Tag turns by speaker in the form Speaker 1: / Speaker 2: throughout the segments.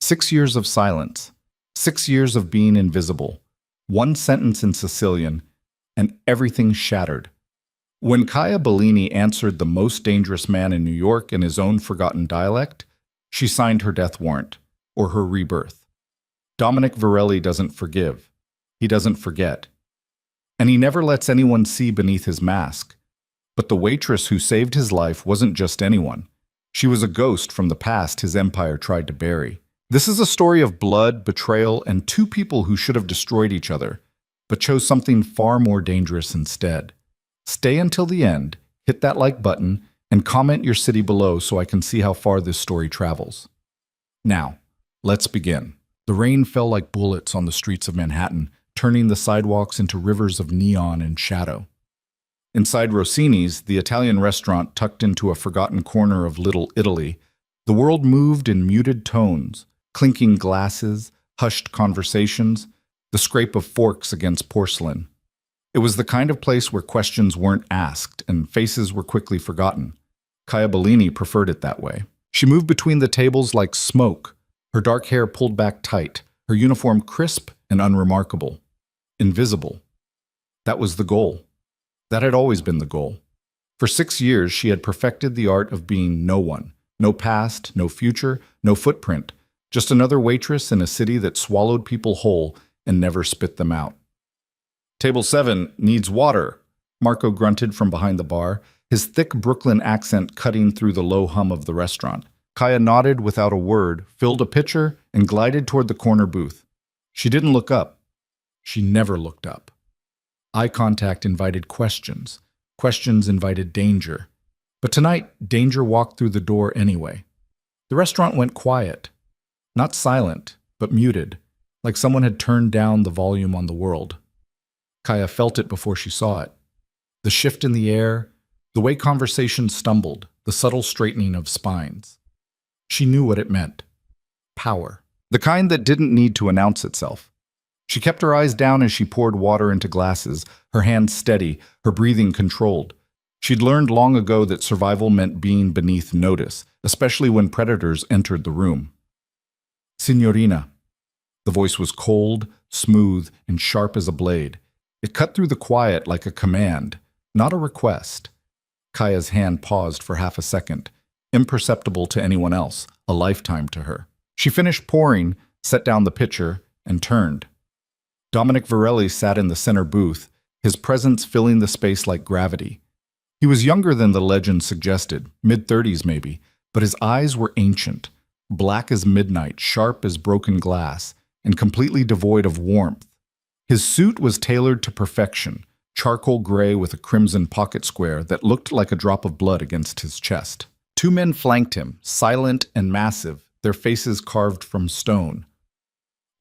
Speaker 1: 6 years of silence, 6 years of being invisible, one sentence in Sicilian, and everything shattered. When Kaya Bellini answered the most dangerous man in New York in his own forgotten dialect, she signed her death warrant, or her rebirth. Dominic Varelli doesn't forgive. He doesn't forget. And he never lets anyone see beneath his mask. But the waitress who saved his life wasn't just anyone. She was a ghost from the past his empire tried to bury. This is a story of blood, betrayal, and two people who should have destroyed each other, but chose something far more dangerous instead. Stay until the end, hit that like button, and comment your city below so I can see how far this story travels. Now, let's begin. The rain fell like bullets on the streets of Manhattan, turning the sidewalks into rivers of neon and shadow. Inside Rossini's, the Italian restaurant tucked into a forgotten corner of Little Italy, the world moved in muted tones, clinking glasses, hushed conversations, the scrape of forks against porcelain. It was the kind of place where questions weren't asked and faces were quickly forgotten. Kaya Bellini preferred it that way. She moved between the tables like smoke, her dark hair pulled back tight, her uniform crisp and unremarkable. Invisible. That was the goal. That had always been the goal. For 6 years, she had perfected the art of being no one. No past, no future, no footprint. Just another waitress in a city that swallowed people whole and never spit them out. Table 7 needs water, Marco grunted from behind the bar, his thick Brooklyn accent cutting through the low hum of the restaurant. Kaya nodded without a word, filled a pitcher, and glided toward the corner booth. She didn't look up. She never looked up. Eye contact invited questions. Questions invited danger. But tonight, danger walked through the door anyway. The restaurant went quiet. Not silent, but muted, like someone had turned down the volume on the world. Kaya felt it before she saw it. The shift in the air, the way conversation stumbled, the subtle straightening of spines. She knew what it meant. Power. The kind that didn't need to announce itself. She kept her eyes down as she poured water into glasses, her hands steady, her breathing controlled. She'd learned long ago that survival meant being beneath notice, especially when predators entered the room. Signorina. The voice was cold, smooth, and sharp as a blade. It cut through the quiet like a command, not a request. Kaya's hand paused for half a second, imperceptible to anyone else, a lifetime to her. She finished pouring, set down the pitcher, and turned. Dominic Varelli sat in the center booth, his presence filling the space like gravity. He was younger than the legend suggested, mid-30s maybe, but his eyes were ancient, black as midnight, sharp as broken glass, and completely devoid of warmth. His suit was tailored to perfection, charcoal gray with a crimson pocket square that looked like a drop of blood against his chest. Two men flanked him, silent and massive, their faces carved from stone.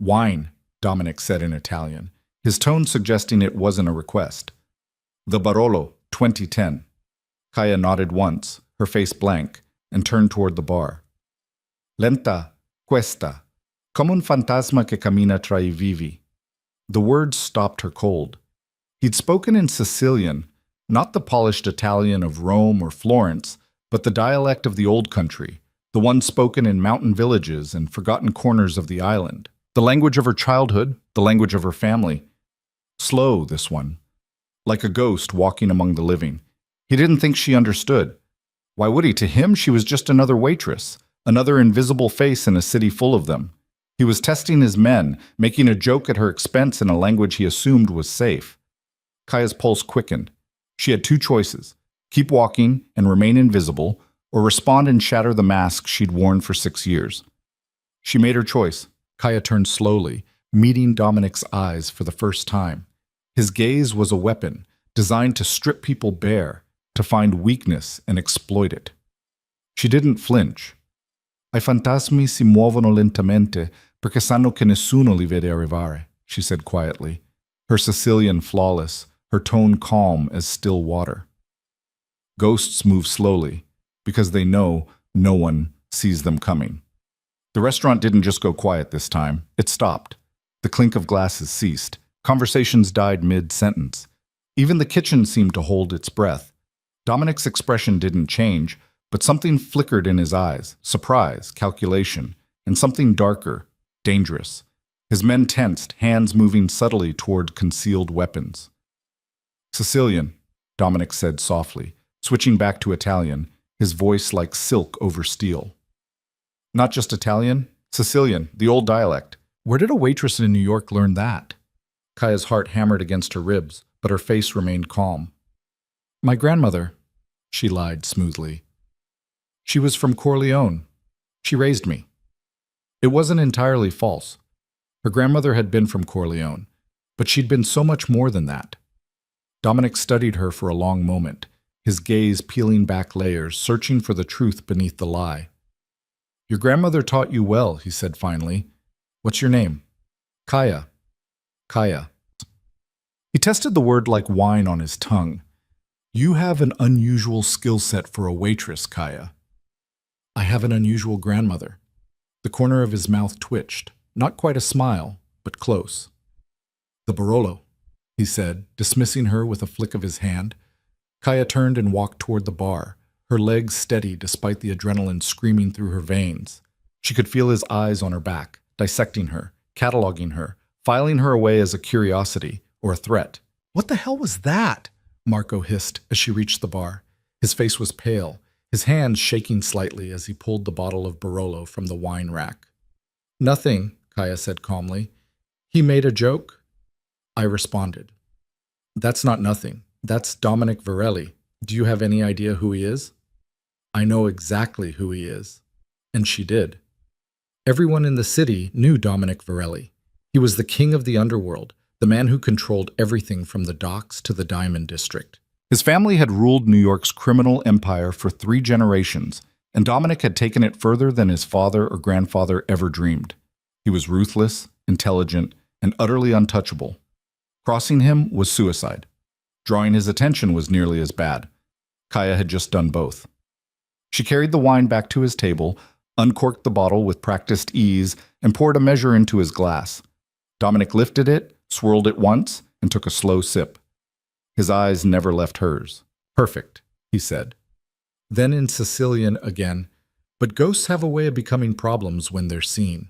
Speaker 1: "Wine," Dominic said in Italian, his tone suggesting it wasn't a request. "The Barolo, 2010. Kaya nodded once, her face blank, and turned toward the bar. "Lenta, questa, come un fantasma che cammina tra I vivi." The words stopped her cold. He'd spoken in Sicilian, not the polished Italian of Rome or Florence, but the dialect of the old country, the one spoken in mountain villages and forgotten corners of the island. The language of her childhood, the language of her family. Slow, this one. Like a ghost walking among the living. He didn't think she understood. Why would he? To him, she was just another waitress, another invisible face in a city full of them. He was testing his men, making a joke at her expense in a language he assumed was safe. Kaya's pulse quickened. She had two choices: keep walking and remain invisible, or respond and shatter the mask she'd worn for 6 years. She made her choice. Kaya turned slowly, meeting Dominic's eyes for the first time. His gaze was a weapon, designed to strip people bare, to find weakness and exploit it. She didn't flinch. "I fantasmi si muovono lentamente perché sanno che nessuno li vede arrivare," she said quietly, her Sicilian flawless, her tone calm as still water. Ghosts move slowly because they know no one sees them coming. The restaurant didn't just go quiet this time. It stopped. The clink of glasses ceased. Conversations died mid-sentence. Even the kitchen seemed to hold its breath. Dominic's expression didn't change, but something flickered in his eyes. Surprise, calculation. and something darker, dangerous. His men tensed, hands moving subtly toward concealed weapons. Sicilian, Dominic said softly, switching back to Italian, his voice like silk over steel. Not just Italian, Sicilian, the old dialect. Where did a waitress in New York learn that? Kaya's heart hammered against her ribs, but her face remained calm. My grandmother, she lied smoothly. She was from Corleone. She raised me. It wasn't entirely false. Her grandmother had been from Corleone, but she'd been so much more than that. Dominic studied her for a long moment, his gaze peeling back layers, searching for the truth beneath the lie. Your grandmother taught you well, he said finally. What's your name? Kaya. Kaya. He tested the word like wine on his tongue. You have an unusual skill set for a waitress, Kaya. I have an unusual grandmother. The corner of his mouth twitched, not quite a smile, but close. The Barolo, he said, dismissing her with a flick of his hand. Kaya turned and walked toward the bar, her legs steady despite the adrenaline screaming through her veins. She could feel his eyes on her back, dissecting her, cataloging her, filing her away as a curiosity or a threat. What the hell was that? Marco hissed as she reached the bar. His face was pale, his hands shaking slightly as he pulled the bottle of Barolo from the wine rack. Nothing, Kaya said calmly. He made a joke? I responded. That's not nothing. That's Dominic Varelli. Do you have any idea who he is? I know exactly who he is. And she did. Everyone in the city knew Dominic Varelli. He was the king of the underworld, the man who controlled everything from the docks to the Diamond District. His family had ruled New York's criminal empire for 3 generations, and Dominic had taken it further than his father or grandfather ever dreamed. He was ruthless, intelligent, and utterly untouchable. Crossing him was suicide. Drawing his attention was nearly as bad. Kaya had just done both. She carried the wine back to his table, uncorked the bottle with practiced ease, and poured a measure into his glass. Dominic lifted it, swirled it once, and took a slow sip. His eyes never left hers. Perfect, he said. Then in Sicilian again, but ghosts have a way of becoming problems when they're seen.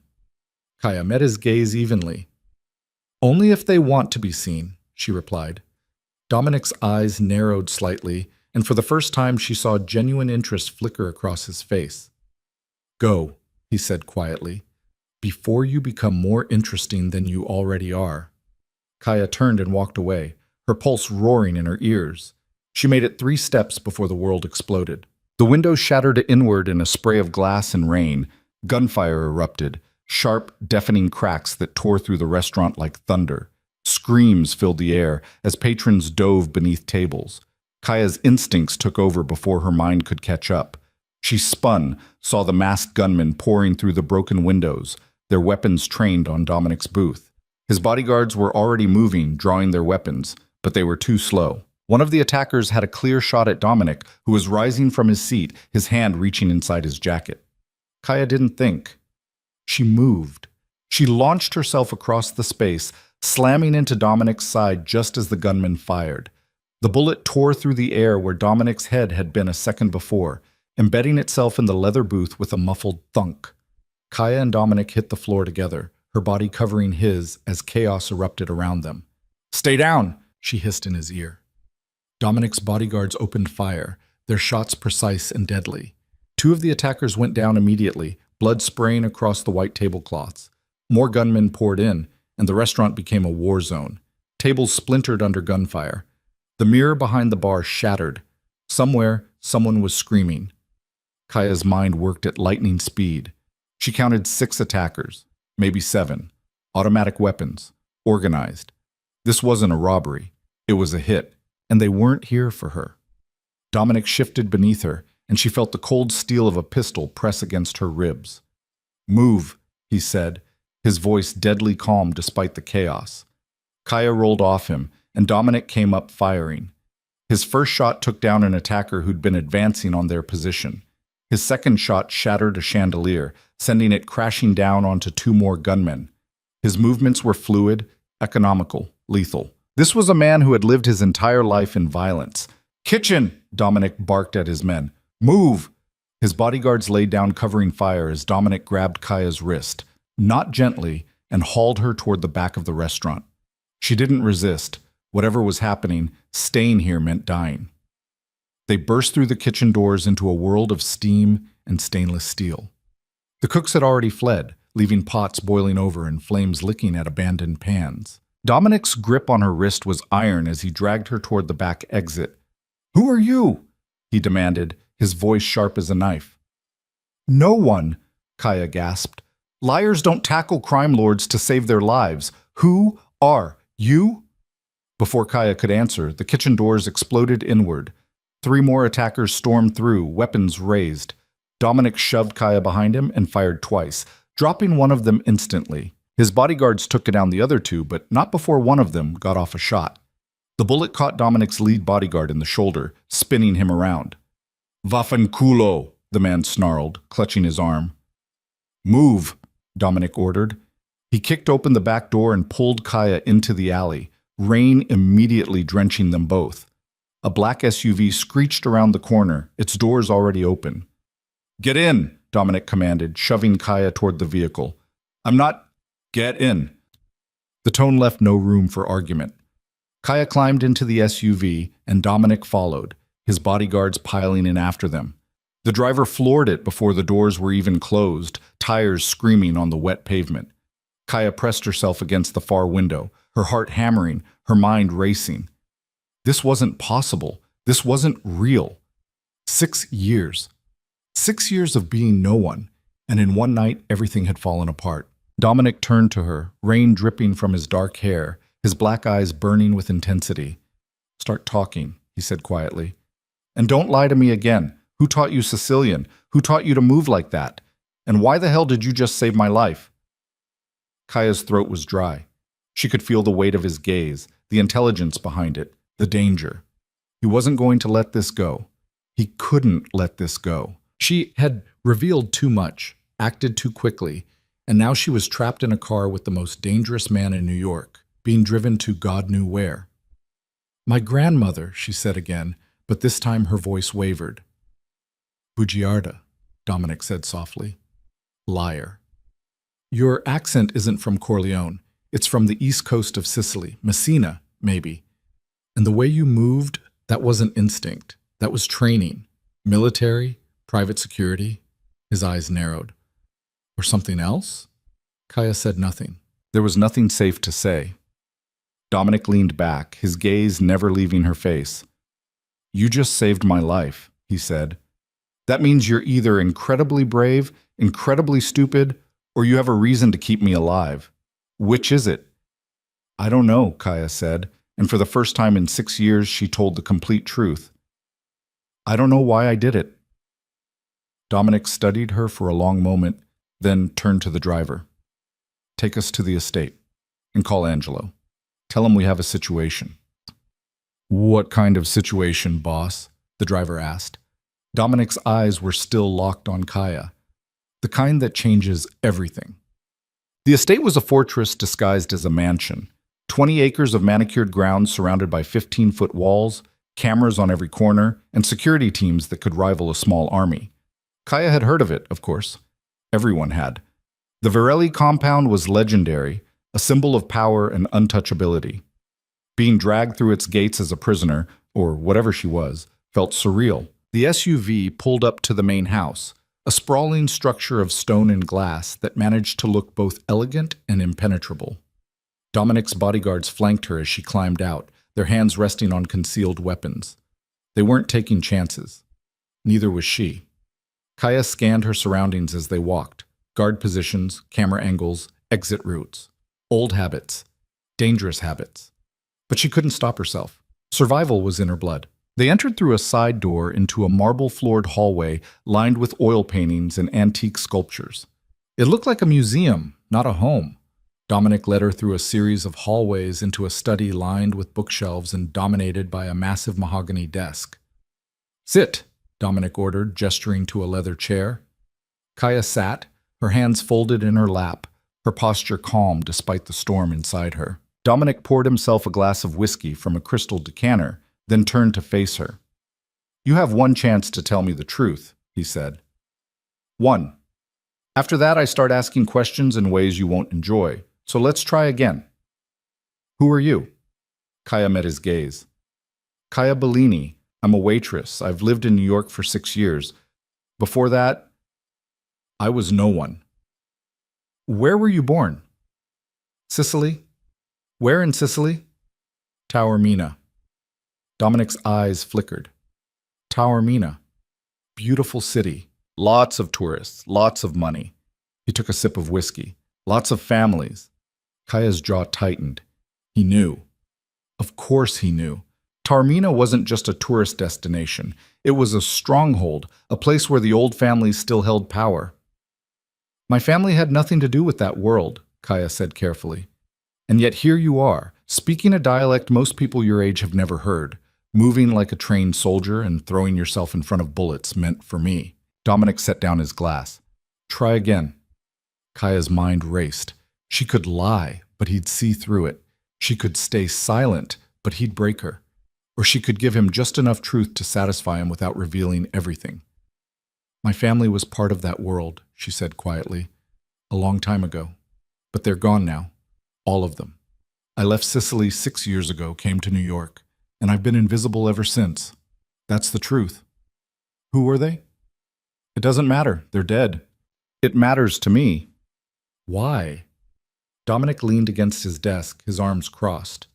Speaker 1: Kaya met his gaze evenly. Only if they want to be seen, she replied. Dominic's eyes narrowed slightly, and for the first time she saw genuine interest flicker across his face. Go, he said quietly, before you become more interesting than you already are. Kaya turned and walked away, her pulse roaring in her ears. She made it 3 steps before the world exploded. The window shattered inward in a spray of glass and rain. Gunfire erupted, sharp, deafening cracks that tore through the restaurant like thunder. Screams filled the air as patrons dove beneath tables. Kaya's instincts took over before her mind could catch up. She spun, saw the masked gunmen pouring through the broken windows, their weapons trained on Dominic's booth. His bodyguards were already moving, drawing their weapons, but they were too slow. One of the attackers had a clear shot at Dominic, who was rising from his seat, his hand reaching inside his jacket. Kaya didn't think. She moved. She launched herself across the space, slamming into Dominic's side just as the gunman fired. The bullet tore through the air where Dominic's head had been a second before, embedding itself in the leather booth with a muffled thunk. Kaya and Dominic hit the floor together, her body covering his as chaos erupted around them. Stay down, she hissed in his ear. Dominic's bodyguards opened fire, their shots precise and deadly. 2 of the attackers went down immediately, blood spraying across the white tablecloths. More gunmen poured in, and the restaurant became a war zone. Tables splintered under gunfire. The mirror behind the bar shattered. Somewhere, someone was screaming. Kaya's mind worked at lightning speed. She counted 6 attackers, maybe 7. Automatic weapons, organized. This wasn't a robbery. It was a hit, and they weren't here for her. Dominic shifted beneath her, and she felt the cold steel of a pistol press against her ribs. Move, he said, his voice deadly calm despite the chaos. Kaya rolled off him, and Dominic came up firing. His first shot took down an attacker who'd been advancing on their position. His second shot shattered a chandelier, sending it crashing down onto 2 more gunmen. His movements were fluid, economical, lethal. This was a man who had lived his entire life in violence. Kitchen, Dominic barked at his men. Move! His bodyguards laid down covering fire as Dominic grabbed Kaya's wrist, not gently, and hauled her toward the back of the restaurant. She didn't resist. Whatever was happening, staying here meant dying. They burst through the kitchen doors into a world of steam and stainless steel. The cooks had already fled, leaving pots boiling over and flames licking at abandoned pans. Dominic's grip on her wrist was iron as he dragged her toward the back exit. "Who are you?" he demanded, his voice sharp as a knife. "No one," Kaya gasped. "Liars don't tackle crime lords to save their lives. Who are you?" Before Kaya could answer, the kitchen doors exploded inward. 3 more attackers stormed through, weapons raised. Dominic shoved Kaya behind him and fired twice, dropping one of them instantly. His bodyguards took down the other 2, but not before one of them got off a shot. The bullet caught Dominic's lead bodyguard in the shoulder, spinning him around. "Vaffanculo," the man snarled, clutching his arm. "Move," Dominic ordered. He kicked open the back door and pulled Kaya into the alley, rain immediately drenching them both. A black SUV screeched around the corner, its doors already open. "Get in," Dominic commanded, shoving Kaya toward the vehicle. "I'm not—" "Get in." The tone left no room for argument. Kaya climbed into the SUV, and Dominic followed, his bodyguards piling in after them. The driver floored it before the doors were even closed, tires screaming on the wet pavement. Kaya pressed herself against the far window, her heart hammering, her mind racing. This wasn't possible. This wasn't real. 6 years. 6 years of being no one, and in one night everything had fallen apart. Dominic turned to her, rain dripping from his dark hair, his black eyes burning with intensity. "Start talking," he said quietly. "And don't lie to me again. Who taught you Sicilian? Who taught you to move like that? And why the hell did you just save my life?" Kaya's throat was dry. She could feel the weight of his gaze, the intelligence behind it, the danger. He wasn't going to let this go. He couldn't let this go. She had revealed too much, acted too quickly, and now she was trapped in a car with the most dangerous man in New York, being driven to God knew where. "My grandmother," she said again, but this time her voice wavered. "Bugiarda," Dominic said softly. "Liar. Your accent isn't from Corleone. It's from the east coast of Sicily, Messina, maybe. And the way you moved, that wasn't instinct. That was training. Military, private security." His eyes narrowed. "Or something else?" Kaya said nothing. There was nothing safe to say. Dominic leaned back, his gaze never leaving her face. "You just saved my life," he said. "That means you're either incredibly brave, incredibly stupid, or you have a reason to keep me alive. Which is it?" "I don't know," Kaya said, and for the first time in 6 years she told the complete truth. "I don't know why I did it." Dominic studied her for a long moment, then turned to the driver. "Take us to the estate, and call Angelo. Tell him we have a situation." "What kind of situation, boss?" the driver asked. Dominic's eyes were still locked on Kaya. "The kind that changes everything." The estate was a fortress disguised as a mansion. 20 acres of manicured grounds surrounded by 15-foot walls, cameras on every corner, and security teams that could rival a small army. Kaya had heard of it, of course. Everyone had. The Varelli compound was legendary, a symbol of power and untouchability. Being dragged through its gates as a prisoner, or whatever she was, felt surreal. The SUV pulled up to the main house, a sprawling structure of stone and glass that managed to look both elegant and impenetrable. Dominic's bodyguards flanked her as she climbed out, their hands resting on concealed weapons. They weren't taking chances. Neither was she. Kaya scanned her surroundings as they walked. Guard positions, camera angles, exit routes. Old habits. Dangerous habits. But she couldn't stop herself. Survival was in her blood. They entered through a side door into a marble-floored hallway lined with oil paintings and antique sculptures. It looked like a museum, not a home. Dominic led her through a series of hallways into a study lined with bookshelves and dominated by a massive mahogany desk. "Sit," Dominic ordered, gesturing to a leather chair. Kaya sat, her hands folded in her lap, her posture calm despite the storm inside her. Dominic poured himself a glass of whiskey from a crystal decanter, then turned to face her. "You have one chance to tell me the truth," he said. 1. After that, I start asking questions in ways you won't enjoy. So let's try again. Who are you? Kaya met his gaze. Kaya Bellini. I'm a waitress. I've lived in New York for 6 years. Before that, I was no one. Where were you born? Sicily? Where in Sicily? Taormina. Dominic's eyes flickered. Taormina. Beautiful city. Lots of tourists. Lots of money. He took a sip of whiskey. Lots of families. Kaya's jaw tightened. He knew. Of course he knew. Taormina wasn't just a tourist destination. It was a stronghold, a place where the old families still held power. My family had nothing to do with that world, Kaya said carefully. And yet here you are, speaking a dialect most people your age have never heard, moving like a trained soldier and throwing yourself in front of bullets meant for me. Dominic set down his glass. Try again. Kaya's mind raced. She could lie, but he'd see through it. She could stay silent, but he'd break her. Or she could give him just enough truth to satisfy him without revealing everything. My family was part of that world, she said quietly, a long time ago. But they're gone now, all of them. I left Sicily 6 years ago, came to New York, and I've been invisible ever since. That's the truth. Who were they? It doesn't matter, they're dead. It matters to me. Why? Dominic leaned against his desk, his arms crossed.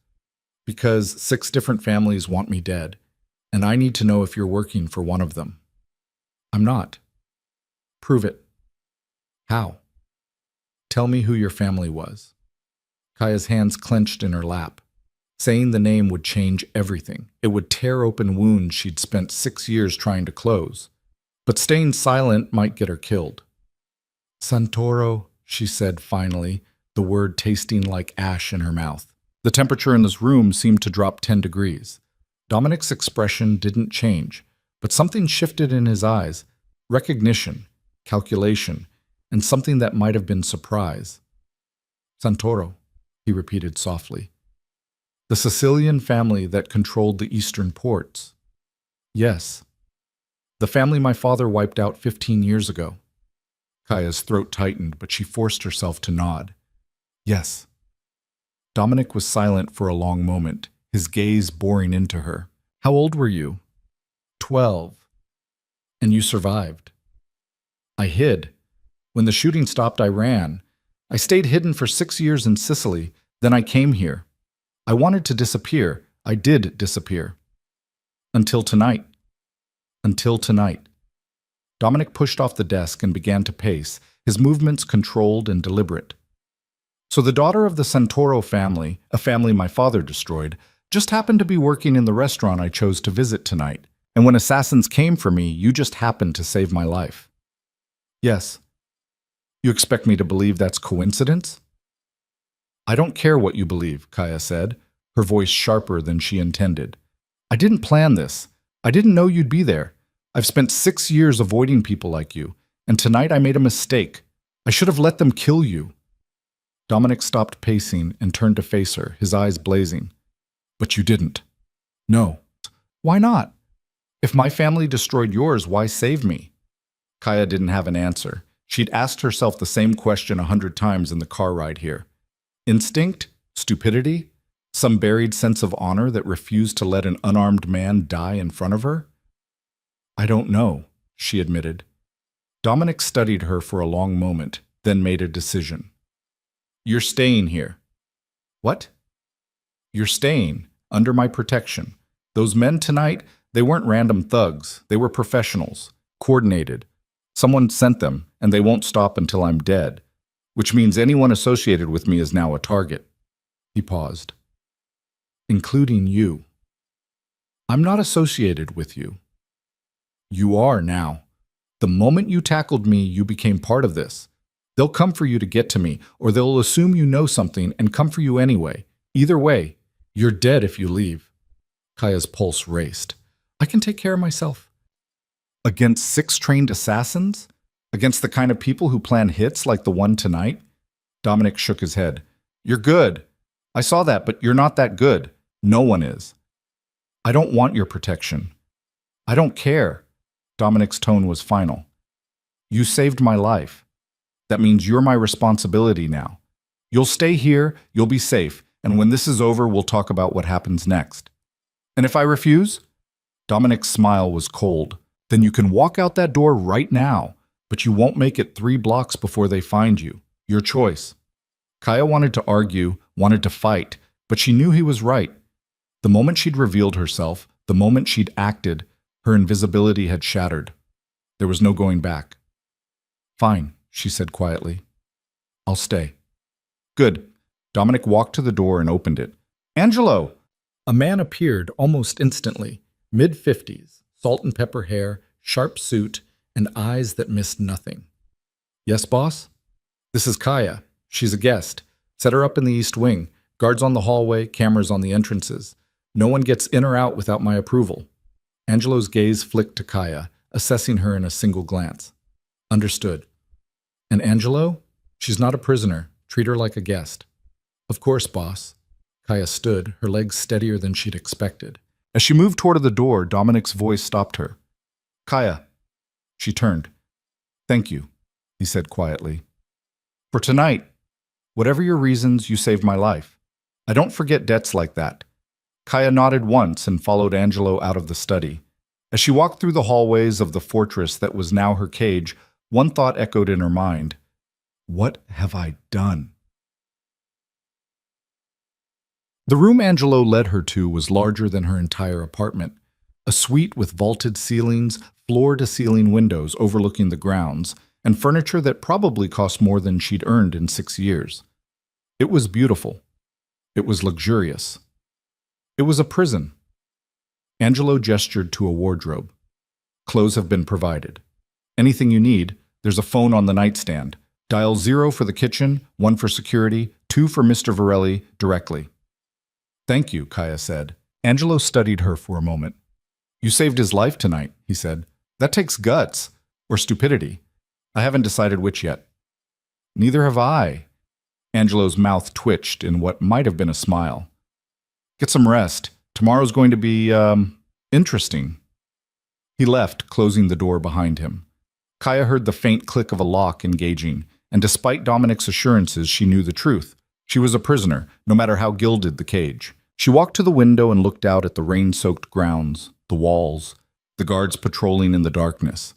Speaker 1: Because 6 different families want me dead, and I need to know if you're working for one of them. I'm not. Prove it. How? Tell me who your family was. Kaya's hands clenched in her lap. Saying the name would change everything. It would tear open wounds she'd spent 6 years trying to close. But staying silent might get her killed. Santoro, she said finally, the word tasting like ash in her mouth. The temperature in this room seemed to drop 10 degrees. Dominic's expression didn't change, but something shifted in his eyes. Recognition, calculation, and something that might have been surprise. Santoro, he repeated softly. The Sicilian family that controlled the eastern ports. Yes. The family my father wiped out 15 years ago. Kaya's throat tightened, but she forced herself to nod. Yes. Dominic was silent for a long moment, his gaze boring into her. How old were you? 12. And you survived. I hid. When the shooting stopped, I ran. I stayed hidden for 6 years in Sicily, then I came here. I wanted to disappear. I did disappear. Until tonight. Until tonight. Dominic pushed off the desk and began to pace, his movements controlled and deliberate. So the daughter of the Santoro family, a family my father destroyed, just happened to be working in the restaurant I chose to visit tonight. And when assassins came for me, you just happened to save my life. Yes. You expect me to believe that's coincidence? I don't care what you believe, Kaya said, her voice sharper than she intended. I didn't plan this. I didn't know you'd be there. I've spent 6 years avoiding people like you, and tonight I made a mistake. I should have let them kill you. Dominic stopped pacing and turned to face her, his eyes blazing. But you didn't. No. Why not? If my family destroyed yours, why save me? Kaya didn't have an answer. She'd asked herself the same question 100 times in the car ride here. Instinct? Stupidity? Some buried sense of honor that refused to let an unarmed man die in front of her? I don't know, she admitted. Dominic studied her for a long moment, then made a decision. You're staying here. What? You're staying, under my protection. Those men tonight, they weren't random thugs. They were professionals, coordinated. Someone sent them, and they won't stop until I'm dead, which means anyone associated with me is now a target. He paused. Including you. I'm not associated with you. You are now. The moment you tackled me, you became part of this. They'll come for you to get to me, or they'll assume you know something and come for you anyway. Either way, you're dead if you leave. Kaya's pulse raced. I can take care of myself. Against 6 trained assassins? Against the kind of people who plan hits like the one tonight? Dominic shook his head. You're good. I saw that, but you're not that good. No one is. I don't want your protection. I don't care. Dominic's tone was final. You saved my life. That means you're my responsibility now. You'll stay here, you'll be safe, and when this is over, we'll talk about what happens next. And if I refuse? Dominic's smile was cold. Then you can walk out that door right now, but you won't make it 3 blocks before they find you. Your choice. Kaya wanted to argue, wanted to fight, but she knew he was right. The moment she'd revealed herself, the moment she'd acted, her invisibility had shattered. There was no going back. Fine, she said quietly. I'll stay. Good. Dominic walked to the door and opened it. Angelo! A man appeared almost instantly, mid-50s, salt and pepper hair, sharp suit, and eyes that missed nothing. Yes, boss? This is Kaya. She's a guest. Set her up in the East Wing. Guards on the hallway, cameras on the entrances. No one gets in or out without my approval. Angelo's gaze flicked to Kaya, assessing her in a single glance. Understood. And Angelo? She's not a prisoner. Treat her like a guest. Of course, boss. Kaya stood, her legs steadier than she'd expected. As she moved toward the door, Dominic's voice stopped her. Kaya. She turned. Thank you, he said quietly. For tonight, whatever your reasons, you saved my life. I don't forget debts like that. Kaya nodded once and followed Angelo out of the study. As she walked through the hallways of the fortress that was now her cage, one thought echoed in her mind. What have I done? The room Angelo led her to was larger than her entire apartment. A suite with vaulted ceilings, floor-to-ceiling windows overlooking the grounds, and furniture that probably cost more than she'd earned in 6 years. It was beautiful. It was luxurious. It was a prison. Angelo gestured to a wardrobe. Clothes have been provided. Anything you need, there's a phone on the nightstand. Dial 0 for the kitchen, 1 for security, 2 for Mr. Varelli directly. Thank you, Kaya said. Angelo studied her for a moment. You saved his life tonight, he said. That takes guts, or stupidity. I haven't decided which yet. Neither have I. Angelo's mouth twitched in what might have been a smile. Get some rest. Tomorrow's going to be, interesting. He left, closing the door behind him. Kaya heard the faint click of a lock engaging, and despite Dominic's assurances, she knew the truth. She was a prisoner, no matter how gilded the cage. She walked to the window and looked out at the rain-soaked grounds, the walls, the guards patrolling in the darkness.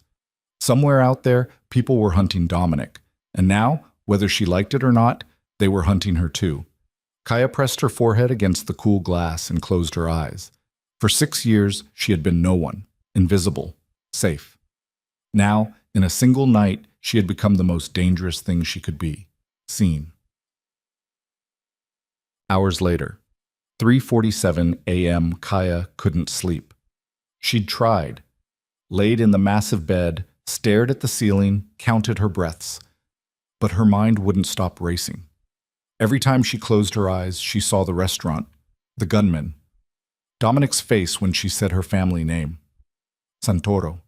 Speaker 1: Somewhere out there, people were hunting Dominic, and now, whether she liked it or not, they were hunting her too. Kaya pressed her forehead against the cool glass and closed her eyes. For 6 years, she had been no one, invisible, safe. Now, in a single night, she had become the most dangerous thing she could be, seen. Hours later, 3:47 a.m., Kaya couldn't sleep. She'd tried, laid in the massive bed, stared at the ceiling, counted her breaths. But her mind wouldn't stop racing. Every time she closed her eyes, she saw the restaurant, the gunman, Dominic's face when she said her family name, Santoro.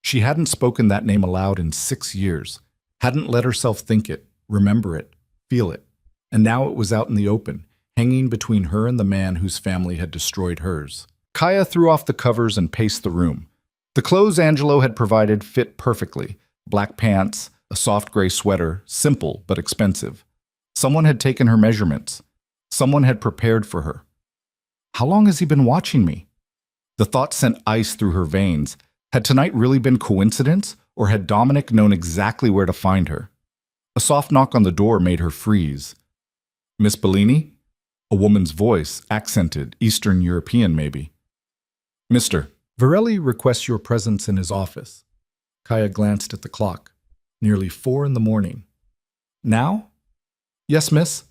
Speaker 1: She hadn't spoken that name aloud in 6 years, hadn't let herself think it, remember it, feel it. And now it was out in the open, hanging between her and the man whose family had destroyed hers. Kaya threw off the covers and paced the room. The clothes Angelo had provided fit perfectly. Black pants, a soft gray sweater, simple but expensive. Someone had taken her measurements. Someone had prepared for her. How long has he been watching me? The thought sent ice through her veins. Had tonight really been coincidence, or had Dominic known exactly where to find her? A soft knock on the door made her freeze. Miss Bellini? A woman's voice, accented, Eastern European maybe. Mr. Varelli requests your presence in his office. Kaya glanced at the clock. Nearly 4 in the morning. Now? Yes, miss.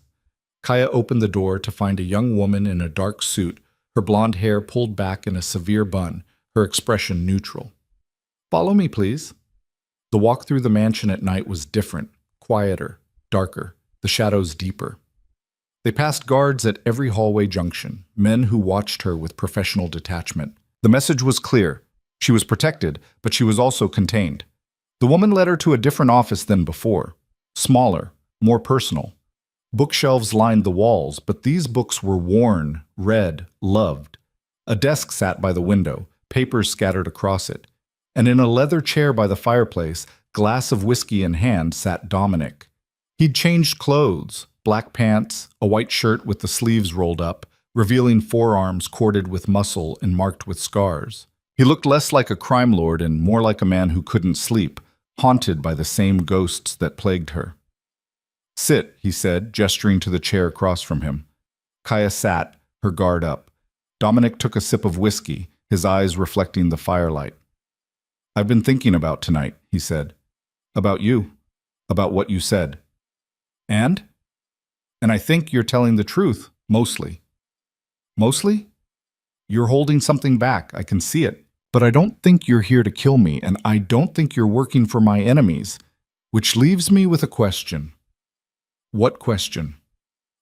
Speaker 1: Kaya opened the door to find a young woman in a dark suit, her blonde hair pulled back in a severe bun, her expression neutral. Follow me, please. The walk through the mansion at night was different, quieter, darker, the shadows deeper. They passed guards at every hallway junction, men who watched her with professional detachment. The message was clear. She was protected, but she was also contained. The woman led her to a different office than before. Smaller, more personal. Bookshelves lined the walls, but these books were worn, read, loved. A desk sat by the window, papers scattered across it. And in a leather chair by the fireplace, Glass of whiskey in hand sat Dominic. He'd changed clothes, black pants, a white shirt with the sleeves rolled up, revealing forearms corded with muscle and marked with scars. He looked less like a crime lord and more like a man who couldn't sleep, haunted by the same ghosts that plagued her. "Sit," he said, gesturing to the chair across from him. Kaya sat, her guard up. Dominic took a sip of whiskey, his eyes reflecting the firelight. "I've been thinking about tonight," he said. "About you. About what you said. And? And I think you're telling the truth, mostly." "Mostly? You're holding something back, I can see it. But I don't think you're here to kill me, and I don't think you're working for my enemies. Which leaves me with a question." "What question?"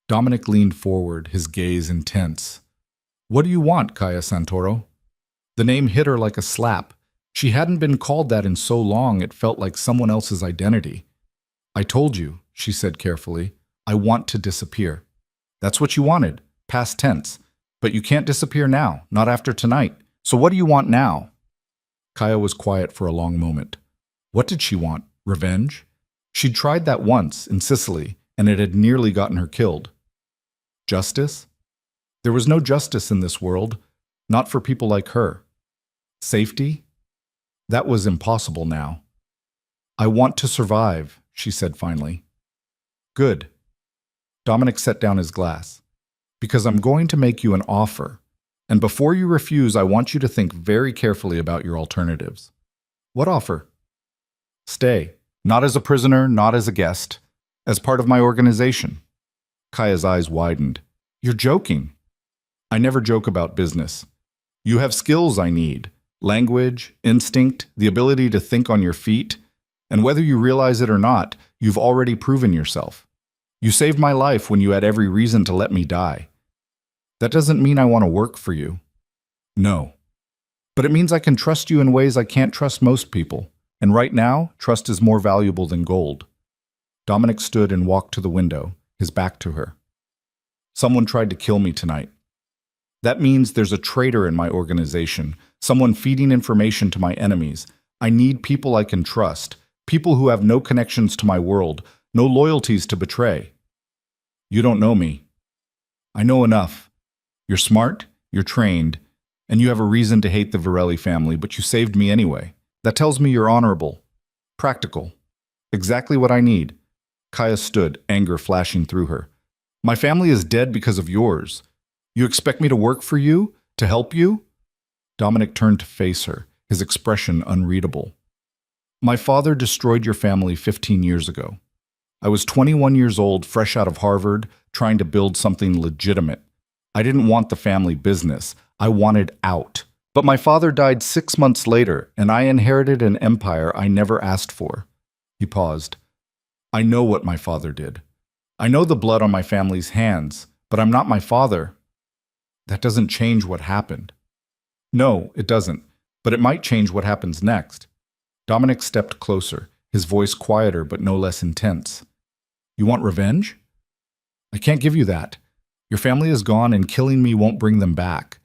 Speaker 1: Dominic leaned forward, his gaze intense. "What do you want, Kaya Santoro?" The name hit her like a slap. She hadn't been called that in so long it felt like someone else's identity. "I told you," she said carefully, "I want to disappear." "That's what you wanted, past tense. But you can't disappear now, not after tonight. So what do you want now?" Kaya was quiet for a long moment. What did she want? Revenge? She'd tried that once, in Sicily, and it had nearly gotten her killed. Justice? There was no justice in this world, not for people like her. Safety? That was impossible now. "I want to survive," she said finally. "Good." Dominic set down his glass. "Because I'm going to make you an offer. And before you refuse, I want you to think very carefully about your alternatives." "What offer?" "Stay. Not as a prisoner, not as a guest. As part of my organization." Kaya's eyes widened. "You're joking." "I never joke about business. You have skills I need. Language, instinct, the ability to think on your feet. And whether you realize it or not, you've already proven yourself. You saved my life when you had every reason to let me die. That doesn't mean I want to work for you. No. But it means I can trust you in ways I can't trust most people. And right now, trust is more valuable than gold." Dominic stood and walked to the window, his back to her. "Someone tried to kill me tonight. That means there's a traitor in my organization, someone feeding information to my enemies. I need people I can trust, people who have no connections to my world, no loyalties to betray." "You don't know me." "I know enough. You're smart, you're trained, and you have a reason to hate the Varelli family, but you saved me anyway. That tells me you're honorable, practical. Exactly what I need." Kaya stood, anger flashing through her. "My family is dead because of yours. You expect me to work for you? To help you?" Dominic turned to face her, his expression unreadable. "My father destroyed your family 15 years ago. I was 21 years old, fresh out of Harvard, trying to build something legitimate. I didn't want the family business. I wanted out. But my father died 6 months later, and I inherited an empire I never asked for." He paused. "I know what my father did. I know the blood on my family's hands, but I'm not my father." "That doesn't change what happened." "No, it doesn't, but it might change what happens next." Dominic stepped closer, his voice quieter but no less intense. "You want revenge? I can't give you that. Your family is gone and killing me won't bring them back.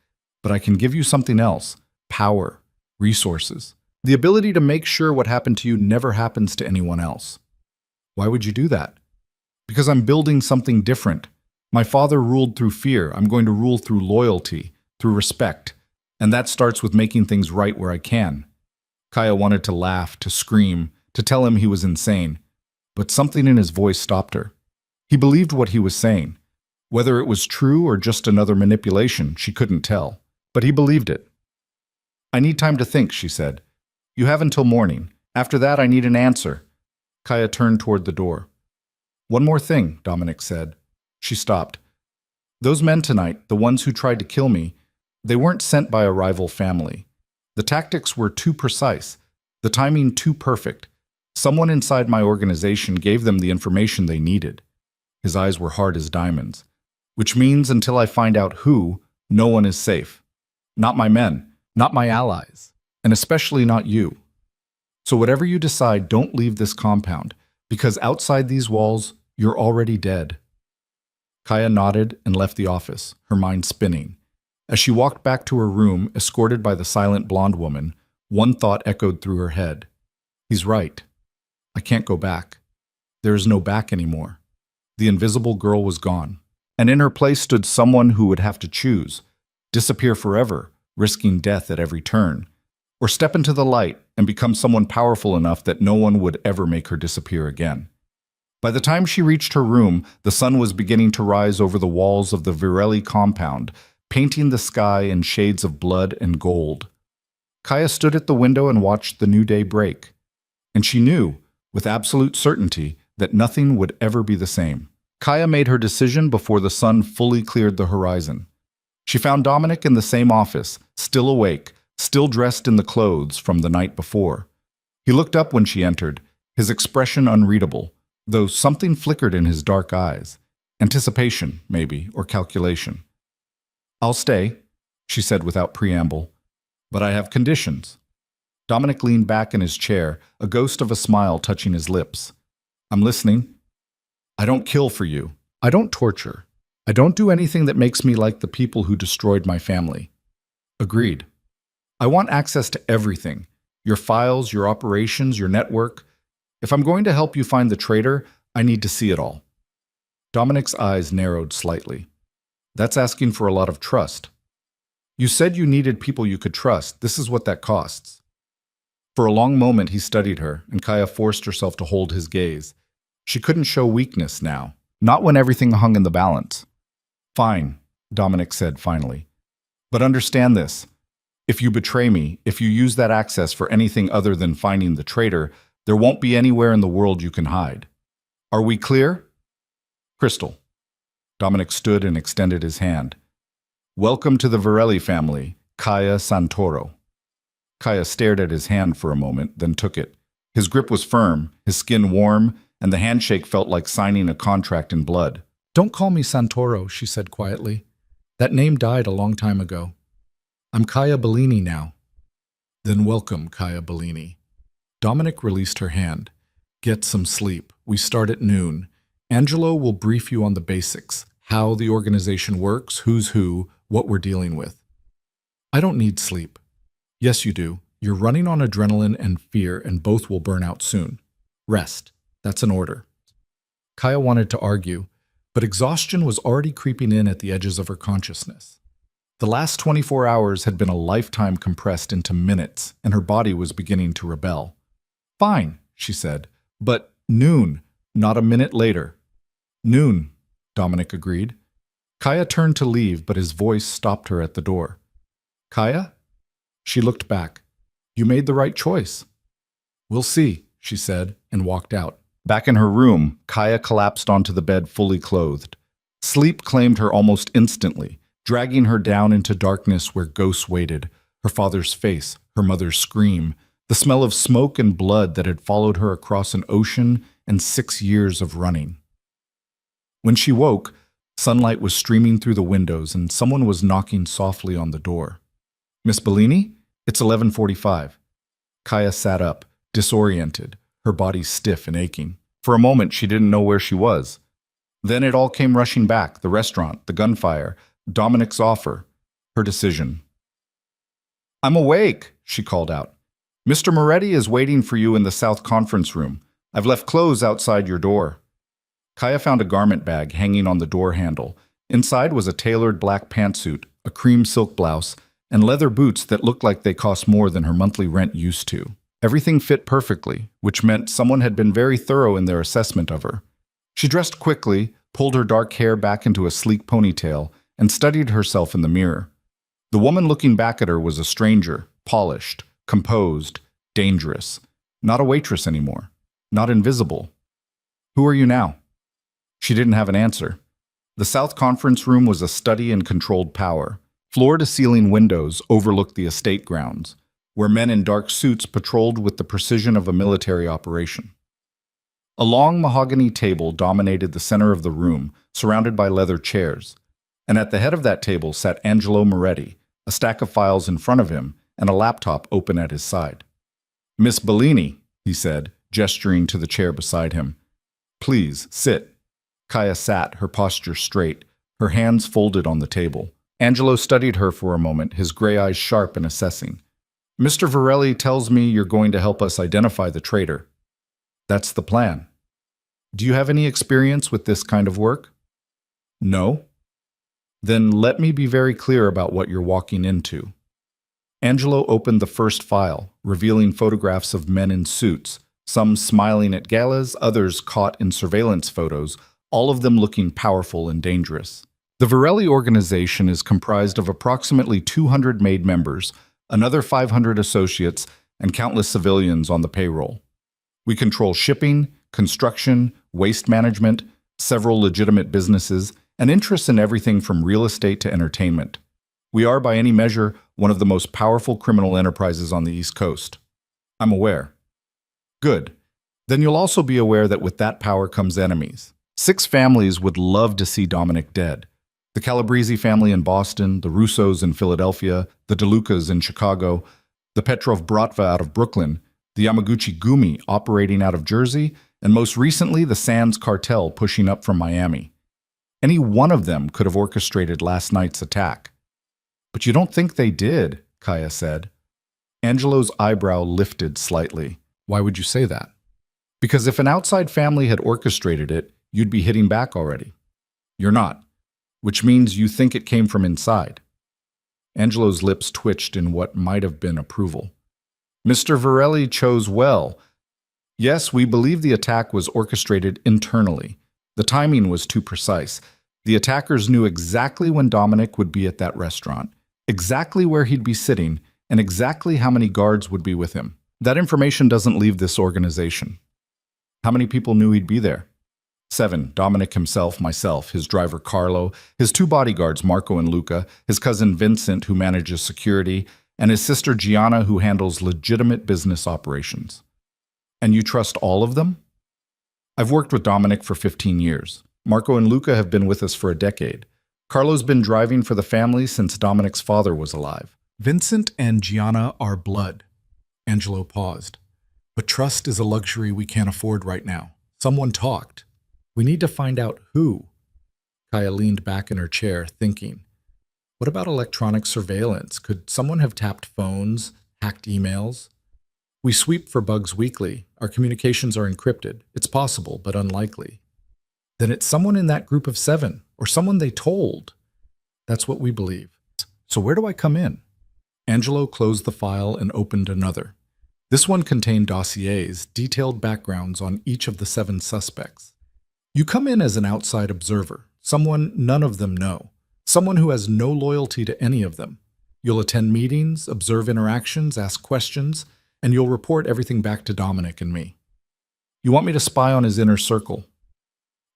Speaker 1: But I can give you something else: power, resources, the ability to make sure what happened to you never happens to anyone else." "Why would you do that?" "Because I'm building something different. My father ruled through fear. I'm going to rule through loyalty, through respect. And that starts with making things right where I can." Kaya wanted to laugh, to scream, to tell him he was insane. But something in his voice stopped her. He believed what he was saying. Whether it was true or just another manipulation, she couldn't tell. But he believed it. "I need time to think," she said. "You have until morning. After that, I need an answer." Kaya turned toward the door. "One more thing," Dominic said. She stopped. "Those men tonight, the ones who tried to kill me, they weren't sent by a rival family. The tactics were too precise, the timing too perfect. Someone inside my organization gave them the information they needed." His eyes were hard as diamonds. "Which means until I find out who, no one is safe. Not my men, not my allies, and especially not you. So whatever you decide, don't leave this compound, because outside these walls, you're already dead." Kaya nodded and left the office, her mind spinning. As she walked back to her room, escorted by the silent blonde woman, one thought echoed through her head. He's right. I can't go back. There is no back anymore. The invisible girl was gone, and in her place stood someone who would have to choose: disappear forever, risking death at every turn, or step into the light and become someone powerful enough that no one would ever make her disappear again. By the time she reached her room, the sun was beginning to rise over the walls of the Virelli compound, painting the sky in shades of blood and gold. Kaya stood at the window and watched the new day break, and she knew, with absolute certainty, that nothing would ever be the same. Kaya made her decision before the sun fully cleared the horizon. She found Dominic in the same office, still awake, still dressed in the clothes from the night before. He looked up when she entered, his expression unreadable, though something flickered in his dark eyes. Anticipation, maybe, or calculation. "I'll stay," she said without preamble, "but I have conditions." Dominic leaned back in his chair, a ghost of a smile touching his lips. "I'm listening." "I don't kill for you. I don't torture. I don't do anything that makes me like the people who destroyed my family." "Agreed." "I want access to everything. Your files, your operations, your network. If I'm going to help you find the traitor, I need to see it all." Dominic's eyes narrowed slightly. "That's asking for a lot of trust." "You said you needed people you could trust. This is what that costs." For a long moment he studied her, and Kaya forced herself to hold his gaze. She couldn't show weakness now, not when everything hung in the balance. "Fine," Dominic said finally. "But understand this. If you betray me, if you use that access for anything other than finding the traitor, there won't be anywhere in the world you can hide. Are we clear?" "Crystal." Dominic stood and extended his hand. "Welcome to the Virelli family, Kaya Santoro." Kaya stared at his hand for a moment, then took it. His grip was firm, his skin warm, and the handshake felt like signing a contract in blood. "Don't call me Santoro," she said quietly. "That name died a long time ago. I'm Kaya Bellini now." "Then welcome, Kaya Bellini." Dominic released her hand. "Get some sleep. We start at noon. Angelo will brief you on the basics, how the organization works, who's who, what we're dealing with." "I don't need sleep." "Yes, you do. You're running on adrenaline and fear, and both will burn out soon. Rest. That's an order." Kaya wanted to argue, but exhaustion was already creeping in at the edges of her consciousness. The last 24 hours had been a lifetime compressed into minutes, and her body was beginning to rebel. "Fine," she said, "but noon, not a minute later." "Noon," Dominic agreed. Kaya turned to leave, but his voice stopped her at the door. "Kaya?" She looked back. "You made the right choice." "We'll see," she said, and walked out. Back in her room, Kaya collapsed onto the bed fully clothed. Sleep claimed her almost instantly, dragging her down into darkness where ghosts waited, her father's face, her mother's scream, the smell of smoke and blood that had followed her across an ocean and 6 years of running. When she woke, sunlight was streaming through the windows and someone was knocking softly on the door. "Miss Bellini? It's 11:45. Kaya sat up, disoriented, her body stiff and aching. For a moment, she didn't know where she was. Then it all came rushing back: the restaurant, the gunfire, Dominic's offer, her decision. "I'm awake," she called out. "Mr. Moretti is waiting for you in the South Conference Room. I've left clothes outside your door." Kaya found a garment bag hanging on the door handle. Inside was a tailored black pantsuit, a cream silk blouse, and leather boots that looked like they cost more than her monthly rent used to. Everything fit perfectly, which meant someone had been very thorough in their assessment of her. She dressed quickly, pulled her dark hair back into a sleek ponytail, and studied herself in the mirror. The woman looking back at her was a stranger, polished, composed, dangerous. Not a waitress anymore. Not invisible. "Who are you now?" She didn't have an answer. The South Conference Room was a study in controlled power. Floor-to-ceiling windows overlooked the estate grounds, where men in dark suits patrolled with the precision of a military operation. A long mahogany table dominated the center of the room, surrounded by leather chairs. And at the head of that table sat Angelo Moretti, a stack of files in front of him and a laptop open at his side. "Miss Bellini," he said, gesturing to the chair beside him. "Please, sit." Kaya sat, her posture straight, her hands folded on the table. Angelo studied her for a moment, his gray eyes sharp and assessing. "Mr. Virelli tells me you're going to help us identify the traitor." That's the plan. Do you have any experience with this kind of work? No? Then let me be very clear about what you're walking into. Angelo opened the first file, revealing photographs of men in suits, some smiling at galas, others caught in surveillance photos, all of them looking powerful and dangerous. The Varelli organization is comprised of approximately 200 made members, another 500 associates, and countless civilians on the payroll. We control shipping, construction, waste management, several legitimate businesses, and interests in everything from real estate to entertainment. We are, by any measure, one of the most powerful criminal enterprises on the East Coast. I'm aware. Good. Then you'll also be aware that with that power comes enemies. 6 families would love to see Dominic dead. The Calabrese family in Boston, the Russos in Philadelphia, the DeLucas in Chicago, the Petrov Bratva out of Brooklyn, the Yamaguchi Gumi operating out of Jersey, and most recently the Sands cartel pushing up from Miami. Any one of them could have orchestrated last night's attack. But you don't think they did, Kaya said. Angelo's eyebrow lifted slightly. Why would you say that? Because if an outside family had orchestrated it, you'd be hitting back already. You're not, which means you think it came from inside. Angelo's lips twitched in what might have been approval. Mr. Varelli chose well. Yes, we believe the attack was orchestrated internally. The timing was too precise. The attackers knew exactly when Dominic would be at that restaurant, exactly where he'd be sitting, and exactly how many guards would be with him. That information doesn't leave this organization. How many people knew he'd be there? 7, Dominic himself, myself, his driver Carlo, his 2 bodyguards Marco and Luca, his cousin Vincent who manages security, and his sister Gianna who handles legitimate business operations. And you trust all of them? I've worked with Dominic for 15 years. Marco and Luca have been with us for a decade. Carlo's been driving for the family since Dominic's father was alive. Vincent and Gianna are blood. Angelo paused. But trust is a luxury we can't afford right now. Someone talked. We need to find out who. Kaya leaned back in her chair, thinking. What about electronic surveillance? Could someone have tapped phones, hacked emails? We sweep for bugs weekly. Our communications are encrypted. It's possible, but unlikely. Then it's someone in that group of 7, or someone they told. That's what we believe. So where do I come in? Angelo closed the file and opened another. This one contained dossiers, detailed backgrounds on each of the 7 suspects. You come in as an outside observer, someone none of them know, someone who has no loyalty to any of them. You'll attend meetings, observe interactions, ask questions, and you'll report everything back to Dominic and me. You want me to spy on his inner circle.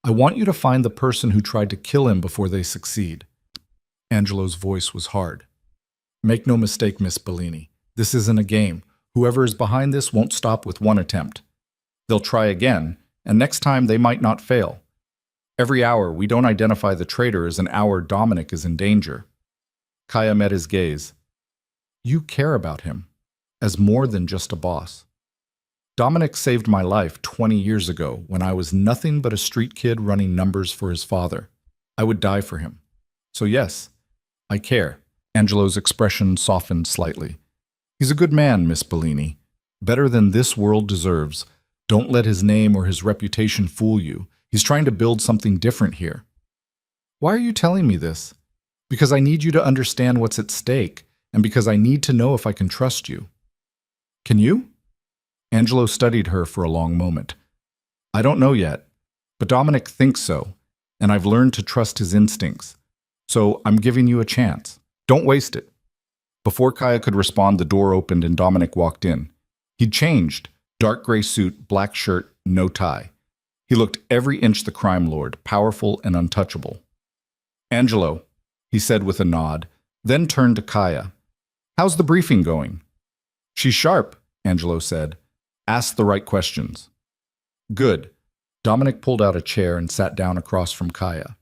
Speaker 1: I want you to find the person who tried to kill him before they succeed. Angelo's voice was hard. Make no mistake, Miss Bellini. This isn't a game. Whoever is behind this won't stop with one attempt. They'll try again, and next time they might not fail. Every hour we don't identify the traitor is an hour Dominic is in danger. Kaya met his gaze. You care about him, as more than just a boss. Dominic saved my life 20 years ago when I was nothing but a street kid running numbers for his father. I would die for him. So yes, I care. Angelo's expression softened slightly. He's a good man, Miss Bellini. Better than this world deserves. Don't let his name or his reputation fool you. He's trying to build something different here. Why are you telling me this? Because I need you to understand what's at stake, and because I need to know if I can trust you. Can you? Angelo studied her for a long moment. I don't know yet, but Dominic thinks so, and I've learned to trust his instincts. So I'm giving you a chance. Don't waste it. Before Kaya could respond, the door opened and Dominic walked in. He'd changed. Dark gray suit, black shirt, no tie. He looked every inch the crime lord, powerful and untouchable. Angelo, he said with a nod, then turned to Kaya. How's the briefing going? She's sharp, Angelo said. Ask the right questions. Good. Dominic pulled out a chair and sat down across from Kaya.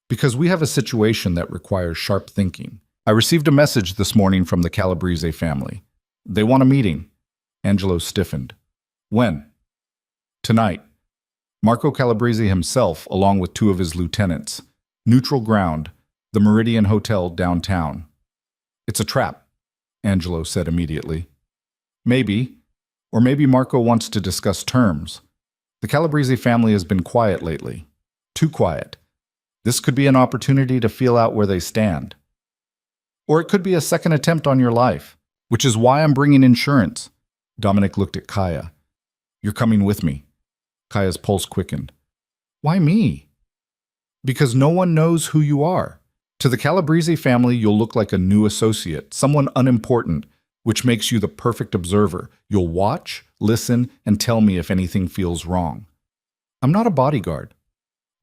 Speaker 1: Because we have a situation that requires sharp thinking. I received a message this morning from the Calabrese family. They want a meeting. Angelo stiffened. When? Tonight. Marco Calabrese himself, along with 2 of his lieutenants. Neutral ground, the Meridian Hotel downtown. It's a trap, Angelo said immediately. Maybe. Or maybe Marco wants to discuss terms. The Calabrese family has been quiet lately. Too quiet. This could be an opportunity to feel out where they stand. Or it could be a second attempt on your life, which is why I'm bringing insurance. Dominic looked at Kaya. You're coming with me. Kaya's pulse quickened. Why me? Because no one knows who you are. To the Calabrese family, you'll look like a new associate, someone unimportant, which makes you the perfect observer. You'll watch, listen, and tell me if anything feels wrong. I'm not a bodyguard.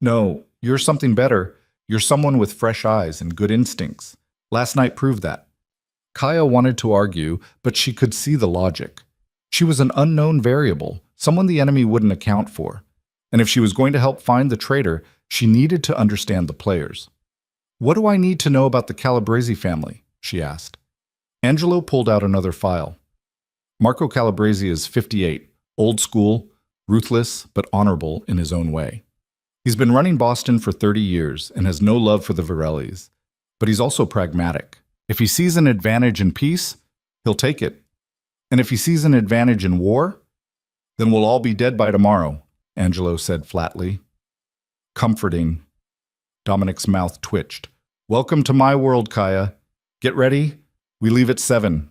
Speaker 1: No, you're something better. You're someone with fresh eyes and good instincts. Last night proved that. Kaya wanted to argue, but she could see the logic. She was an unknown variable, someone the enemy wouldn't account for. And if she was going to help find the traitor, she needed to understand the players. What do I need to know about the Calabrese family? She asked. Angelo pulled out another file. Marco Calabrese is 58, old school, ruthless, but honorable in his own way. He's been running Boston for 30 years and has no love for the Varellis, but he's also pragmatic. If he sees an advantage in peace, he'll take it. And if he sees an advantage in war, then we'll all be dead by tomorrow, Angelo said flatly. Comforting. Dominic's mouth twitched. Welcome to my world, Kaya. Get ready. We leave at 7.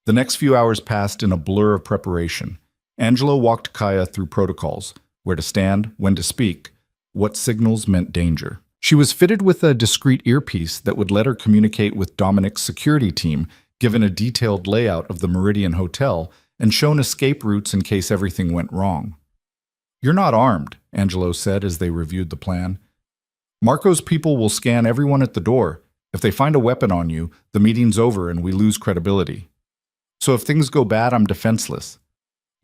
Speaker 1: The next few hours passed in a blur of preparation. Angelo walked Kaya through protocols, where to stand, when to speak, what signals meant danger. She was fitted with a discreet earpiece that would let her communicate with Dominic's security team, given a detailed layout of the Meridian Hotel, and shown escape routes in case everything went wrong. You're not armed, Angelo said as they reviewed the plan. Marco's people will scan everyone at the door. If they find a weapon on you, the meeting's over and we lose credibility. So if things go bad, I'm defenseless.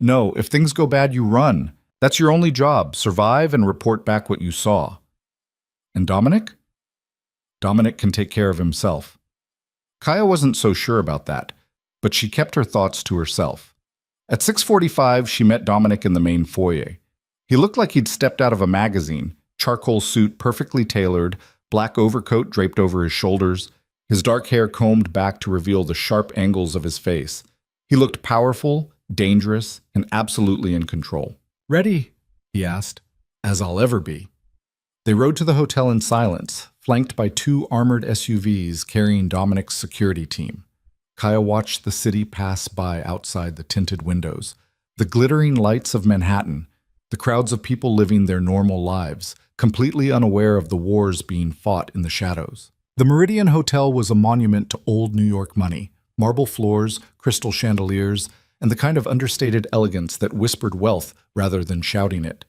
Speaker 1: No, if things go bad, you run. That's your only job. Survive and report back what you saw. And Dominic? Dominic can take care of himself. Kaya wasn't so sure about that, but she kept her thoughts to herself. At 6:45, she met Dominic in the main foyer. He looked like he'd stepped out of a magazine, charcoal suit perfectly tailored, black overcoat draped over his shoulders, his dark hair combed back to reveal the sharp angles of his face. He looked powerful, dangerous, and absolutely in control. Ready? He asked. As I'll ever be. They rode to the hotel in silence, flanked by 2 armored SUVs carrying Dominic's security team. Kaya watched the city pass by outside the tinted windows, the glittering lights of Manhattan, the crowds of people living their normal lives, completely unaware of the wars being fought in the shadows. The Meridian Hotel was a monument to old New York money, marble floors, crystal chandeliers, and the kind of understated elegance that whispered wealth rather than shouting it.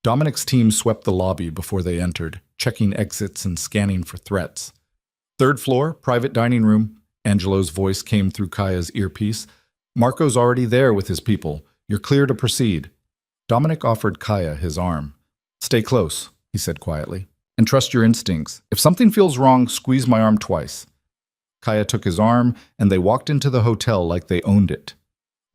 Speaker 1: Dominic's team swept the lobby before they entered, checking exits and scanning for threats. 3rd floor, private dining room. Angelo's voice came through Kaya's earpiece. Marco's already there with his people. You're clear to proceed. Dominic offered Kaya his arm. Stay close, he said quietly, and trust your instincts. If something feels wrong, squeeze my arm twice. Kaya took his arm, and they walked into the hotel like they owned it.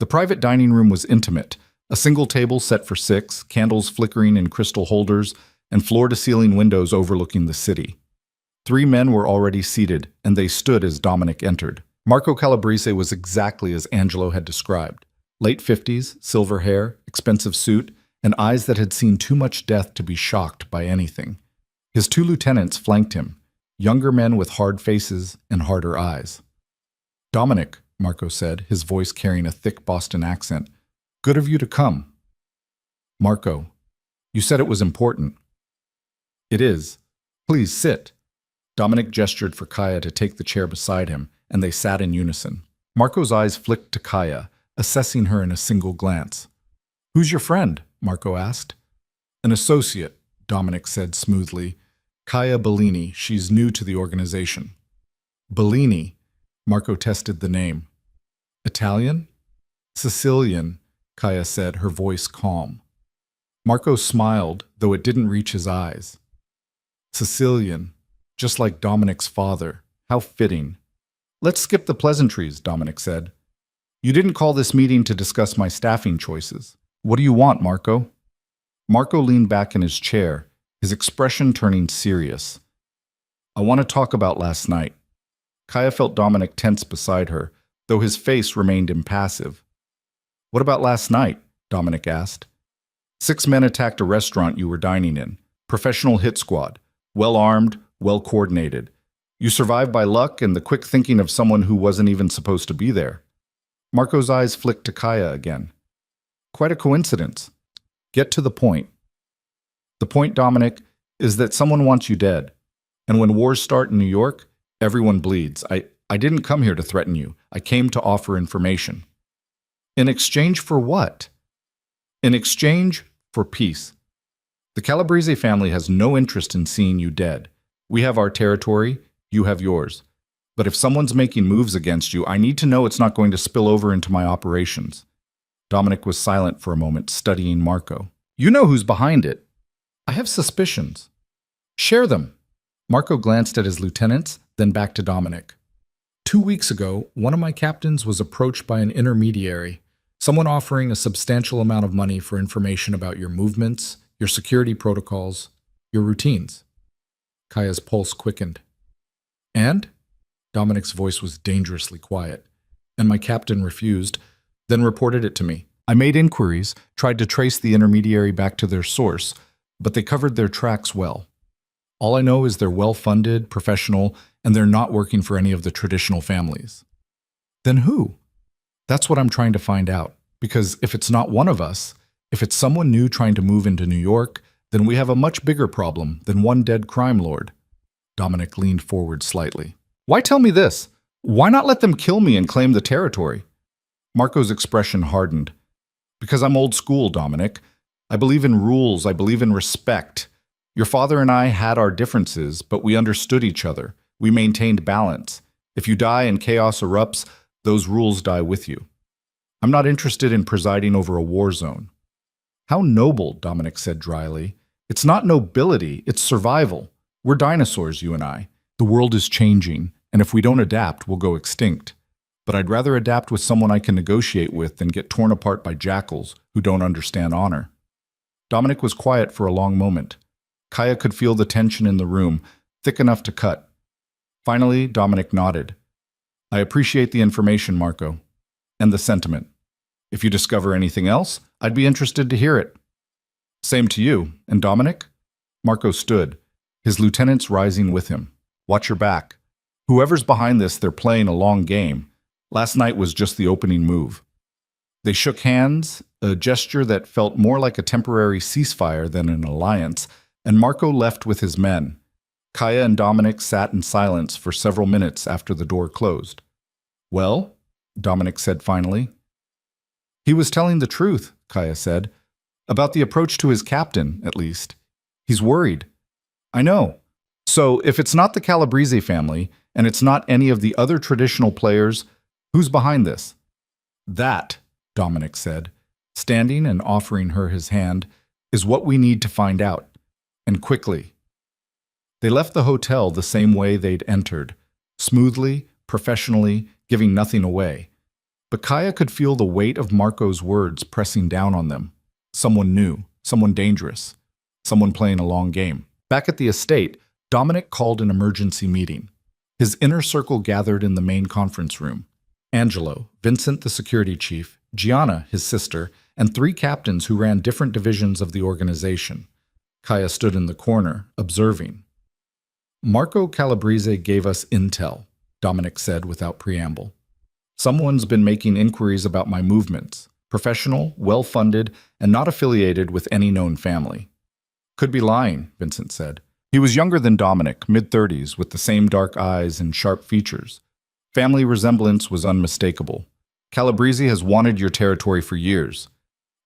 Speaker 1: The private dining room was intimate. A single table set for 6, candles flickering in crystal holders, and floor-to-ceiling windows overlooking the city. 3 men were already seated, and they stood as Dominic entered. Marco Calabrese was exactly as Angelo had described. Late 50s, silver hair, expensive suit, and eyes that had seen too much death to be shocked by anything. His 2 lieutenants flanked him, younger men with hard faces and harder eyes. Dominic, Marco said, his voice carrying a thick Boston accent. Good of you to come. Marco, you said it was important. It is. Please sit. Dominic gestured for Kaya to take the chair beside him, and they sat in unison. Marco's eyes flicked to Kaya, assessing her in a single glance. Who's your friend? Marco asked. An associate, Dominic said smoothly. Kaya Bellini, she's new to the organization. Bellini, Marco tested the name. Italian? Sicilian, Kaya said, her voice calm. Marco smiled, though it didn't reach his eyes. Sicilian, just like Dominic's father. How fitting. Let's skip the pleasantries, Dominic said. You didn't call this meeting to discuss my staffing choices. What do you want, Marco? Marco leaned back in his chair, his expression turning serious. I want to talk about last night. Kaya felt Dominic tense beside her, though his face remained impassive. What about last night? Dominic asked. 6 men attacked a restaurant you were dining in. Professional hit squad. Well-armed, well-coordinated. You survived by luck and the quick thinking of someone who wasn't even supposed to be there. Marco's eyes flicked to Kaya again. Quite a coincidence. Get to the point. The point, Dominic, is that someone wants you dead. And when wars start in New York, everyone bleeds. I didn't come here to threaten you. I came to offer information. In exchange for what? In exchange for peace. The Calabrese family has no interest in seeing you dead. We have our territory, you have yours. But if someone's making moves against you, I need to know it's not going to spill over into my operations. Dominic was silent for a moment, studying Marco. You know who's behind it. I have suspicions. Share them. Marco glanced at his lieutenants, then back to Dominic. 2 weeks ago, one of my captains was approached by an intermediary, someone offering a substantial amount of money for information about your movements, your security protocols, your routines. Kaya's pulse quickened. And? Dominic's voice was dangerously quiet. And my captain refused, then reported it to me. I made inquiries, tried to trace the intermediary back to their source, but they covered their tracks well. All I know is they're well-funded, professional, and they're not working for any of the traditional families. Then who? That's what I'm trying to find out, because if it's not one of us, if it's someone new trying to move into New York, then we have a much bigger problem than one dead crime lord. Dominic leaned forward slightly. Why tell me this? Why not let them kill me and claim the territory? Marco's expression hardened. Because I'm old school, Dominic. I believe in rules, I believe in respect. Your father and I had our differences, but we understood each other. We maintained balance. If you die and chaos erupts, those rules die with you. I'm not interested in presiding over a war zone. How noble, Dominic said dryly. It's not nobility, it's survival. We're dinosaurs, you and I. The world is changing, and if we don't adapt, we'll go extinct. But I'd rather adapt with someone I can negotiate with than get torn apart by jackals who don't understand honor. Dominic was quiet for a long moment. Kaya could feel the tension in the room, thick enough to cut. Finally, Dominic nodded. I appreciate the information, Marco, and the sentiment. If you discover anything else, I'd be interested to hear it. Same to you. And Dominic? Marco stood, his lieutenants rising with him. Watch your back. Whoever's behind this, they're playing a long game. Last night was just the opening move. They shook hands, a gesture that felt more like a temporary ceasefire than an alliance, and Marco left with his men. Kaya and Dominic sat in silence for several minutes after the door closed. Well, Dominic said finally. He was telling the truth, Kaya said. About the approach to his captain, at least. He's worried. I know. So, if it's not the Calabrese family, and it's not any of the other traditional players, who's behind this? That, Dominic said, standing and offering her his hand, is what we need to find out. And quickly. They left the hotel the same way they'd entered, smoothly, professionally, giving nothing away. But Kaya could feel the weight of Marco's words pressing down on them. Someone new, someone dangerous, someone playing a long game. Back at the estate, Dominic called an emergency meeting. His inner circle gathered in the main conference room. Angelo, Vincent the security chief, Gianna, his sister, and 3 captains who ran different divisions of the organization. Kaya stood in the corner, observing. Marco Calabrese gave us intel, Dominic said without preamble. Someone's been making inquiries about my movements, professional, well-funded, and not affiliated with any known family. Could be lying, Vincent said. He was younger than Dominic, mid-30s, with the same dark eyes and sharp features. Family resemblance was unmistakable. Calabrese has wanted your territory for years.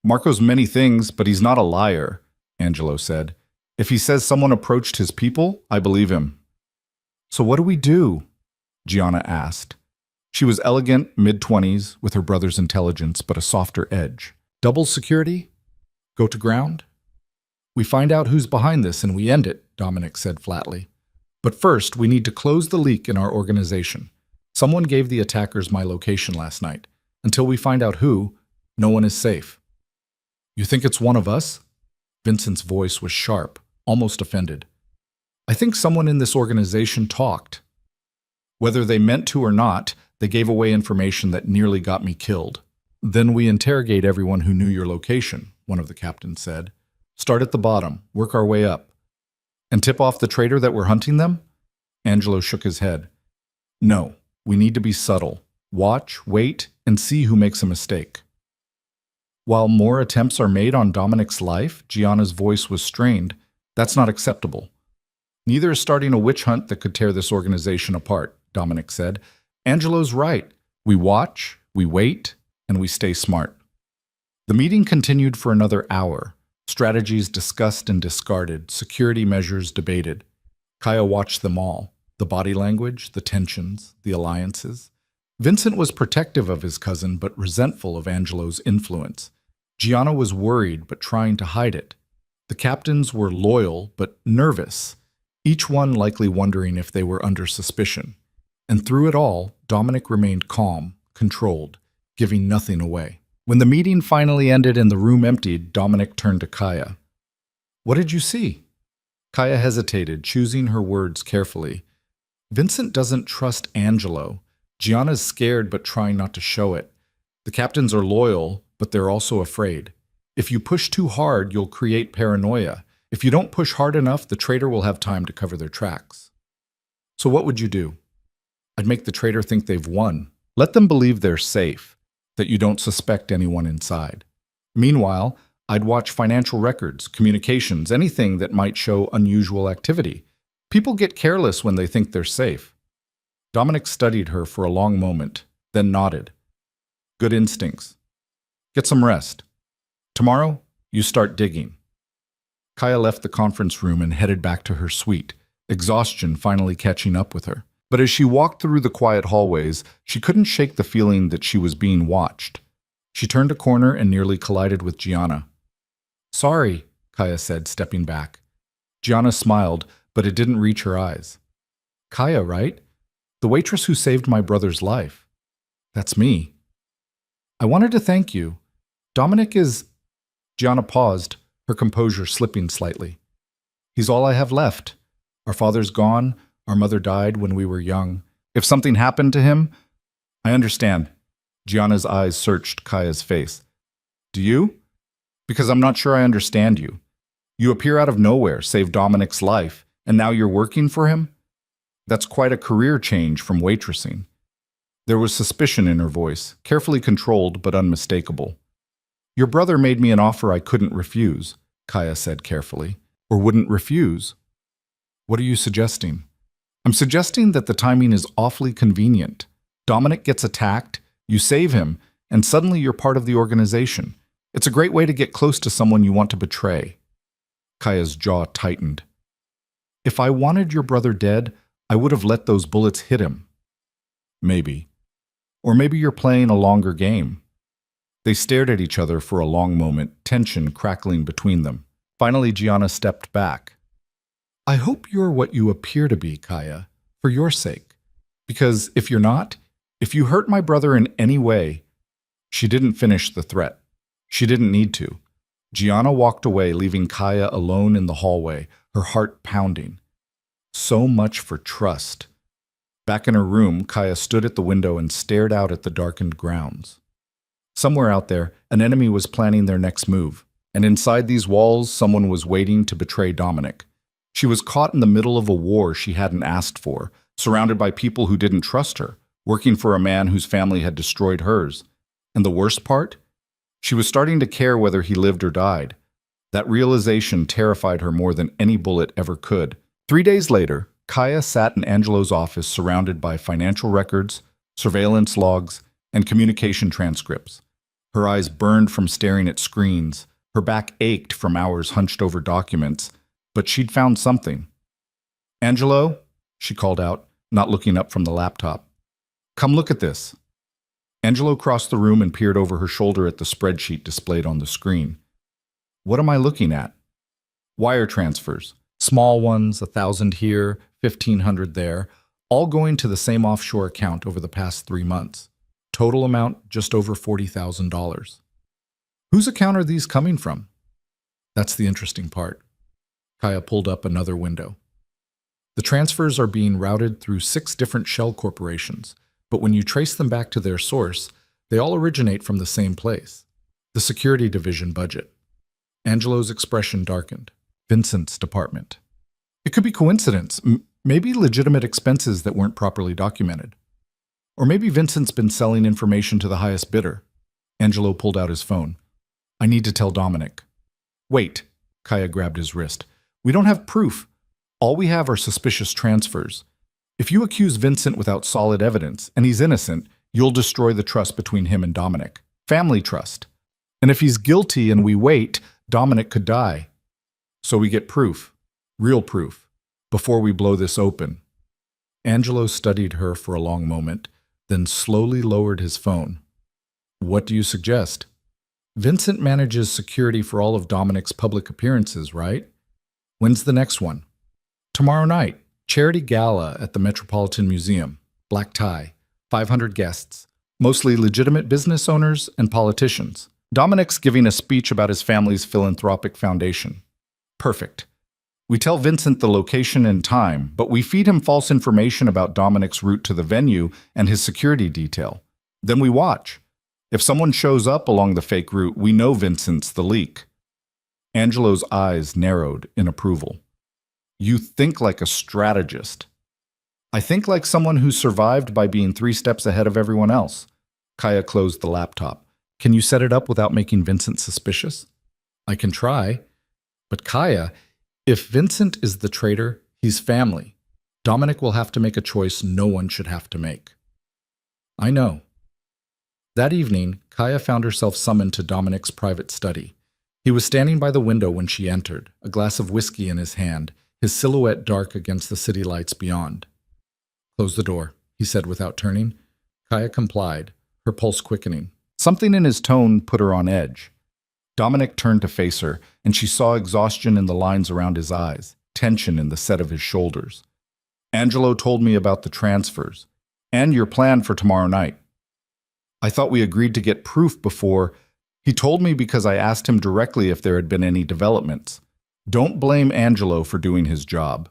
Speaker 1: Marco's many things, but he's not a liar, Angelo said. If he says someone approached his people, I believe him. So what do we do? Gianna asked. She was elegant, mid-20s, with her brother's intelligence, but a softer edge. Double security? Go to ground? We find out who's behind this and we end it, Dominic said flatly. But first, we need to close the leak in our organization. Someone gave the attackers my location last night. Until we find out who, no one is safe. You think it's one of us? Vincent's voice was sharp, almost offended. I think someone in this organization talked. Whether they meant to or not, they gave away information that nearly got me killed. Then we interrogate everyone who knew your location, one of the captains said. Start at the bottom, work our way up. And tip off the traitor that we're hunting them? Angelo shook his head. No, we need to be subtle. Watch, wait, and see who makes a mistake. While more attempts are made on Dominic's life, Gianna's voice was strained. That's not acceptable. Neither is starting a witch hunt that could tear this organization apart, Dominic said. Angelo's right. We watch, we wait, and we stay smart. The meeting continued for another hour. Strategies discussed and discarded, security measures debated. Kaya watched them all. The body language, the tensions, the alliances. Vincent was protective of his cousin, but resentful of Angelo's influence. Gianna was worried, but trying to hide it. The captains were loyal, but nervous, each one likely wondering if they were under suspicion. And through it all, Dominic remained calm, controlled, giving nothing away. When the meeting finally ended and the room emptied, Dominic turned to Kaya. What did you see? Kaya hesitated, choosing her words carefully. Vincent doesn't trust Angelo. Gianna's scared but trying not to show it. The captains are loyal, but they're also afraid. If you push too hard, you'll create paranoia. If you don't push hard enough, the traitor will have time to cover their tracks. So what would you do? I'd make the traitor think they've won. Let them believe they're safe, that you don't suspect anyone inside. Meanwhile, I'd watch financial records, communications, anything that might show unusual activity. People get careless when they think they're safe. Dominic studied her for a long moment, then nodded. Good instincts. Get some rest. Tomorrow, you start digging. Kaya left the conference room and headed back to her suite, exhaustion finally catching up with her. But as she walked through the quiet hallways, she couldn't shake the feeling that she was being watched. She turned a corner and nearly collided with Gianna. Sorry, Kaya said, stepping back. Gianna smiled, but it didn't reach her eyes. Kaya, right? The waitress who saved my brother's life. That's me. I wanted to thank you. Dominic is... Gianna paused, her composure slipping slightly. He's all I have left. Our father's gone. Our mother died when we were young. If something happened to him... I understand. Gianna's eyes searched Kaya's face. Do you? Because I'm not sure I understand you. You appear out of nowhere, saved Dominic's life, and now you're working for him? That's quite a career change from waitressing. There was suspicion in her voice, carefully controlled but unmistakable. Your brother made me an offer I couldn't refuse, Kaya said carefully. Or wouldn't refuse. What are you suggesting? I'm suggesting that the timing is awfully convenient. Dominic gets attacked, you save him, and suddenly you're part of the organization. It's a great way to get close to someone you want to betray. Kaya's jaw tightened. If I wanted your brother dead, I would have let those bullets hit him. Maybe. Or maybe you're playing a longer game. They stared at each other for a long moment, tension crackling between them. Finally, Gianna stepped back. I hope you're what you appear to be, Kaya, for your sake. Because if you're not, if you hurt my brother in any way... She didn't finish the threat. She didn't need to. Gianna walked away, leaving Kaya alone in the hallway, her heart pounding. So much for trust. Back in her room, Kaya stood at the window and stared out at the darkened grounds. Somewhere out there, an enemy was planning their next move, and inside these walls, someone was waiting to betray Dominic. She was caught in the middle of a war she hadn't asked for, surrounded by people who didn't trust her, working for a man whose family had destroyed hers. And the worst part? She was starting to care whether he lived or died. That realization terrified her more than any bullet ever could. 3 days later, Kaya sat in Angelo's office surrounded by financial records, surveillance logs, and communication transcripts. Her eyes burned from staring at screens. Her back ached from hours hunched over documents. But she'd found something. Angelo, she called out, not looking up from the laptop. Come look at this. Angelo crossed the room and peered over her shoulder at the spreadsheet displayed on the screen. What am I looking at? Wire transfers. Small ones, 1,000 here, 1,500 there, all going to the same offshore account over the past 3 months. Total amount just over $40,000. Whose account are these coming from? That's the interesting part. Kaya pulled up another window. The transfers are being routed through 6 different shell corporations, but when you trace them back to their source, They all originate from the same place. The security division budget. Angelo's expression darkened. Vincent's department. It could be coincidence. Maybe legitimate expenses that weren't properly documented. Or maybe Vincent's been selling information to the highest bidder. Angelo pulled out his phone. I need to tell Dominic. Wait, Kaya grabbed his wrist. We don't have proof. All we have are suspicious transfers. If you accuse Vincent without solid evidence, and he's innocent, you'll destroy the trust between him and Dominic. Family trust. And if he's guilty and we wait, Dominic could die. So we get proof. Real proof. Before we blow this open. Angelo studied her for a long moment, then slowly lowered his phone. What do you suggest? Vincent manages security for all of Dominic's public appearances, right? When's the next one? Tomorrow night. Charity gala at the Metropolitan Museum. Black tie. 500 guests. Mostly legitimate business owners and politicians. Dominic's giving a speech about his family's philanthropic foundation. Perfect. We tell Vincent the location and time, but we feed him false information about Dominic's route to the venue and his security detail. Then we watch. If someone shows up along the fake route, we know Vincent's the leak. Angelo's eyes narrowed in approval. You think like a strategist. I think like someone who survived by being 3 steps ahead of everyone else. Kaya closed the laptop. Can you set it up without making Vincent suspicious? I can try. But Kaya, if Vincent is the traitor, he's family. Dominic will have to make a choice no one should have to make. I know. That evening, Kaya found herself summoned to Dominic's private study. He was standing by the window when she entered, a glass of whiskey in his hand, his silhouette dark against the city lights beyond. Close the door, he said without turning. Kaya complied, her pulse quickening. Something in his tone put her on edge. Dominic turned to face her, and she saw exhaustion in the lines around his eyes, tension in the set of his shoulders. Angelo told me about the transfers, and your plan for tomorrow night. I thought we agreed to get proof before. He told me because I asked him directly if there had been any developments. Don't blame Angelo for doing his job.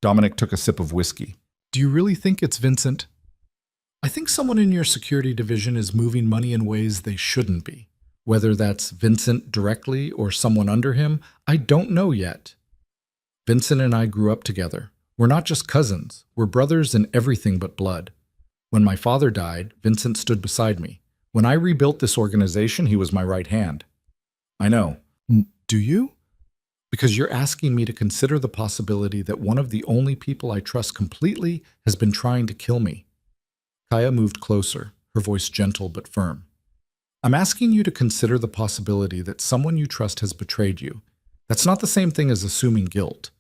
Speaker 1: Dominic took a sip of whiskey. Do you really think it's Vincent? I think someone in your security division is moving money in ways they shouldn't be. Whether that's Vincent directly or someone under him, I don't know yet. Vincent and I grew up together. We're not just cousins. We're brothers in everything but blood. When my father died, Vincent stood beside me. When I rebuilt this organization, he was my right hand. I know. Do you? Because you're asking me to consider the possibility that one of the only people I trust completely has been trying to kill me. Kaya moved closer, her voice gentle but firm. I'm asking you to consider the possibility that someone you trust has betrayed you. That's not the same thing as assuming guilt.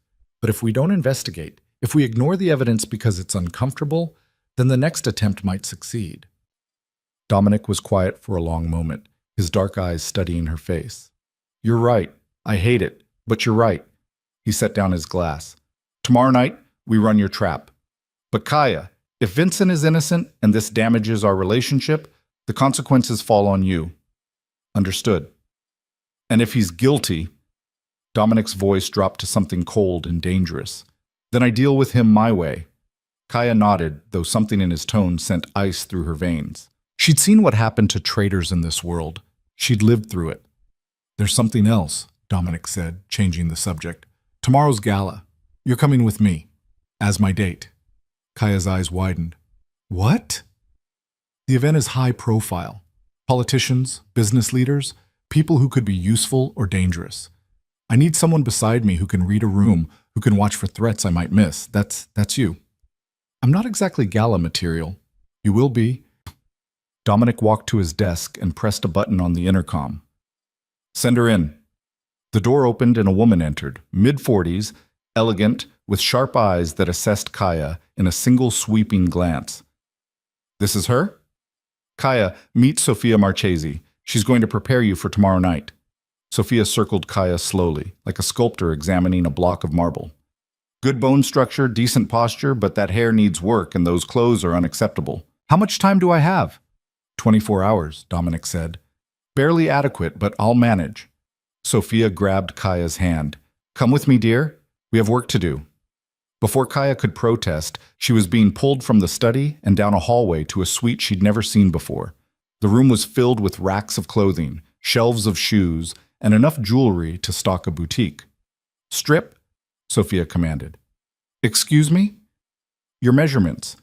Speaker 1: But if we don't investigate, if we ignore the evidence because it's uncomfortable, then the next attempt might succeed. Dominic was quiet for a long moment, his dark eyes studying her face. You're right. I hate it, but you're right. He set down his glass. Tomorrow night, we run your trap. But Kaya, if Vincent is innocent and this damages our relationship, the consequences fall on you. Understood. And if he's guilty, Dominic's voice dropped to something cold and dangerous. Then I deal with him my way. Kaya nodded, though something in his tone sent ice through her veins. She'd seen what happened to traitors in this world. She'd lived through it. There's something else, Dominic said, changing the subject. Tomorrow's gala. You're coming with me. As my date. Kaya's eyes widened. What? The event is high profile. Politicians, business leaders, people who could be useful or dangerous. I need someone beside me who can read a room, who can watch for threats I might miss. That's you. I'm not exactly gala material. You will be. Dominic walked to his desk and pressed a button on the intercom. Send her in. The door opened and a woman entered, mid-40s, elegant, with sharp eyes that assessed Kaya in a single sweeping glance. This is her? Kaya, meet Sofia Marchesi. She's going to prepare you for tomorrow night. Sofia circled Kaya slowly, like a sculptor examining a block of marble. Good bone structure, decent posture, but that hair needs work and those clothes are unacceptable. How much time do I have? 24 hours, Dominic said. Barely adequate, but I'll manage. Sofia grabbed Kaya's hand. Come with me, dear. We have work to do. Before Kaya could protest, she was being pulled from the study and down a hallway to a suite she'd never seen before. The The room was filled with racks of clothing, shelves of shoes, and enough jewelry to stock a boutique. "Strip," Sophia commanded. "Excuse me?" "Your measurements.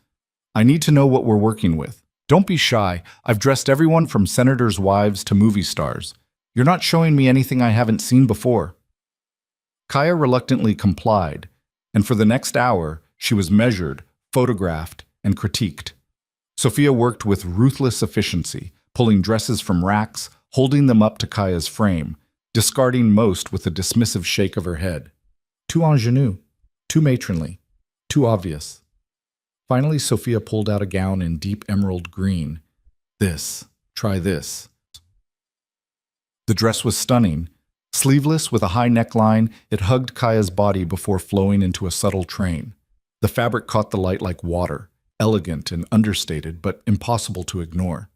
Speaker 1: I need to know what we're working with. Don't be shy. I've dressed everyone from senators' wives to movie stars. You're not showing me anything I haven't seen before." Kaya reluctantly complied, and for the next hour, she was measured, photographed, and critiqued. Sophia worked with ruthless efficiency, pulling dresses from racks, holding them up to Kaya's frame, discarding most with a dismissive shake of her head. Too ingenue, too matronly, too obvious. Finally, Sophia pulled out a gown in deep emerald green. Try this. The dress was stunning. Sleeveless with a high neckline, it hugged Kaya's body before flowing into a subtle train. The fabric caught the light like water, elegant and understated, but impossible to ignore.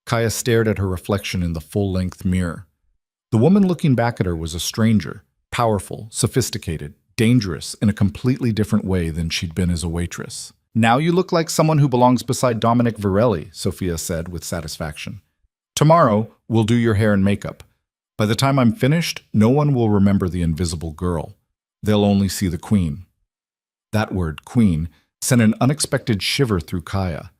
Speaker 1: Kaya stared at her reflection in the full-length mirror. The woman looking back at her was a stranger, powerful, sophisticated, dangerous in a completely different way than she'd been as a waitress. "Now you look like someone who belongs beside Dominic Varelli," Sophia said with satisfaction. "Tomorrow, we'll do your hair and makeup. By the time I'm finished, no one will remember the invisible girl. They'll only see the queen." That word, queen, sent an unexpected shiver through Kaya.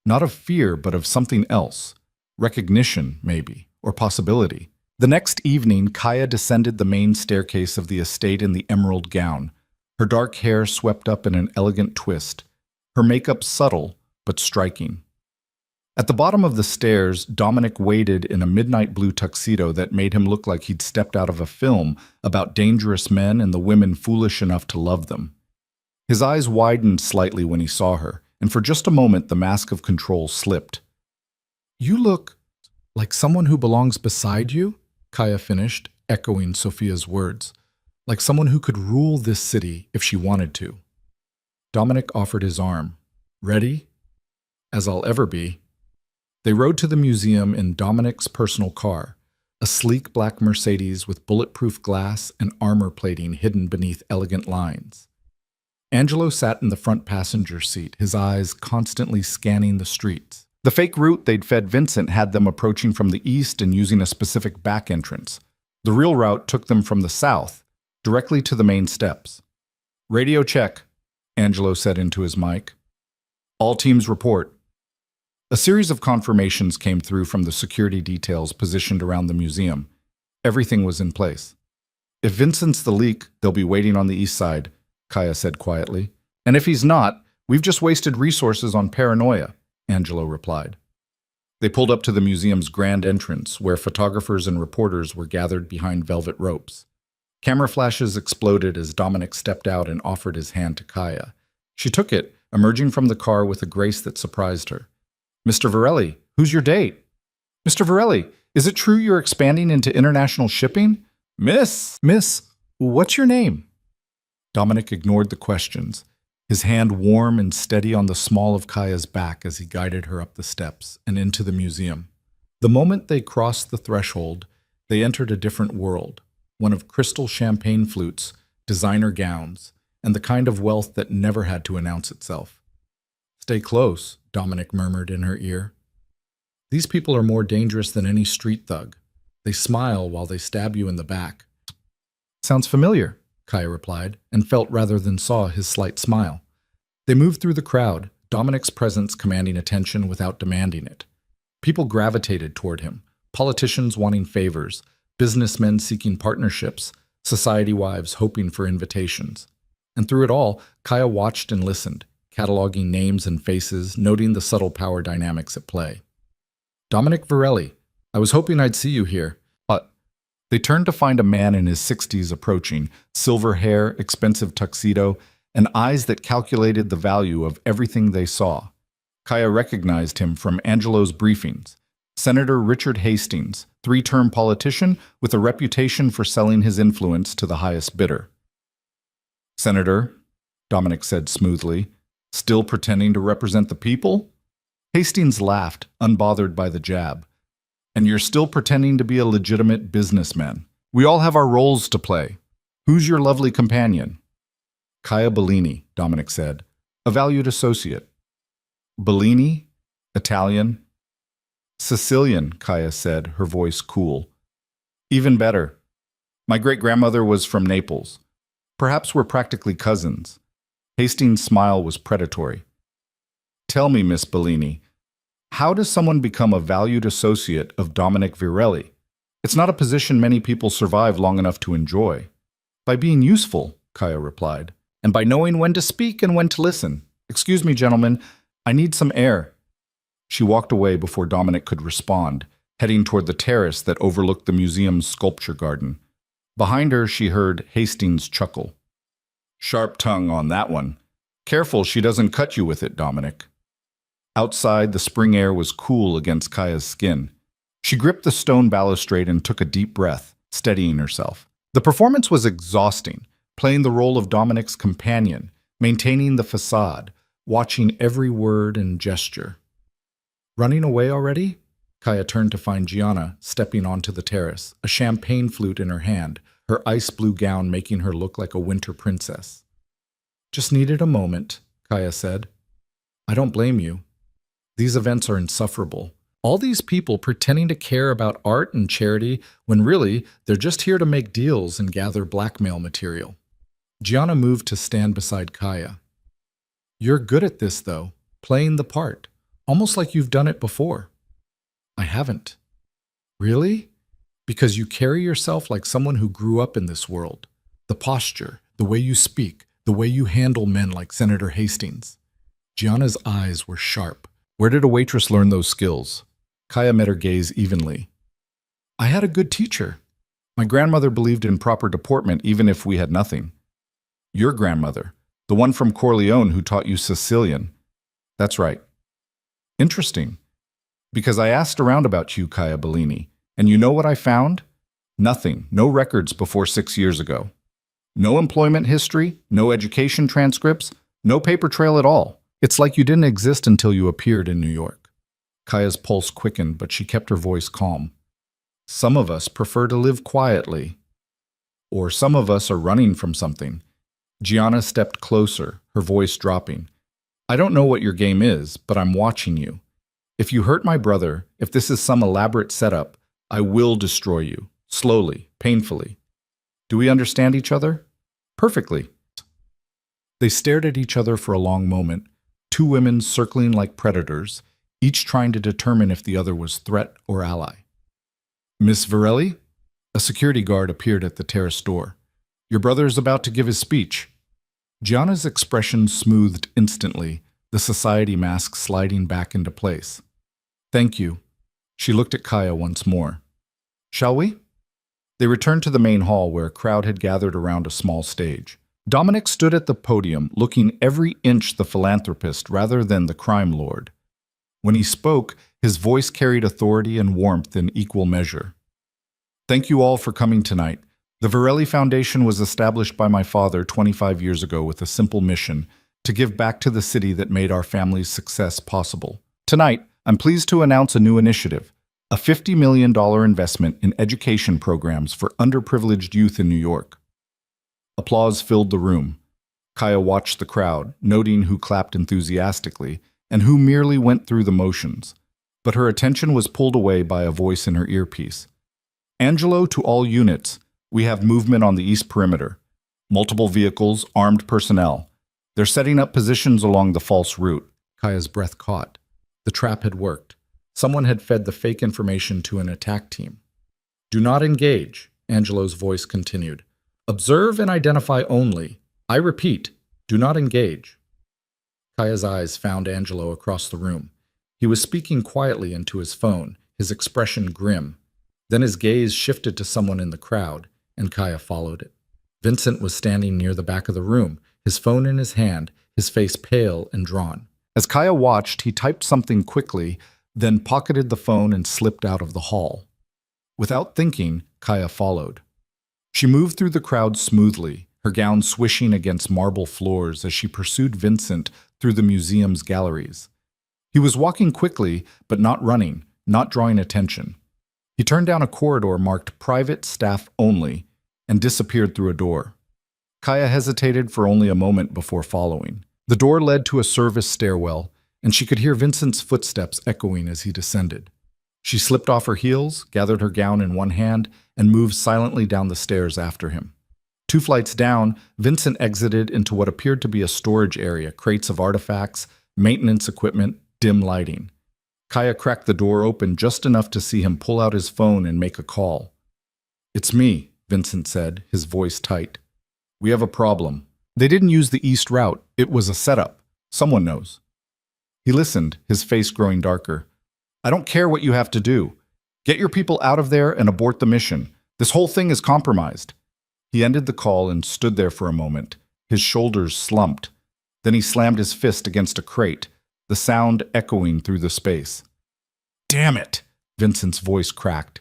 Speaker 1: Not of fear, but of something else. Recognition, maybe, or possibility. The next evening, Kaya descended the main staircase of the estate in the emerald gown, her dark hair swept up in an elegant twist, her makeup subtle but striking. At the bottom of the stairs, Dominic waited in a midnight blue tuxedo that made him look like he'd stepped out of a film about dangerous men and the women foolish enough to love them. His eyes widened slightly when he saw her, and for just a moment the mask of control slipped. "You look like someone who belongs beside you?" Kaya finished, echoing Sophia's words. "Like someone who could rule this city if she wanted to." Dominic offered his arm. "Ready? As I'll ever be." They rode to the museum in Dominic's personal car, a sleek black Mercedes with bulletproof glass and armor plating hidden beneath elegant lines. Angelo sat in the front passenger seat, his eyes constantly scanning the streets. The fake route they'd fed Vincent had them approaching from the east and using a specific back entrance. The real route took them from the south, directly to the main steps. "Radio check," Angelo said into his mic. "All teams report." A series of confirmations came through from the security details positioned around the museum. Everything was in place. "If Vincent's the leak, they'll be waiting on the east side," Kaya said quietly. "And if he's not, we've just wasted resources on paranoia," Angelo replied. They pulled up to the museum's grand entrance, where photographers and reporters were gathered behind velvet ropes. Camera flashes exploded as Dominic stepped out and offered his hand to Kaya. She took it, emerging from the car with a grace that surprised her. "Mr. Varelli, who's your date?" "Mr. Varelli, is it true you're expanding into international shipping?" Miss, what's your name?" Dominic ignored the questions, his hand warm and steady on the small of Kaya's back as he guided her up the steps and into the museum. The moment they crossed the threshold, they entered a different world, one of crystal champagne flutes, designer gowns, and the kind of wealth that never had to announce itself. "Stay close," Dominic murmured in her ear. "These people are more dangerous than any street thug. They smile while they stab you in the back." "Sounds familiar," Kaya replied, and felt rather than saw his slight smile. They moved through the crowd, Dominic's presence commanding attention without demanding it. People gravitated toward him, politicians wanting favors, businessmen seeking partnerships, society wives hoping for invitations. And through it all, Kaya watched and listened, cataloging names and faces, noting the subtle power dynamics at play. "Dominic Varelli, I was hoping I'd see you here." They turned to find a man in his 60s approaching, silver hair, expensive tuxedo, and eyes that calculated the value of everything they saw. Kaya recognized him from Angelo's briefings. Senator Richard Hastings, 3-term politician with a reputation for selling his influence to the highest bidder. "Senator," Dominic said smoothly, "still pretending to represent the people?" Hastings laughed, unbothered by the jab. "And you're still pretending to be a legitimate businessman. We all have our roles to play. Who's your lovely companion?" "Kaya Bellini," Dominic said, "a valued associate." "Bellini? Italian?" Sicilian, Kaya said, her voice cool. Even better. My great-grandmother was from Naples. Perhaps we're practically cousins. Hastings' smile was predatory. Tell me, Miss Bellini, how does someone become a valued associate of Dominic Virelli? It's not a position many people survive long enough to enjoy. By being useful, Kaya replied, and by knowing when to speak and when to listen. Excuse me, gentlemen, I need some air. She walked away before Dominic could respond, heading toward the terrace that overlooked the museum's sculpture garden. Behind her, she heard Hastings chuckle. Sharp tongue on that one. Careful she doesn't cut you with it, Dominic. Outside, the spring air was cool against Kaya's skin. She gripped the stone balustrade and took a deep breath, steadying herself. The performance was exhausting, playing the role of Dominic's companion, maintaining the facade, watching every word and gesture. Running away already? Kaya turned to find Gianna stepping onto the terrace, a champagne flute in her hand, her ice blue gown making her look like a winter princess. Just needed a moment, Kaya said. I don't blame you. These events are insufferable. All these people pretending to care about art and charity when really they're just here to make deals and gather blackmail material. Gianna moved to stand beside Kaya. You're good at this, though, playing the part, almost like you've done it before. I haven't. Really? Because you carry yourself like someone who grew up in this world. The posture, the way you speak, the way you handle men like Senator Hastings. Gianna's eyes were sharp. Where did a waitress learn those skills? Kaya met her gaze evenly. I had a good teacher. My grandmother believed in proper deportment even if we had nothing. Your grandmother, the one from Corleone who taught you Sicilian. That's right. Interesting. Because I asked around about you, Kaya Bellini, and you know what I found? Nothing, no records before 6 years ago. No employment history, no education transcripts, no paper trail at all. It's like you didn't exist until you appeared in New York. Kaya's pulse quickened, but she kept her voice calm. Some of us prefer to live quietly. Or some of us are running from something. Gianna stepped closer, her voice dropping. I don't know what your game is, but I'm watching you. If you hurt my brother, if this is some elaborate setup, I will destroy you, slowly, painfully. Do we understand each other? Perfectly. They stared at each other for a long moment, two women circling like predators, each trying to determine if the other was threat or ally. Miss Virelli? A security guard appeared at the terrace door. Your brother is about to give his speech. Gianna's expression smoothed instantly, the society mask sliding back into place. Thank you. She looked at Kaya once more. Shall we? They returned to the main hall where a crowd had gathered around a small stage. Dominic stood at the podium, looking every inch the philanthropist rather than the crime lord. When he spoke, his voice carried authority and warmth in equal measure. Thank you all for coming tonight. The Virelli Foundation was established by my father 25 years ago with a simple mission: to give back to the city that made our family's success possible. Tonight, I'm pleased to announce a new initiative, a $50 million investment in education programs for underprivileged youth in New York. Applause filled the room. Kaya watched the crowd, noting who clapped enthusiastically and who merely went through the motions. But her attention was pulled away by a voice in her earpiece. Angelo, to all units, we have movement on the east perimeter. Multiple vehicles, armed personnel. They're setting up positions along the false route. Kaya's breath caught. The trap had worked. Someone had fed the fake information to an attack team. Do not engage, Angelo's voice continued. Observe and identify only. I repeat, do not engage. Kaya's eyes found Angelo across the room. He was speaking quietly into his phone, his expression grim. Then his gaze shifted to someone in the crowd, and Kaya followed it. Vincent was standing near the back of the room, his phone in his hand, his face pale and drawn. As Kaya watched, he typed something quickly, then pocketed the phone and slipped out of the hall. Without thinking, Kaya followed. She moved through the crowd smoothly, her gown swishing against marble floors as she pursued Vincent through the museum's galleries. He was walking quickly, but not running, not drawing attention. He turned down a corridor marked Private Staff Only and disappeared through a door. Kaya hesitated for only a moment before following. The door led to a service stairwell, and she could hear Vincent's footsteps echoing as he descended. She slipped off her heels, gathered her gown in one hand, and moved silently down the stairs after him. 2 flights down, Vincent exited into what appeared to be a storage area, crates of artifacts, maintenance equipment, dim lighting. Kaya cracked the door open just enough to see him pull out his phone and make a call. "It's me," Vincent said, his voice tight. "We have a problem. They didn't use the east route. It was a setup. Someone knows." He listened, his face growing darker. "I don't care what you have to do. Get your people out of there and abort the mission. This whole thing is compromised." He ended the call and stood there for a moment, his shoulders slumped. Then he slammed his fist against a crate, the sound echoing through the space. "Damn it!" Vincent's voice cracked.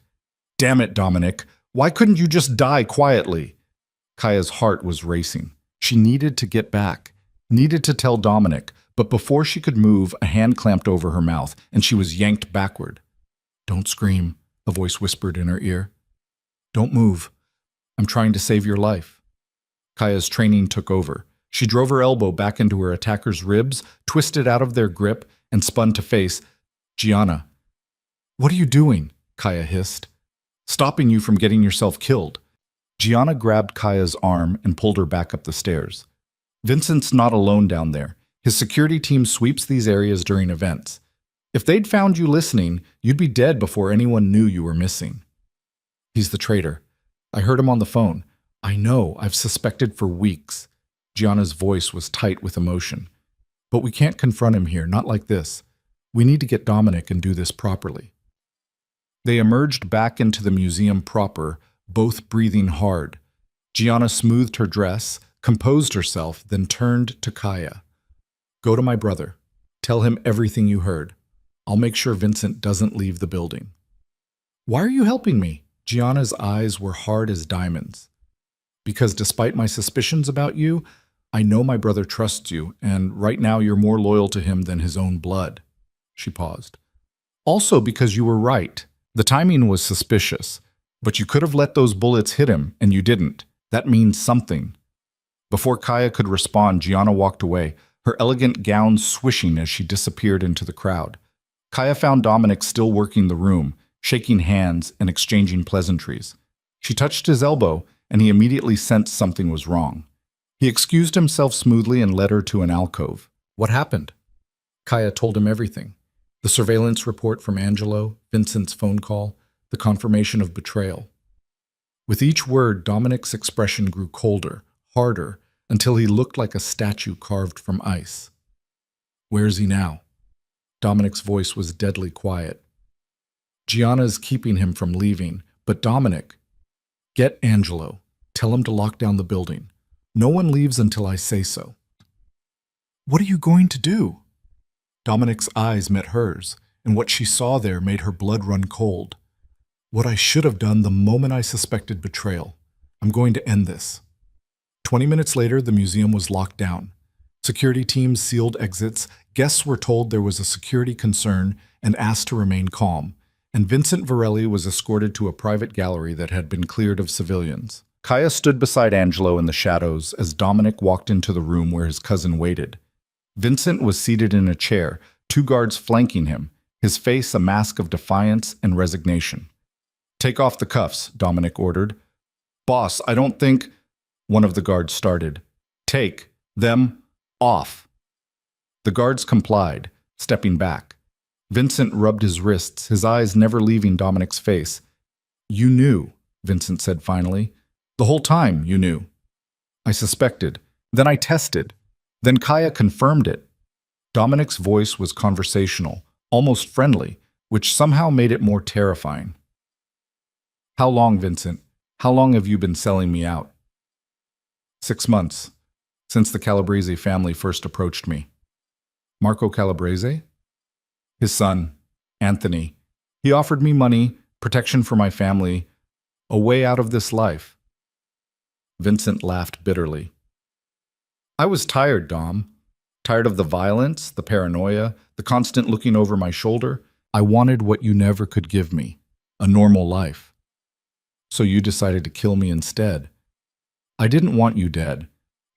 Speaker 1: "Damn it, Dominic. Why couldn't you just die quietly?" Kaya's heart was racing. She needed to get back, needed to tell Dominic, but before she could move, a hand clamped over her mouth, and she was yanked backward. "Don't scream," a voice whispered in her ear. "Don't move. I'm trying to save your life." Kaya's training took over. She drove her elbow back into her attacker's ribs, twisted out of their grip, and spun to face Gianna. "What are you doing?" Kaya hissed. "Stopping you from getting yourself killed." Gianna grabbed Kaya's arm and pulled her back up the stairs. "Vincent's not alone down there. His security team sweeps these areas during events. If they'd found you listening, you'd be dead before anyone knew you were missing." "He's the traitor. I heard him on the phone. I know, I've suspected for weeks." Gianna's voice was tight with emotion. "But we can't confront him here, not like this. We need to get Dominic and do this properly." They emerged back into the museum proper, both breathing hard. Gianna smoothed her dress, composed herself, then turned to Kaya. "Go to my brother. Tell him everything you heard. I'll make sure Vincent doesn't leave the building." "Why are you helping me?" Gianna's eyes were hard as diamonds. "Because despite my suspicions about you, I know my brother trusts you, and right now you're more loyal to him than his own blood." She paused. "Also because you were right. The timing was suspicious, but you could have let those bullets hit him, and you didn't. That means something." Before Kaya could respond, Gianna walked away, her elegant gown swishing as she disappeared into the crowd. Kaya found Dominic still working the room, shaking hands and exchanging pleasantries. She touched his elbow, and he immediately sensed something was wrong. He excused himself smoothly and led her to an alcove. "What happened?" Kaya told him everything. The surveillance report from Angelo, Vincent's phone call, the confirmation of betrayal. With each word, Dominic's expression grew colder, harder, until he looked like a statue carved from ice. "Where is he now?" Dominic's voice was deadly quiet. "Gianna's keeping him from leaving, but Dominic, get Angelo. Tell him to lock down the building. No one leaves until I say so." "What are you going to do?" Dominic's eyes met hers, and what she saw there made her blood run cold. "What I should have done the moment I suspected betrayal. I'm going to end this." 20 minutes later, the museum was locked down. Security teams sealed exits, guests were told there was a security concern and asked to remain calm, and Vincent Varelli was escorted to a private gallery that had been cleared of civilians. Kaya stood beside Angelo in the shadows as Dominic walked into the room where his cousin waited. Vincent was seated in a chair, 2 guards flanking him, his face a mask of defiance and resignation. "Take off the cuffs," Dominic ordered. "Boss, I don't think—" one of the guards started. "Take them off." The guards complied, stepping back. Vincent rubbed his wrists, his eyes never leaving Dominic's face. "You knew," Vincent said finally. "The whole time you knew." "I suspected. Then I tested. Then Kaya confirmed it." Dominic's voice was conversational, almost friendly, which somehow made it more terrifying. "How long, Vincent? How long have you been selling me out?" 6 months, since the Calabrese family first approached me." "Marco Calabrese?" "His son, Anthony. He offered me money, protection for my family, a way out of this life." Vincent laughed bitterly. "I was tired, Dom. Tired of the violence, the paranoia, the constant looking over my shoulder. I wanted what you never could give me, a normal life. So you decided to kill me instead. I didn't want you dead.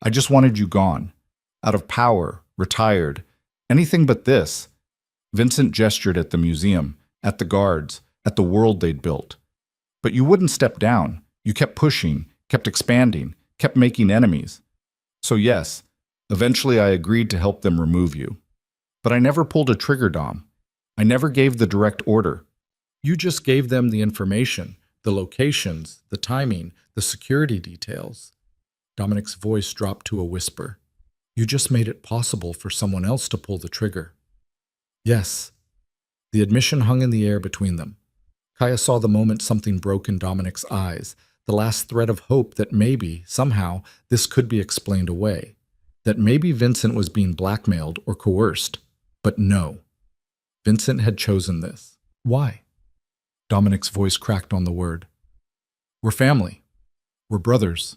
Speaker 1: I just wanted you gone. Out of power, retired, anything but this." Vincent gestured at the museum, at the guards, at the world they'd built. But you wouldn't step down. You kept pushing, kept expanding, kept making enemies. So yes, eventually I agreed to help them remove you. But I never pulled a trigger, Dom. I never gave the direct order. You just gave them the information, the locations, the timing, the security details. Dominic's voice dropped to a whisper. You just made it possible for someone else to pull the trigger. Yes. The admission hung in the air between them. Kaya saw the moment something broke in Dominic's eyes, the last thread of hope that maybe, somehow, this could be explained away. That maybe Vincent was being blackmailed or coerced. But no. Vincent had chosen this. Why? Dominic's voice cracked on the word. We're family. We're brothers.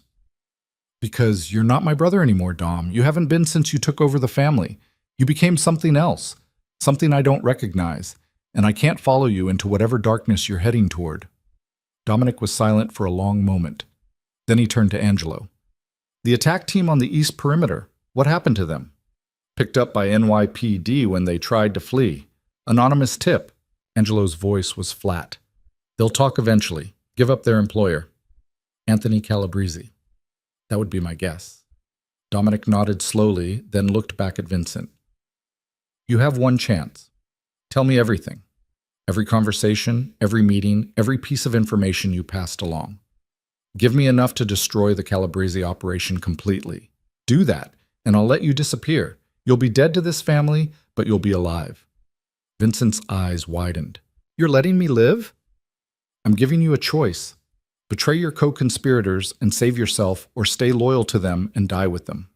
Speaker 1: Because you're not my brother anymore, Dom. You haven't been since you took over the family. You became something else, something I don't recognize, and I can't follow you into whatever darkness you're heading toward. Dominic was silent for a long moment. Then he turned to Angelo. The attack team on the east perimeter, what happened to them? Picked up by NYPD when they tried to flee. Anonymous tip. Angelo's voice was flat. They'll talk eventually. Give up their employer. Anthony Calabrese. That would be my guess. Dominic nodded slowly, then looked back at Vincent. You have one chance. Tell me everything. Every conversation, every meeting, every piece of information you passed along. Give me enough to destroy the Calabrese operation completely. Do that, and I'll let you disappear. You'll be dead to this family, but you'll be alive. Vincent's eyes widened. You're letting me live? I'm giving you a choice. Betray your co-conspirators and save yourself, or stay loyal to them and die with them.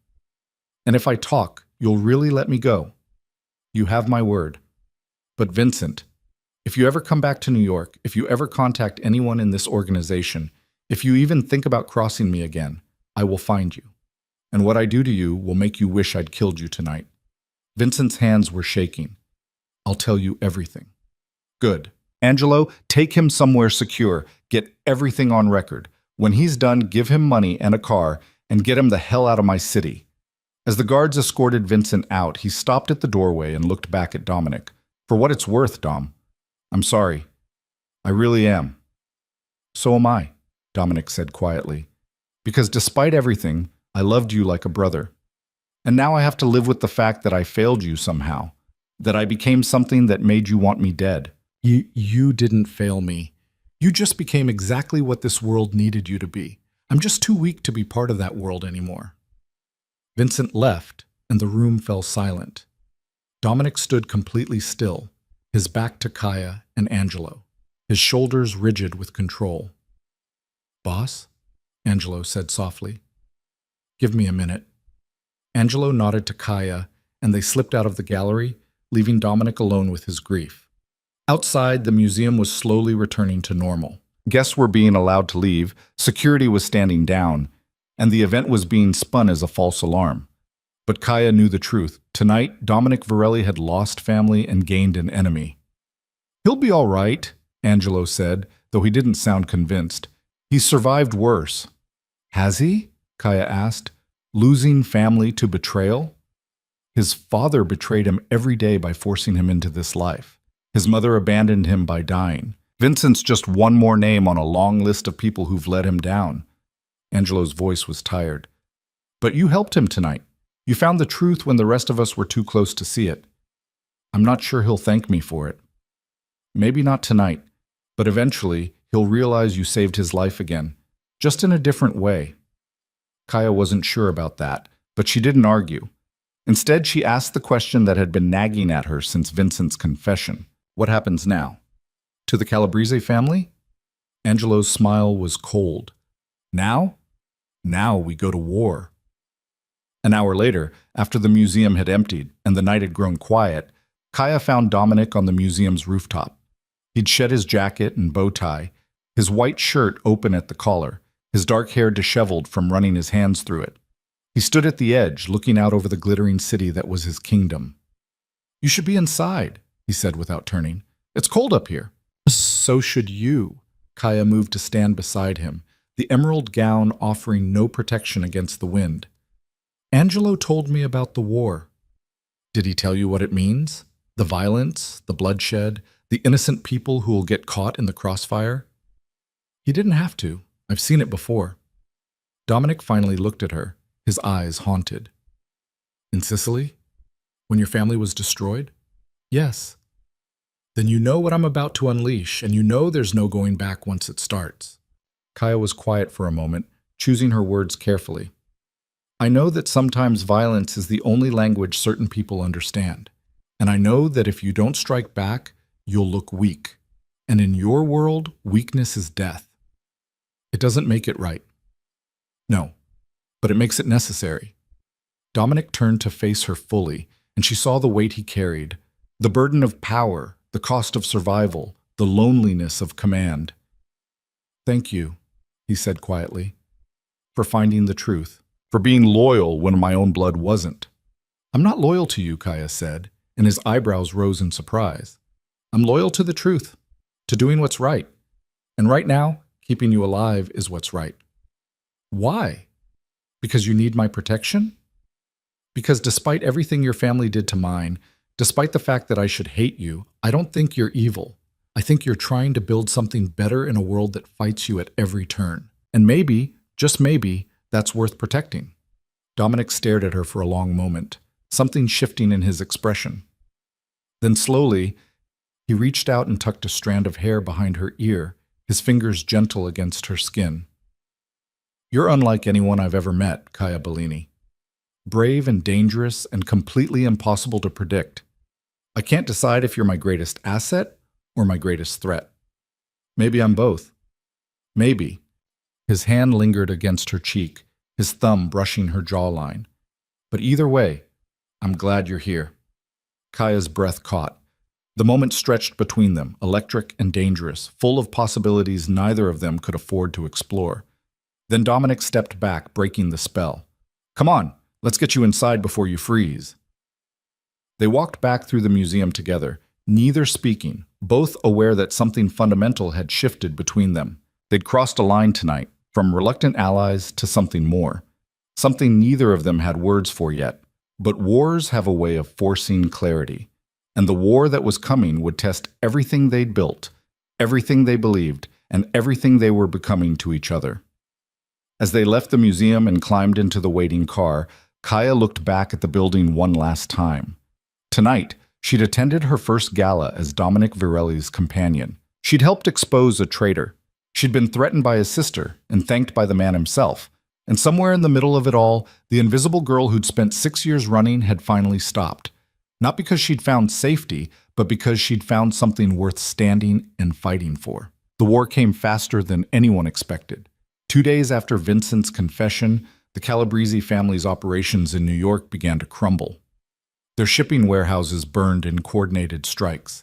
Speaker 1: And if I talk, you'll really let me go. You have my word. But Vincent, if you ever come back to New York, if you ever contact anyone in this organization, if you even think about crossing me again, I will find you. And what I do to you will make you wish I'd killed you tonight. Vincent's hands were shaking. I'll tell you everything. Good. Angelo, take him somewhere secure. Get everything on record. When he's done, give him money and a car, and get him the hell out of my city. As the guards escorted Vincent out, he stopped at the doorway and looked back at Dominic. For what it's worth, Dom. I'm sorry. I really am. So am I, Dominic said quietly. Because despite everything, I loved you like a brother. And now I have to live with the fact that I failed you somehow. That I became something that made you want me dead. You didn't fail me. You just became exactly what this world needed you to be. I'm just too weak to be part of that world anymore. Vincent left, and the room fell silent. Dominic stood completely still, his back to Kaya and Angelo, his shoulders rigid with control. Boss? Angelo said softly. Give me a minute. Angelo nodded to Kaya, and they slipped out of the gallery, leaving Dominic alone with his grief. Outside, the museum was slowly returning to normal. Guests were being allowed to leave, security was standing down, and the event was being spun as a false alarm. But Kaya knew the truth. Tonight, Dominic Varelli had lost family and gained an enemy. He'll be all right, Angelo said, though he didn't sound convinced. He's survived worse. Has he? Kaya asked. Losing family to betrayal? His father betrayed him every day by forcing him into this life. His mother abandoned him by dying. Vincent's just one more name on a long list of people who've let him down. Angelo's voice was tired. But you helped him tonight. You found the truth when the rest of us were too close to see it. I'm not sure he'll thank me for it. Maybe not tonight, but eventually he'll realize you saved his life again, just in a different way. Kaya wasn't sure about that, but she didn't argue. Instead, she asked the question that had been nagging at her since Vincent's confession. What happens now? To the Calabrese family? Angelo's smile was cold. Now? Now we go to war. An hour later, after the museum had emptied and the night had grown quiet, Kaya found Dominic on the museum's rooftop. He'd shed his jacket and bow tie, his white shirt open at the collar, his dark hair disheveled from running his hands through it. He stood at the edge, looking out over the glittering city that was his kingdom. You should be inside, he said without turning. It's cold up here. So should you. Kaya moved to stand beside him, the emerald gown offering no protection against the wind. Angelo told me about the war. Did he tell you what it means? The violence, the bloodshed, The innocent people who will get caught in the crossfire? He didn't have to. I've seen it before. Dominic finally looked at her, his eyes haunted. In Sicily? When your family was destroyed? Yes. Then you know what I'm about to unleash, and you know there's no going back once it starts. Kaya was quiet for a moment, choosing her words carefully. I know that sometimes violence is the only language certain people understand. And I know that if you don't strike back, you'll look weak. And in your world, weakness is death. It doesn't make it right. No, but it makes it necessary. Dominic turned to face her fully, and she saw the weight he carried, the burden of power, the cost of survival, the loneliness of command. Thank you, he said quietly, for finding the truth, for being loyal when my own blood wasn't. I'm not loyal to you, Kaya said, and his eyebrows rose in surprise. I'm loyal to the truth, to doing what's right. And right now, keeping you alive is what's right. Why? Because you need my protection? Because despite everything your family did to mine, despite the fact that I should hate you, I don't think you're evil. I think you're trying to build something better in a world that fights you at every turn. And maybe, just maybe, that's worth protecting. Dominic stared at her for a long moment, something shifting in his expression. Then slowly, he reached out and tucked a strand of hair behind her ear, his fingers gentle against her skin. You're unlike anyone I've ever met, Kaya Bellini. Brave and dangerous and completely impossible to predict. I can't decide if you're my greatest asset or my greatest threat. Maybe I'm both. Maybe. His hand lingered against her cheek, his thumb brushing her jawline. But either way, I'm glad you're here. Kaya's breath caught. The moment stretched between them, electric and dangerous, full of possibilities neither of them could afford to explore. Then Dominic stepped back, breaking the spell. Come on, let's get you inside before you freeze. They walked back through the museum together, neither speaking, both aware that something fundamental had shifted between them. They'd crossed a line tonight, from reluctant allies to something more. Something neither of them had words for yet. But wars have a way of forcing clarity. And the war that was coming would test everything they'd built, everything they believed, and everything they were becoming to each other. As they left the museum and climbed into the waiting car, Kaya looked back at the building one last time. Tonight, she'd attended her first gala as Dominic Virelli's companion. She'd helped expose a traitor. She'd been threatened by his sister and thanked by the man himself. And somewhere in the middle of it all, the invisible girl who'd spent 6 years running had finally stopped. Not because she'd found safety, but because she'd found something worth standing and fighting for. The war came faster than anyone expected. 2 days after Vincent's confession, the Calabrese family's operations in New York began to crumble. Their shipping warehouses burned in coordinated strikes.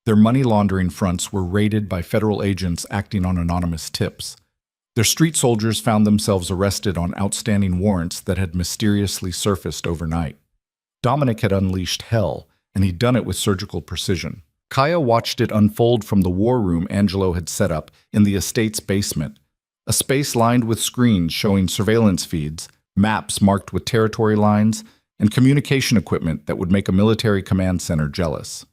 Speaker 1: Their money laundering fronts were raided by federal agents acting on anonymous tips. Their street soldiers found themselves arrested on outstanding warrants that had mysteriously surfaced overnight. Dominic had unleashed hell, and he'd done it with surgical precision. Kaya watched it unfold from the war room Angelo had set up in the estate's basement, a space lined with screens showing surveillance feeds, maps marked with territory lines, and communication equipment that would make a military command center jealous.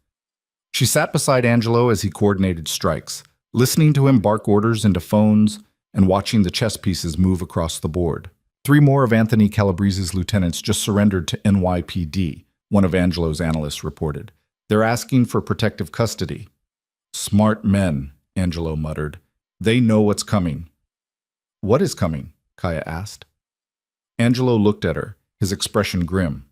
Speaker 1: She sat beside Angelo as he coordinated strikes, listening to him bark orders into phones and watching the chess pieces move across the board. 3 more of Anthony Calabrese's lieutenants just surrendered to NYPD, one of Angelo's analysts reported. They're asking for protective custody. Smart men, Angelo muttered. They know what's coming. What is coming? Kaya asked. Angelo looked at her, his expression grim.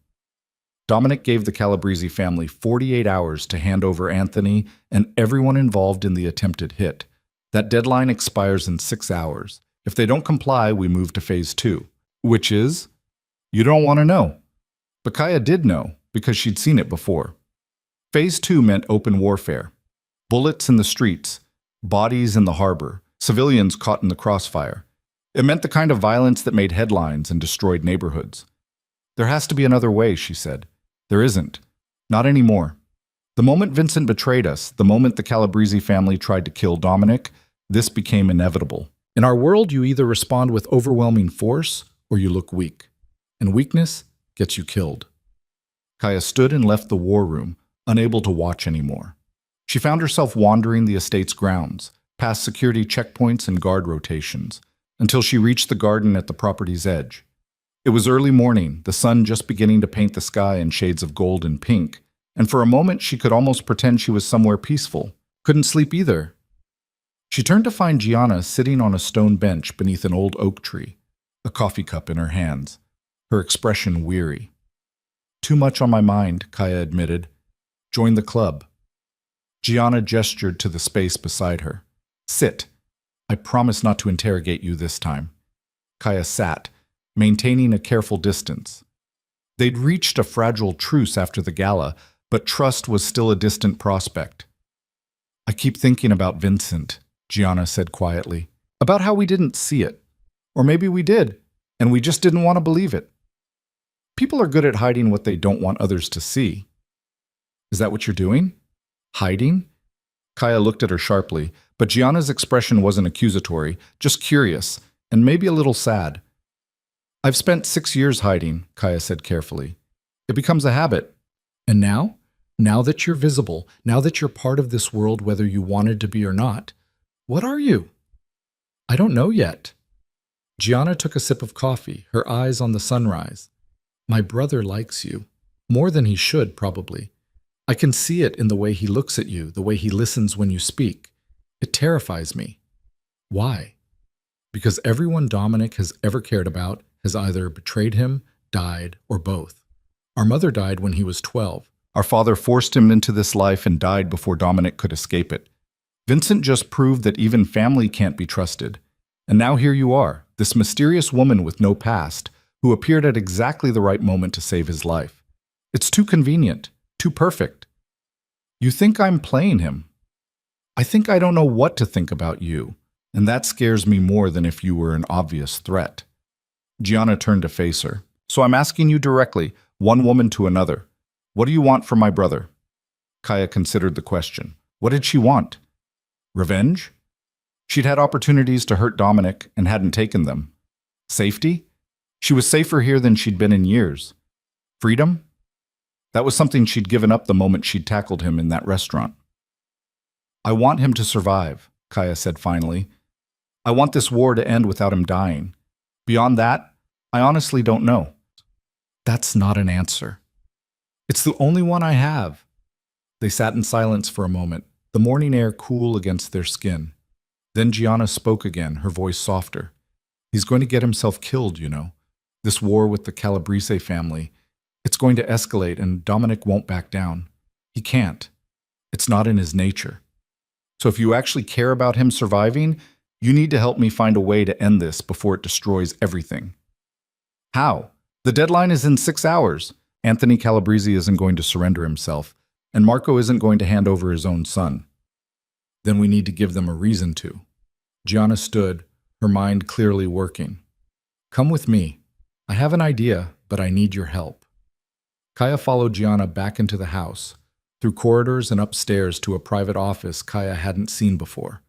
Speaker 1: Dominic gave the Calabrese family 48 hours to hand over Anthony and everyone involved in the attempted hit. That deadline expires in 6 hours. If they don't comply, we move to phase 2. Which is? You don't want to know. But Kaya did know, because she'd seen it before. Phase 2 meant open warfare. Bullets in the streets, bodies in the harbor, civilians caught in the crossfire. It meant the kind of violence that made headlines and destroyed neighborhoods. There has to be another way, she said. There isn't. Not anymore. The moment Vincent betrayed us, the moment the Calabrese family tried to kill Dominic, this became inevitable. In our world, you either respond with overwhelming force or you look weak. And weakness gets you killed. Kaya stood and left the war room, unable to watch anymore. She found herself wandering the estate's grounds, past security checkpoints and guard rotations, until she reached the garden at the property's edge. It was early morning, the sun just beginning to paint the sky in shades of gold and pink, and for a moment she could almost pretend she was somewhere peaceful. Couldn't sleep either. She turned to find Gianna sitting on a stone bench beneath an old oak tree, a coffee cup in her hands, her expression weary. "Too much on my mind," Kaya admitted. "Join the club." Gianna gestured to the space beside her. "Sit. I promise not to interrogate you this time." Kaya sat, maintaining a careful distance. They'd reached a fragile truce after the gala, but trust was still a distant prospect. "I keep thinking about Vincent," Gianna said quietly. "About how we didn't see it. Or maybe we did, and we just didn't want to believe it. People are good at hiding what they don't want others to see." "Is that what you're doing? Hiding?" Kaya looked at her sharply, but Gianna's expression wasn't accusatory, just curious, and maybe a little sad. "I've spent 6 years hiding," Kaya said carefully. "It becomes a habit. And now? Now that you're visible, now that you're part of this world whether you wanted to be or not, what are you?" "I don't know yet." Gianna took a sip of coffee, her eyes on the sunrise. "My brother likes you. More than he should, probably. I can see it in the way he looks at you, the way he listens when you speak. It terrifies me." "Why?" "Because everyone Dominic has ever cared about has either betrayed him, died, or both. Our mother died when he was 12. Our father forced him into this life and died before Dominic could escape it. Vincent just proved that even family can't be trusted. And now here you are, this mysterious woman with no past, who appeared at exactly the right moment to save his life. It's too convenient, too perfect. You think I'm playing him. I think I don't know what to think about you, and that scares me more than if you were an obvious threat." Gianna turned to face her. "So I'm asking you directly, one woman to another. What do you want from my brother?" Kaya considered the question. What did she want? Revenge? She'd had opportunities to hurt Dominic and hadn't taken them. Safety? She was safer here than she'd been in years. Freedom? That was something she'd given up the moment she'd tackled him in that restaurant. "I want him to survive," Kaya said finally. "I want this war to end without him dying. Beyond that, I honestly don't know." "That's not an answer." "It's the only one I have." They sat in silence for a moment, the morning air cool against their skin. Then Gianna spoke again, her voice softer. "He's going to get himself killed, you know. This war with the Calabrese family. It's going to escalate and Dominic won't back down. He can't. It's not in his nature. So if you actually care about him surviving, you need to help me find a way to end this before it destroys everything." "How? The deadline is in 6 hours. Anthony Calabrese isn't going to surrender himself, and Marco isn't going to hand over his own son." "Then we need to give them a reason to." Gianna stood, her mind clearly working. "Come with me. I have an idea, but I need your help." Kaya followed Gianna back into the house, through corridors and upstairs to a private office Kaya hadn't seen before.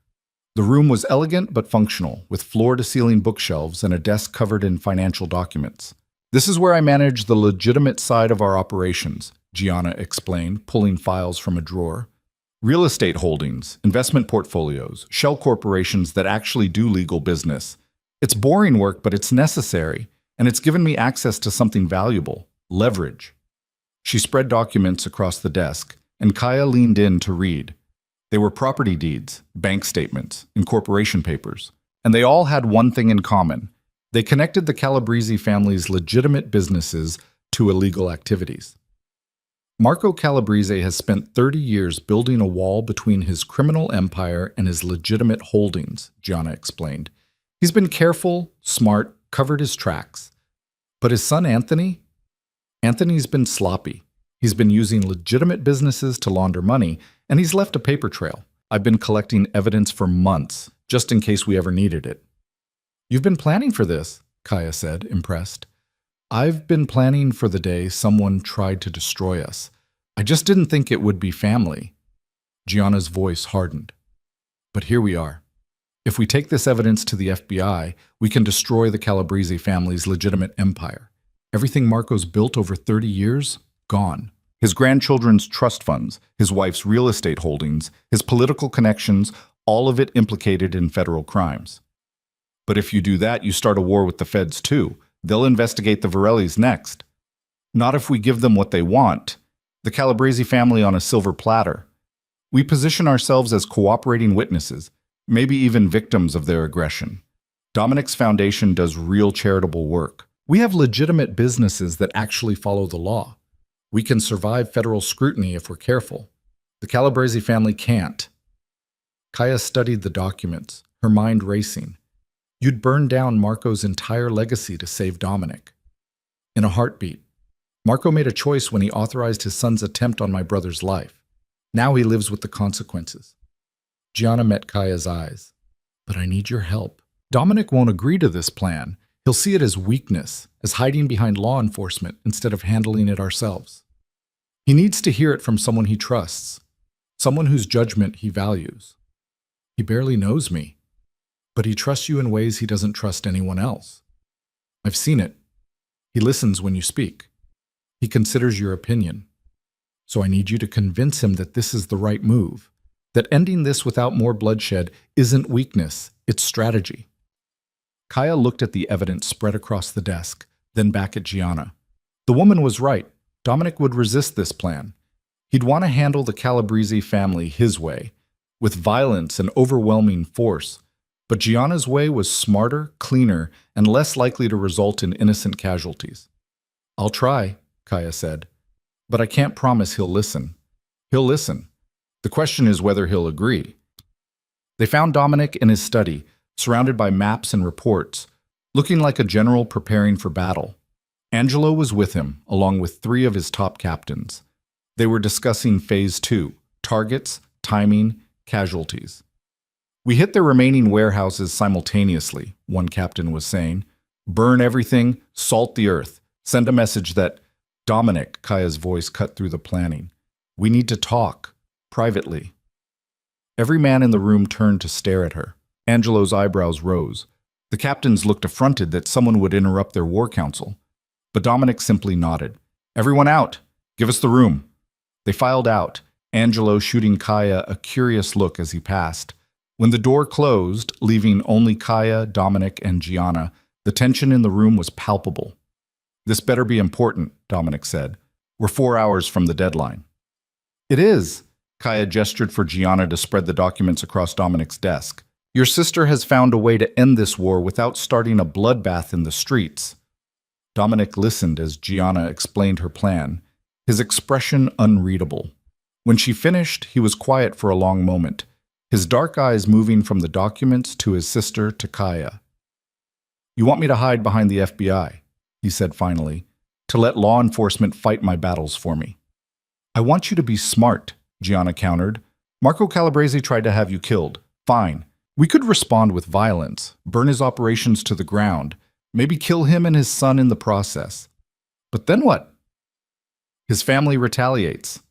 Speaker 1: The room was elegant but functional, with floor-to-ceiling bookshelves and a desk covered in financial documents. "This is where I manage the legitimate side of our operations," Gianna explained, pulling files from a drawer. "Real estate holdings, investment portfolios, shell corporations that actually do legal business. It's boring work, but it's necessary, and it's given me access to something valuable, leverage." She spread documents across the desk, and Kaya leaned in to read. They were property deeds, bank statements, incorporation papers, and they all had one thing in common. They connected the Calabrese family's legitimate businesses to illegal activities. Marco Calabrese has spent 30 years building a wall between his criminal empire and his legitimate holdings, Gianna explained. He's been careful, smart, covered his tracks. But his son Anthony? Anthony's been sloppy. He's been using legitimate businesses to launder money, and he's left a paper trail. I've been collecting evidence for months, just in case we ever needed it. "You've been planning for this," Kaya said, impressed. "I've been planning for the day someone tried to destroy us. I just didn't think it would be family." Gianna's voice hardened. "But here we are. If we take this evidence to the FBI, we can destroy the Calabrese family's legitimate empire. Everything Marco's built over 30 years, gone. His grandchildren's trust funds, his wife's real estate holdings, his political connections, all of it implicated in federal crimes. But if you do that, you start a war with the feds too. They'll investigate the Varellis next. Not if we give them what they want, the Calabrese family on a silver platter. We position ourselves as cooperating witnesses, maybe even victims of their aggression. Dominic's foundation does real charitable work. We have legitimate businesses that actually follow the law. We can survive federal scrutiny if we're careful. The Calabrese family can't. Kaya studied the documents, her mind racing. You'd burn down Marco's entire legacy to save Dominic. In a heartbeat. Marco made a choice when he authorized his son's attempt on my brother's life. Now he lives with the consequences. Gianna met Kaya's eyes. But I need your help. Dominic won't agree to this plan. He'll see it as weakness, as hiding behind law enforcement instead of handling it ourselves. He needs to hear it from someone he trusts, someone whose judgment he values. He barely knows me, but he trusts you in ways he doesn't trust anyone else. I've seen it. He listens when you speak. He considers your opinion. So I need you to convince him that this is the right move, that ending this without more bloodshed isn't weakness, it's strategy. Kaya looked at the evidence spread across the desk, then back at Gianna. The woman was right. Dominic would resist this plan. He'd want to handle the Calabrese family his way, with violence and overwhelming force. But Gianna's way was smarter, cleaner, and less likely to result in innocent casualties. I'll try, Kaya said, but I can't promise he'll listen. He'll listen. The question is whether he'll agree. They found Dominic in his study, surrounded by maps and reports, looking like a general preparing for battle. Angelo was with him, along with 3 of his top captains. They were discussing Phase 2, targets, timing, casualties. We hit their remaining warehouses simultaneously, one captain was saying. Burn everything, salt the earth, send a message that, Dominic, Kaya's voice cut through the planning. We need to talk, privately. Every man in the room turned to stare at her. Angelo's eyebrows rose. The captains looked affronted that someone would interrupt their war council. But Dominic simply nodded. Everyone out! Give us the room! They filed out, Angelo shooting Kaya a curious look as he passed. When the door closed, leaving only Kaya, Dominic, and Gianna, the tension in the room was palpable. This better be important, Dominic said. We're 4 hours from the deadline. It is. Kaya gestured for Gianna to spread the documents across Dominic's desk. Your sister has found a way to end this war without starting a bloodbath in the streets. Dominic listened as Gianna explained her plan, his expression unreadable. When she finished, he was quiet for a long moment, his dark eyes moving from the documents to his sister to Kaya. You want me to hide behind the FBI, he said finally, to let law enforcement fight my battles for me. I want you to be smart, Gianna countered. Marco Calabrese tried to have you killed. Fine. We could respond with violence, burn his operations to the ground, maybe kill him and his son in the process. But then what? His family retaliates.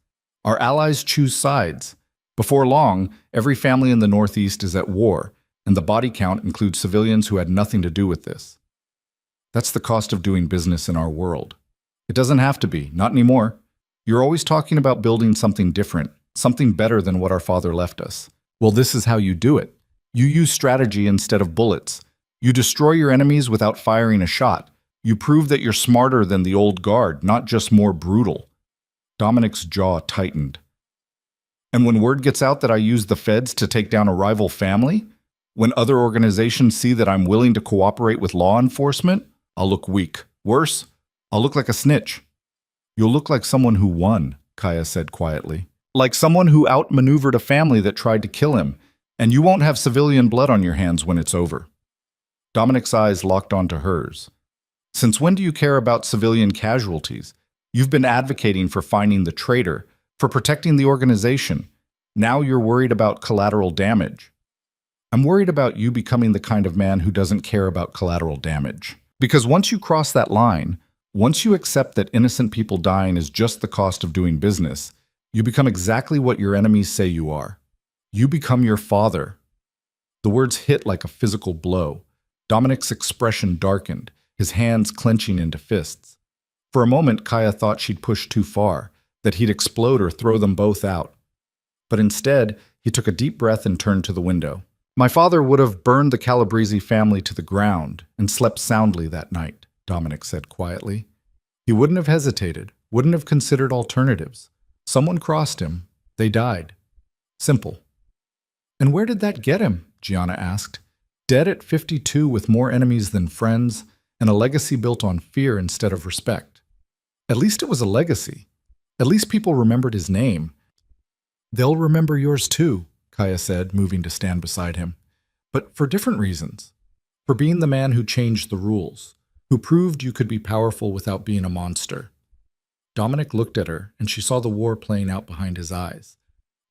Speaker 1: Our allies choose sides. Before long, every family in the Northeast is at war, and the body count includes civilians who had nothing to do with this. That's the cost of doing business in our world. It doesn't have to be, not anymore. You're always talking about building something different, something better than what our father left us. Well, this is how you do it. You use strategy instead of bullets. You destroy your enemies without firing a shot. You prove that you're smarter than the old guard, not just more brutal. Dominic's jaw tightened. And when word gets out that I use the feds to take down a rival family, when other organizations see that I'm willing to cooperate with law enforcement, I'll look weak. Worse, I'll look like a snitch. You'll look like someone who won, Kaya said quietly. Like someone who outmaneuvered a family that tried to kill him, and you won't have civilian blood on your hands when it's over. Dominic's eyes locked onto hers. Since when do you care about civilian casualties? You've been advocating for finding the traitor, for protecting the organization. Now you're worried about collateral damage. I'm worried about you becoming the kind of man who doesn't care about collateral damage. Because once you cross that line, once you accept that innocent people dying is just the cost of doing business, you become exactly what your enemies say you are. You become your father. The words hit like a physical blow. Dominic's expression darkened, his hands clenching into fists. For a moment, Kaya thought she'd pushed too far, that he'd explode or throw them both out. But instead, he took a deep breath and turned to the window. My father would have burned the Calabrese family to the ground and slept soundly that night, Dominic said quietly. He wouldn't have hesitated, wouldn't have considered alternatives. Someone crossed him. They died. Simple. And where did that get him? Gianna asked. Dead at 52 with more enemies than friends, and a legacy built on fear instead of respect. At least it was a legacy. At least people remembered his name. They'll remember yours too, Kaya said, moving to stand beside him. But for different reasons. For being the man who changed the rules, who proved you could be powerful without being a monster. Dominic looked at her, and she saw the war playing out behind his eyes.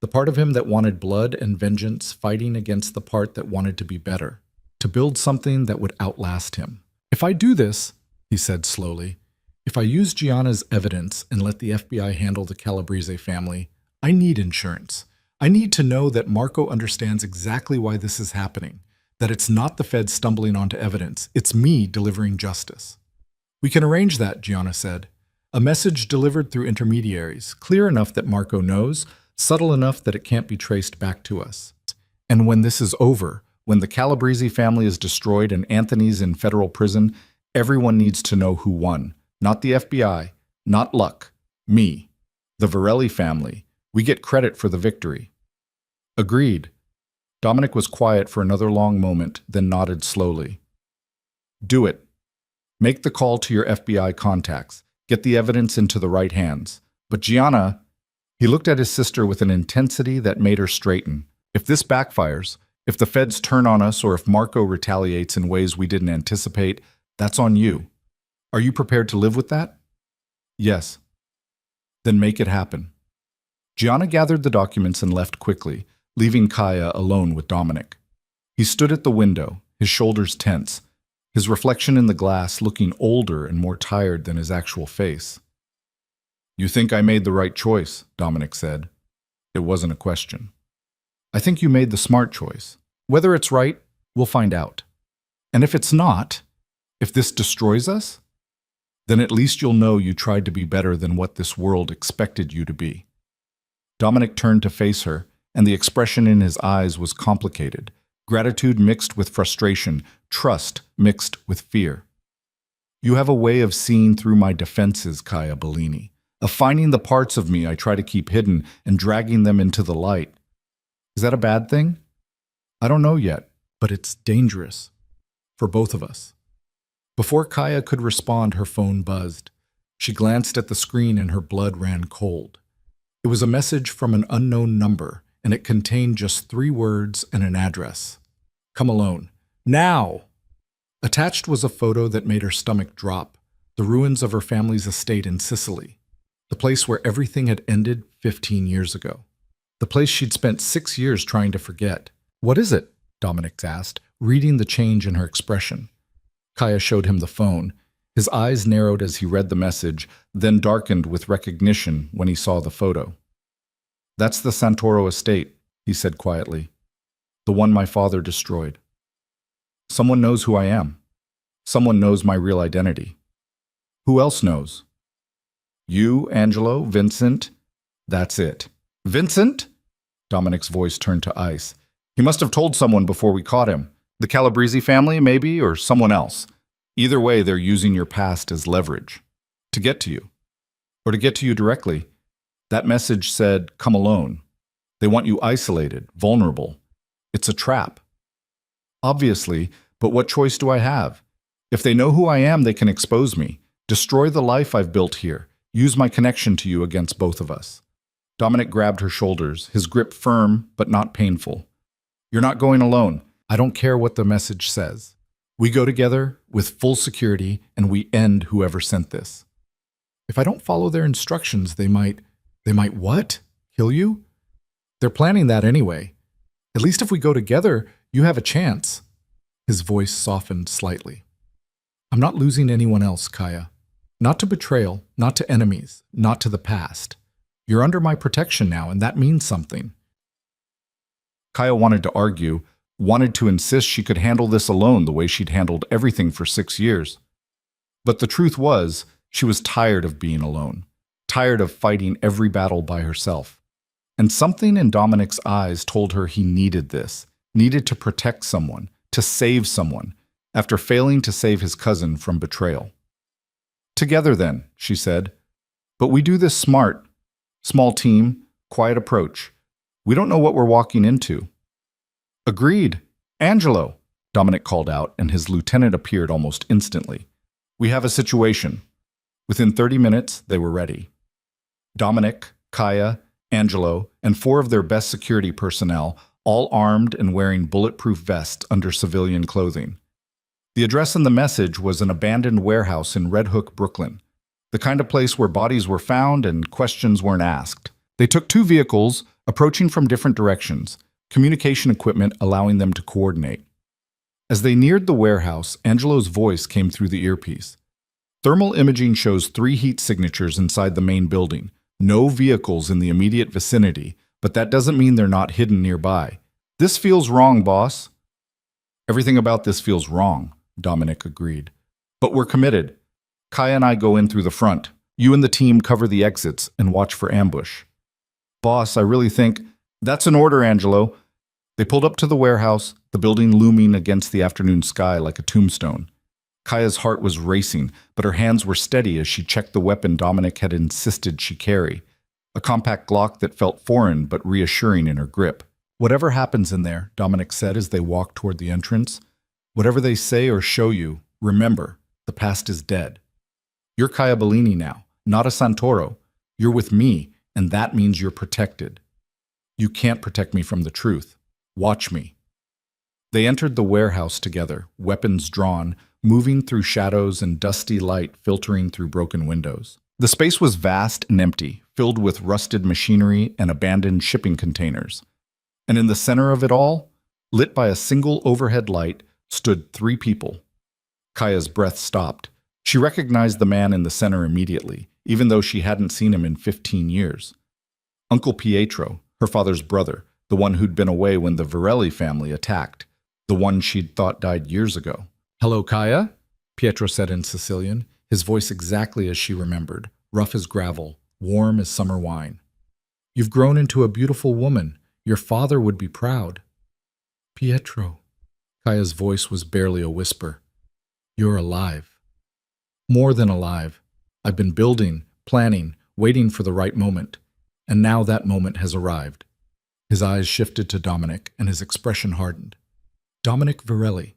Speaker 1: The part of him that wanted blood and vengeance fighting against the part that wanted to be better, to build something that would outlast him. If I do this, he said slowly, if I use Gianna's evidence and let the FBI handle the Calabrese family, I need insurance. I need to know that Marco understands exactly why this is happening, that it's not the Fed stumbling onto evidence, it's me delivering justice. We can arrange that, Gianna said. A message delivered through intermediaries, clear enough that Marco knows, subtle enough that it can't be traced back to us. And when this is over, when the Calabrese family is destroyed and Anthony's in federal prison, everyone needs to know who won. Not the FBI, not luck, me, the Varelli family. We get credit for the victory. Agreed. Dominic was quiet for another long moment, then nodded slowly. Do it. Make the call to your FBI contacts. Get the evidence into the right hands. But Gianna, he looked at his sister with an intensity that made her straighten. If this backfires, if the feds turn on us or if Marco retaliates in ways we didn't anticipate, that's on you. Are you prepared to live with that? Yes. Then make it happen. Gianna gathered the documents and left quickly, leaving Kaya alone with Dominic. He stood at the window, his shoulders tense, his reflection in the glass looking older and more tired than his actual face. You think I made the right choice, Dominic said. It wasn't a question. I think you made the smart choice. Whether it's right, we'll find out. And if it's not, if this destroys us, then at least you'll know you tried to be better than what this world expected you to be. Dominic turned to face her, and the expression in his eyes was complicated. Gratitude mixed with frustration, trust mixed with fear. You have a way of seeing through my defenses, Kaya Bellini, of finding the parts of me I try to keep hidden and dragging them into the light. Is that a bad thing? I don't know yet, but it's dangerous. For both of us. Before Kaya could respond, her phone buzzed. She glanced at the screen and her blood ran cold. It was a message from an unknown number, and it contained just 3 words and an address. Come alone. Now! Attached was a photo that made her stomach drop, the ruins of her family's estate in Sicily, the place where everything had ended 15 years ago, the place she'd spent 6 years trying to forget. What is it? Dominic asked, reading the change in her expression. Kaya showed him the phone. His eyes narrowed as he read the message, then darkened with recognition when he saw the photo. That's the Santoro estate, he said quietly. The one my father destroyed. Someone knows who I am. Someone knows my real identity. Who else knows? You, Angelo, Vincent. That's it. Vincent? Dominic's voice turned to ice. He must have told someone before we caught him. The Calabrese family, maybe, or someone else. Either way, they're using your past as leverage. To get to you. Or to get to you directly. That message said, come alone. They want you isolated, vulnerable. It's a trap. Obviously, but what choice do I have? If they know who I am, they can expose me, destroy the life I've built here, use my connection to you against both of us. Dominic grabbed her shoulders, his grip firm but not painful. You're not going alone. I don't care what the message says. We go together with full security and we end whoever sent this. If I don't follow their instructions, they might what? Kill you? They're planning that anyway. At least if we go together, you have a chance. His voice softened slightly. I'm not losing anyone else, Kaya. Not to betrayal, not to enemies, not to the past. You're under my protection now, and that means something. Kaya wanted to argue, wanted to insist she could handle this alone the way she'd handled everything for 6 years. But the truth was, she was tired of being alone. tired of fighting every battle by herself. And something in Dominic's eyes told her he needed this, needed to protect someone, to save someone, after failing to save his cousin from betrayal. "Together then," she said. "But we do this smart. Small team, quiet approach. We don't know what we're walking into." "Agreed. Angelo," Dominic called out, and his lieutenant appeared almost instantly. "We have a situation." Within 30 minutes, they were ready. Dominic, Kaya, Angelo, and 4 of their best security personnel, all armed and wearing bulletproof vests under civilian clothing. The address in the message was an abandoned warehouse in Red Hook, Brooklyn, the kind of place where bodies were found and questions weren't asked. They took 2 vehicles, approaching from different directions, communication equipment allowing them to coordinate. As they neared the warehouse, Angelo's voice came through the earpiece. "Thermal imaging shows 3 heat signatures inside the main building. No vehicles in the immediate vicinity, but that doesn't mean they're not hidden nearby. This feels wrong, boss." "Everything about this feels wrong," Dominic agreed. "But we're committed. Kaya and I go in through the front. You and the team cover the exits and watch for ambush." "Boss, I really think—" "That's an order, Angelo." They pulled up to the warehouse, the building looming against the afternoon sky like a tombstone. Kaya's heart was racing, but her hands were steady as she checked the weapon Dominic had insisted she carry, a compact Glock that felt foreign but reassuring in her grip. "Whatever happens in there," Dominic said as they walked toward the entrance, "whatever they say or show you, remember, the past is dead. You're Kaya Bellini now, not a Santoro. You're with me, and that means you're protected. You can't protect me from the truth. Watch me." They entered the warehouse together, weapons drawn, moving through shadows and dusty light filtering through broken windows. The space was vast and empty, filled with rusted machinery and abandoned shipping containers. And in the center of it all, lit by a single overhead light, stood 3 people. Kaya's breath stopped. She recognized the man in the center immediately, even though she hadn't seen him in 15 years. Uncle Pietro, her father's brother, the one who'd been away when the Varelli family attacked, the one she'd thought died years ago. "Hello, Kaya," Pietro said in Sicilian, his voice exactly as she remembered, rough as gravel, warm as summer wine. "You've grown into a beautiful woman. Your father would be proud." "Pietro." Kaya's voice was barely a whisper. "You're alive." "More than alive. I've been building, planning, waiting for the right moment. And now that moment has arrived." His eyes shifted to Dominic, and his expression hardened. "Dominic Varelli,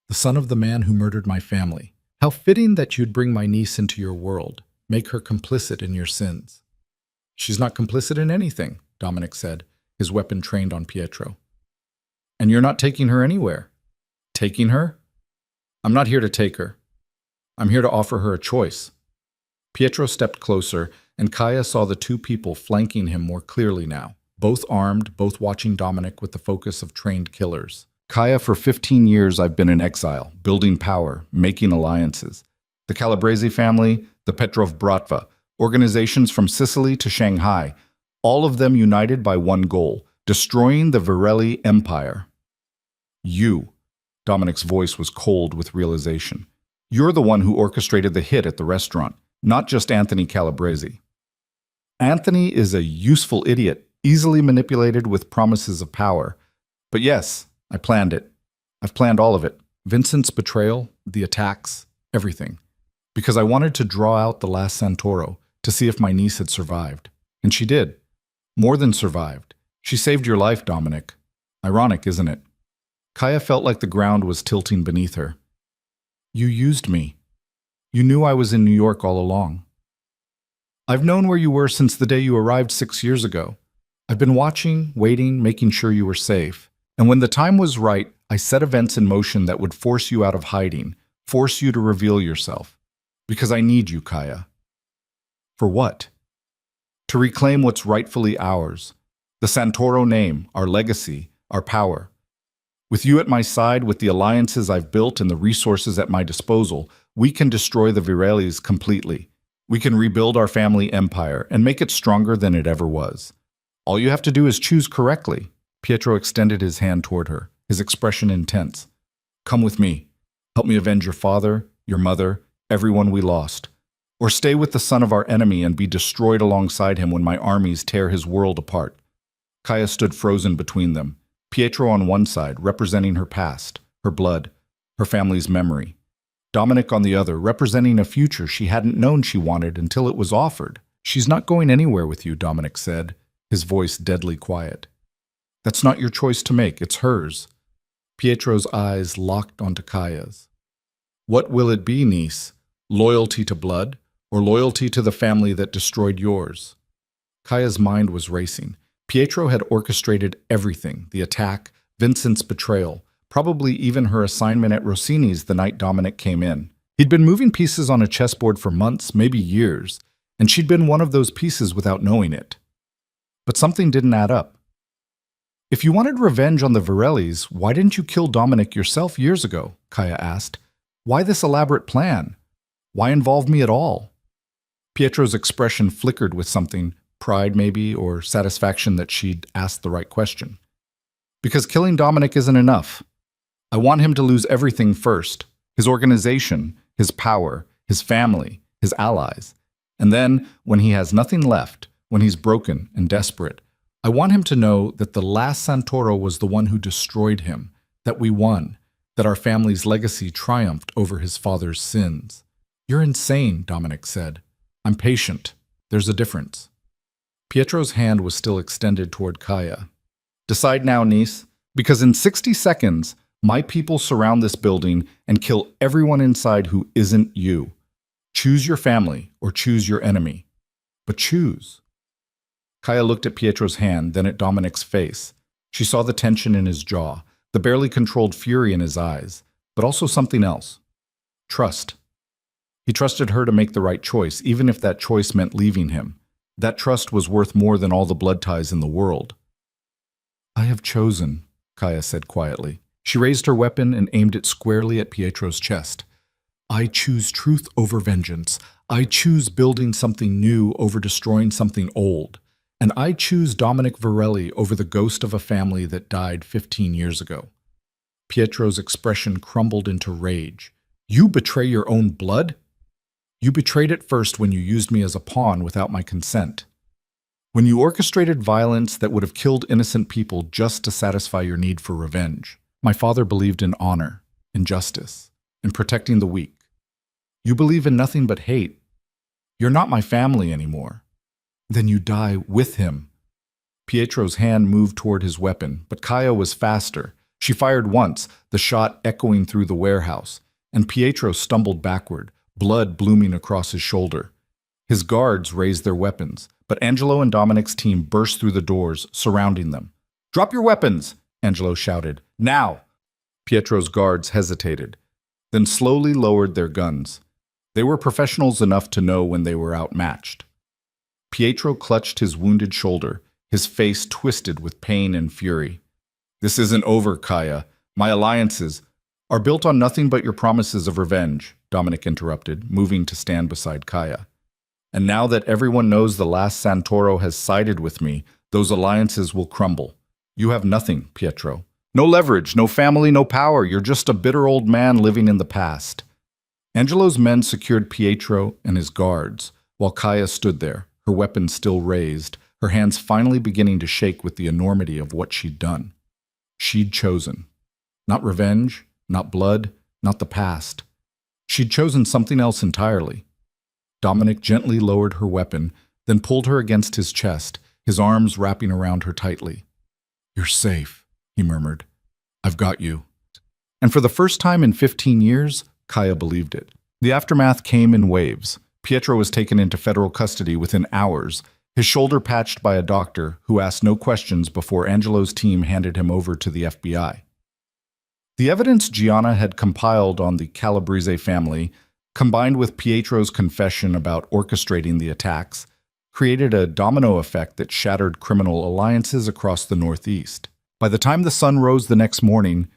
Speaker 1: the son of the man who murdered my family. How fitting that you'd bring my niece into your world, make her complicit in your sins." "She's not complicit in anything," Dominic said, his weapon trained on Pietro. "And you're not taking her anywhere." "Taking her? I'm not here to take her. I'm here to offer her a choice." Pietro stepped closer, and Kaya saw the 2 people flanking him more clearly now, both armed, both watching Dominic with the focus of trained killers. "Kaya, for 15 years I've been in exile, building power, making alliances. The Calabrese family, the Petrov Bratva, organizations from Sicily to Shanghai, all of them united by one goal, destroying the Varelli Empire. You," Dominic's voice was cold with realization, "you're the one who orchestrated the hit at the restaurant, not just Anthony Calabrese. Anthony is a useful idiot, easily manipulated with promises of power. But yes, I planned it. I've planned all of it. Vincent's betrayal, the attacks, everything. Because I wanted to draw out the last Santoro, to see if my niece had survived. And she did. More than survived. She saved your life, Dominic. Ironic, isn't it?" Kaya felt like the ground was tilting beneath her. "You used me. You knew I was in New York all along. I've known where you were since the day you arrived 6 years ago. I've been watching, waiting, making sure you were safe. And when the time was right, I set events in motion that would force you out of hiding, force you to reveal yourself. Because I need you, Kaya." "For what?" "To reclaim what's rightfully ours. The Santoro name, our legacy, our power. With you at my side, with the alliances I've built and the resources at my disposal, we can destroy the Varellis completely. We can rebuild our family empire and make it stronger than it ever was. All you have to do is choose correctly." Pietro extended his hand toward her, his expression intense. "Come with me. Help me avenge your father, your mother, everyone we lost. or stay with the son of our enemy and be destroyed alongside him when my armies tear his world apart. Kaya stood frozen between them, Pietro on one side, representing her past, her blood, her family's memory. Dominic on the other, representing a future she hadn't known she wanted until it was offered. "She's not going anywhere with you," Dominic said, his voice deadly quiet. "That's not your choice to make, it's hers." Pietro's eyes locked onto Kaya's. "What will it be, niece? Loyalty to blood, or loyalty to the family that destroyed yours?" Kaya's mind was racing. Pietro had orchestrated everything, the attack, Vincent's betrayal, probably even her assignment at Rossini's the night Dominic came in. He'd been moving pieces on a chessboard for months, maybe years, and she'd been one of those pieces without knowing it. But something didn't add up. "If you wanted revenge on the Varellis, why didn't you kill Dominic yourself years ago?" Kaya asked. "Why this elaborate plan? Why involve me at all?" Pietro's expression flickered with something, pride maybe, or satisfaction that she'd asked the right question. "Because killing Dominic isn't enough. I want him to lose everything first, his organization, his power, his family, his allies. And then, when he has nothing left, when he's broken and desperate, I want him to know that the last Santoro was the one who destroyed him, that we won, that our family's legacy triumphed over his father's sins." "You're insane," Dominic said. "I'm patient. There's a difference." Pietro's hand was still extended toward Kaya. "Decide now, niece, because in 60 seconds, my people surround this building and kill everyone inside who isn't you. Choose your family or choose your enemy. But choose." Kaya looked at Pietro's hand, then at Dominic's face. She saw the tension in his jaw, the barely controlled fury in his eyes, but also something else. Trust. He trusted her to make the right choice, even if that choice meant leaving him. That trust was worth more than all the blood ties in the world. "I have chosen," Kaya said quietly. She raised her weapon and aimed it squarely at Pietro's chest. "I choose truth over vengeance. I choose building something new over destroying something old. And I choose Dominic Varelli over the ghost of a family that died 15 years ago." Pietro's expression crumbled into rage. "You betray your own blood? You betrayed it first when you used me as a pawn without my consent. When you orchestrated violence that would have killed innocent people just to satisfy your need for revenge. My father believed in honor, in justice, in protecting the weak. You believe in nothing but hate. You're not my family anymore. Then you die with him." Pietro's hand moved toward his weapon, but Kaya was faster. She fired once, the shot echoing through the warehouse, and Pietro stumbled backward, blood blooming across his shoulder. His guards raised their weapons, but Angelo and Dominic's team burst through the doors, surrounding them. "Drop your weapons!" Angelo shouted. "Now!" Pietro's guards hesitated, then slowly lowered their guns. They were professionals enough to know when they were outmatched. Pietro clutched his wounded shoulder, his face twisted with pain and fury. "This isn't over, Kaya. My alliances are built on nothing but your promises of revenge," Dominic interrupted, moving to stand beside Kaya. "And now that everyone knows the last Santoro has sided with me, those alliances will crumble. You have nothing, Pietro. No leverage, no family, no power. You're just a bitter old man living in the past." Angelo's men secured Pietro and his guards, while Kaya stood there, her weapon still raised, her hands finally beginning to shake with the enormity of what she'd done. She'd chosen. Not revenge, not blood, not the past. She'd chosen something else entirely. Dominic gently lowered her weapon, then pulled her against his chest, his arms wrapping around her tightly. "You're safe," he murmured. "I've got you." And for the first time in 15 years, Kaya believed it. The aftermath came in waves. Pietro was taken into federal custody within hours, his shoulder patched by a doctor who asked no questions before Angelo's team handed him over to the FBI. The evidence Gianna had compiled on the Calabrese family, combined with Pietro's confession about orchestrating the attacks, created a domino effect that shattered criminal alliances across the Northeast. By the time the sun rose the next morning,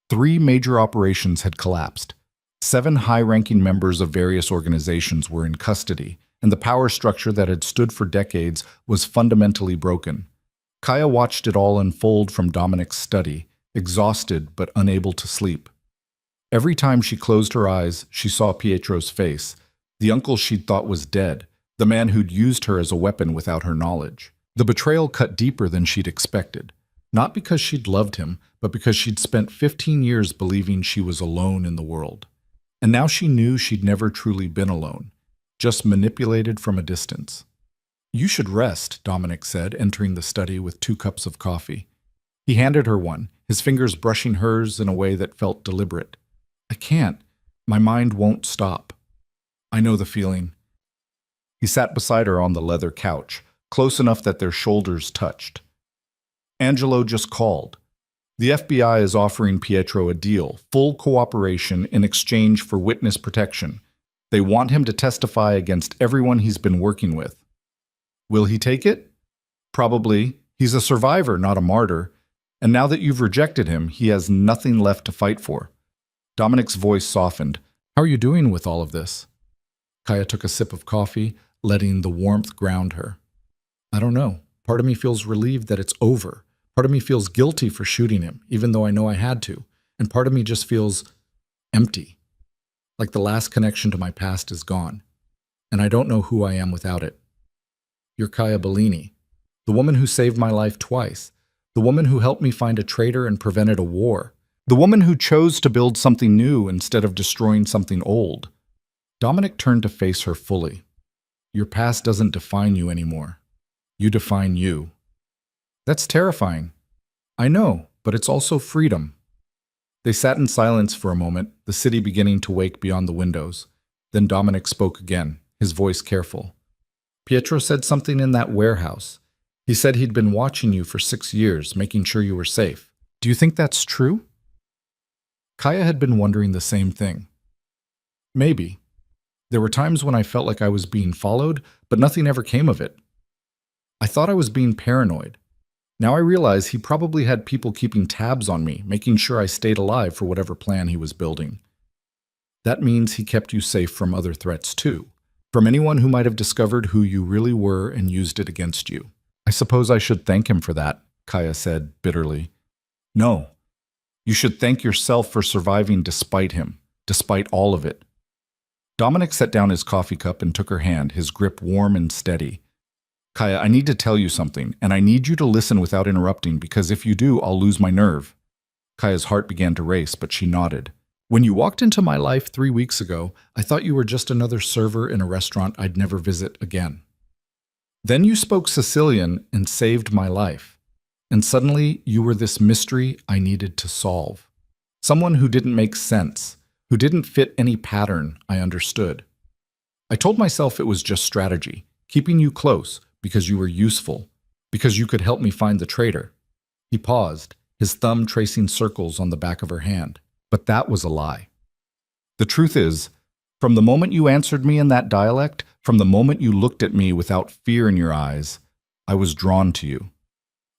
Speaker 1: 3 major operations had collapsed. 7 high-ranking members of various organizations were in custody, and the power structure that had stood for decades was fundamentally broken. Kaya watched it all unfold from Dominic's study, exhausted but unable to sleep. Every time she closed her eyes, she saw Pietro's face, The uncle she'd thought was dead, the man who'd used her as a weapon without her knowledge. The betrayal cut deeper than she'd expected, not because she'd loved him, but because she'd spent 15 years believing she was alone in the world. And now she knew she'd never truly been alone, just manipulated from a distance. "You should rest," Dominic said, entering the study with 2 cups of coffee. He handed her one, his fingers brushing hers in a way that felt deliberate. "I can't. My mind won't stop." "I know the feeling." He sat beside her on the leather couch, close enough that their shoulders touched. "Angelo just called. The FBI is offering Pietro a deal, full cooperation in exchange for witness protection. They want him to testify against everyone he's been working with." "Will he take it?" "Probably. He's a survivor, not a martyr. And now that you've rejected him, he has nothing left to fight for." Dominic's voice softened. "How are you doing with all of this?" Kaya took a sip of coffee, letting the warmth ground her. "I don't know. Part of me feels relieved that it's over. Part of me feels guilty for shooting him, even though I know I had to. And part of me just feels empty. Like the last connection to my past is gone. And I don't know who I am without it." "You're Kaya Bellini, the woman who saved my life twice, the woman who helped me find a traitor and prevented a war, the woman who chose to build something new instead of destroying something old." Dominic turned to face her fully. "Your past doesn't define you anymore. You define you." "That's terrifying." "I know, but it's also freedom." They sat in silence for a moment, the city beginning to wake beyond the windows. Then Dominic spoke again, his voice careful. "Pietro said something in that warehouse. He said he'd been watching you for 6 years, making sure you were safe. Do you think that's true?" Kaya had been wondering the same thing. "Maybe. There were times when I felt like I was being followed, but nothing ever came of it. I thought I was being paranoid. Now I realize he probably had people keeping tabs on me, making sure I stayed alive for whatever plan he was building. That means he kept you safe from other threats too, from anyone who might have discovered who you really were and used it against you." "I suppose I should thank him for that," Kaya said bitterly. "No. You should thank yourself for surviving despite him, despite all of it." Dominic set down his coffee cup and took her hand, his grip warm and steady. "Kaya, I need to tell you something, and I need you to listen without interrupting, because if you do, I'll lose my nerve." Kaya's heart began to race, but she nodded. "When you walked into my life 3 weeks ago, I thought you were just another server in a restaurant I'd never visit again. Then you spoke Sicilian and saved my life. And suddenly, you were this mystery I needed to solve. Someone who didn't make sense, who didn't fit any pattern I understood. I told myself it was just strategy, keeping you close because you were useful, because you could help me find the traitor." He paused, his thumb tracing circles on the back of her hand. "But that was a lie. The truth is, from the moment you answered me in that dialect, from the moment you looked at me without fear in your eyes, I was drawn to you.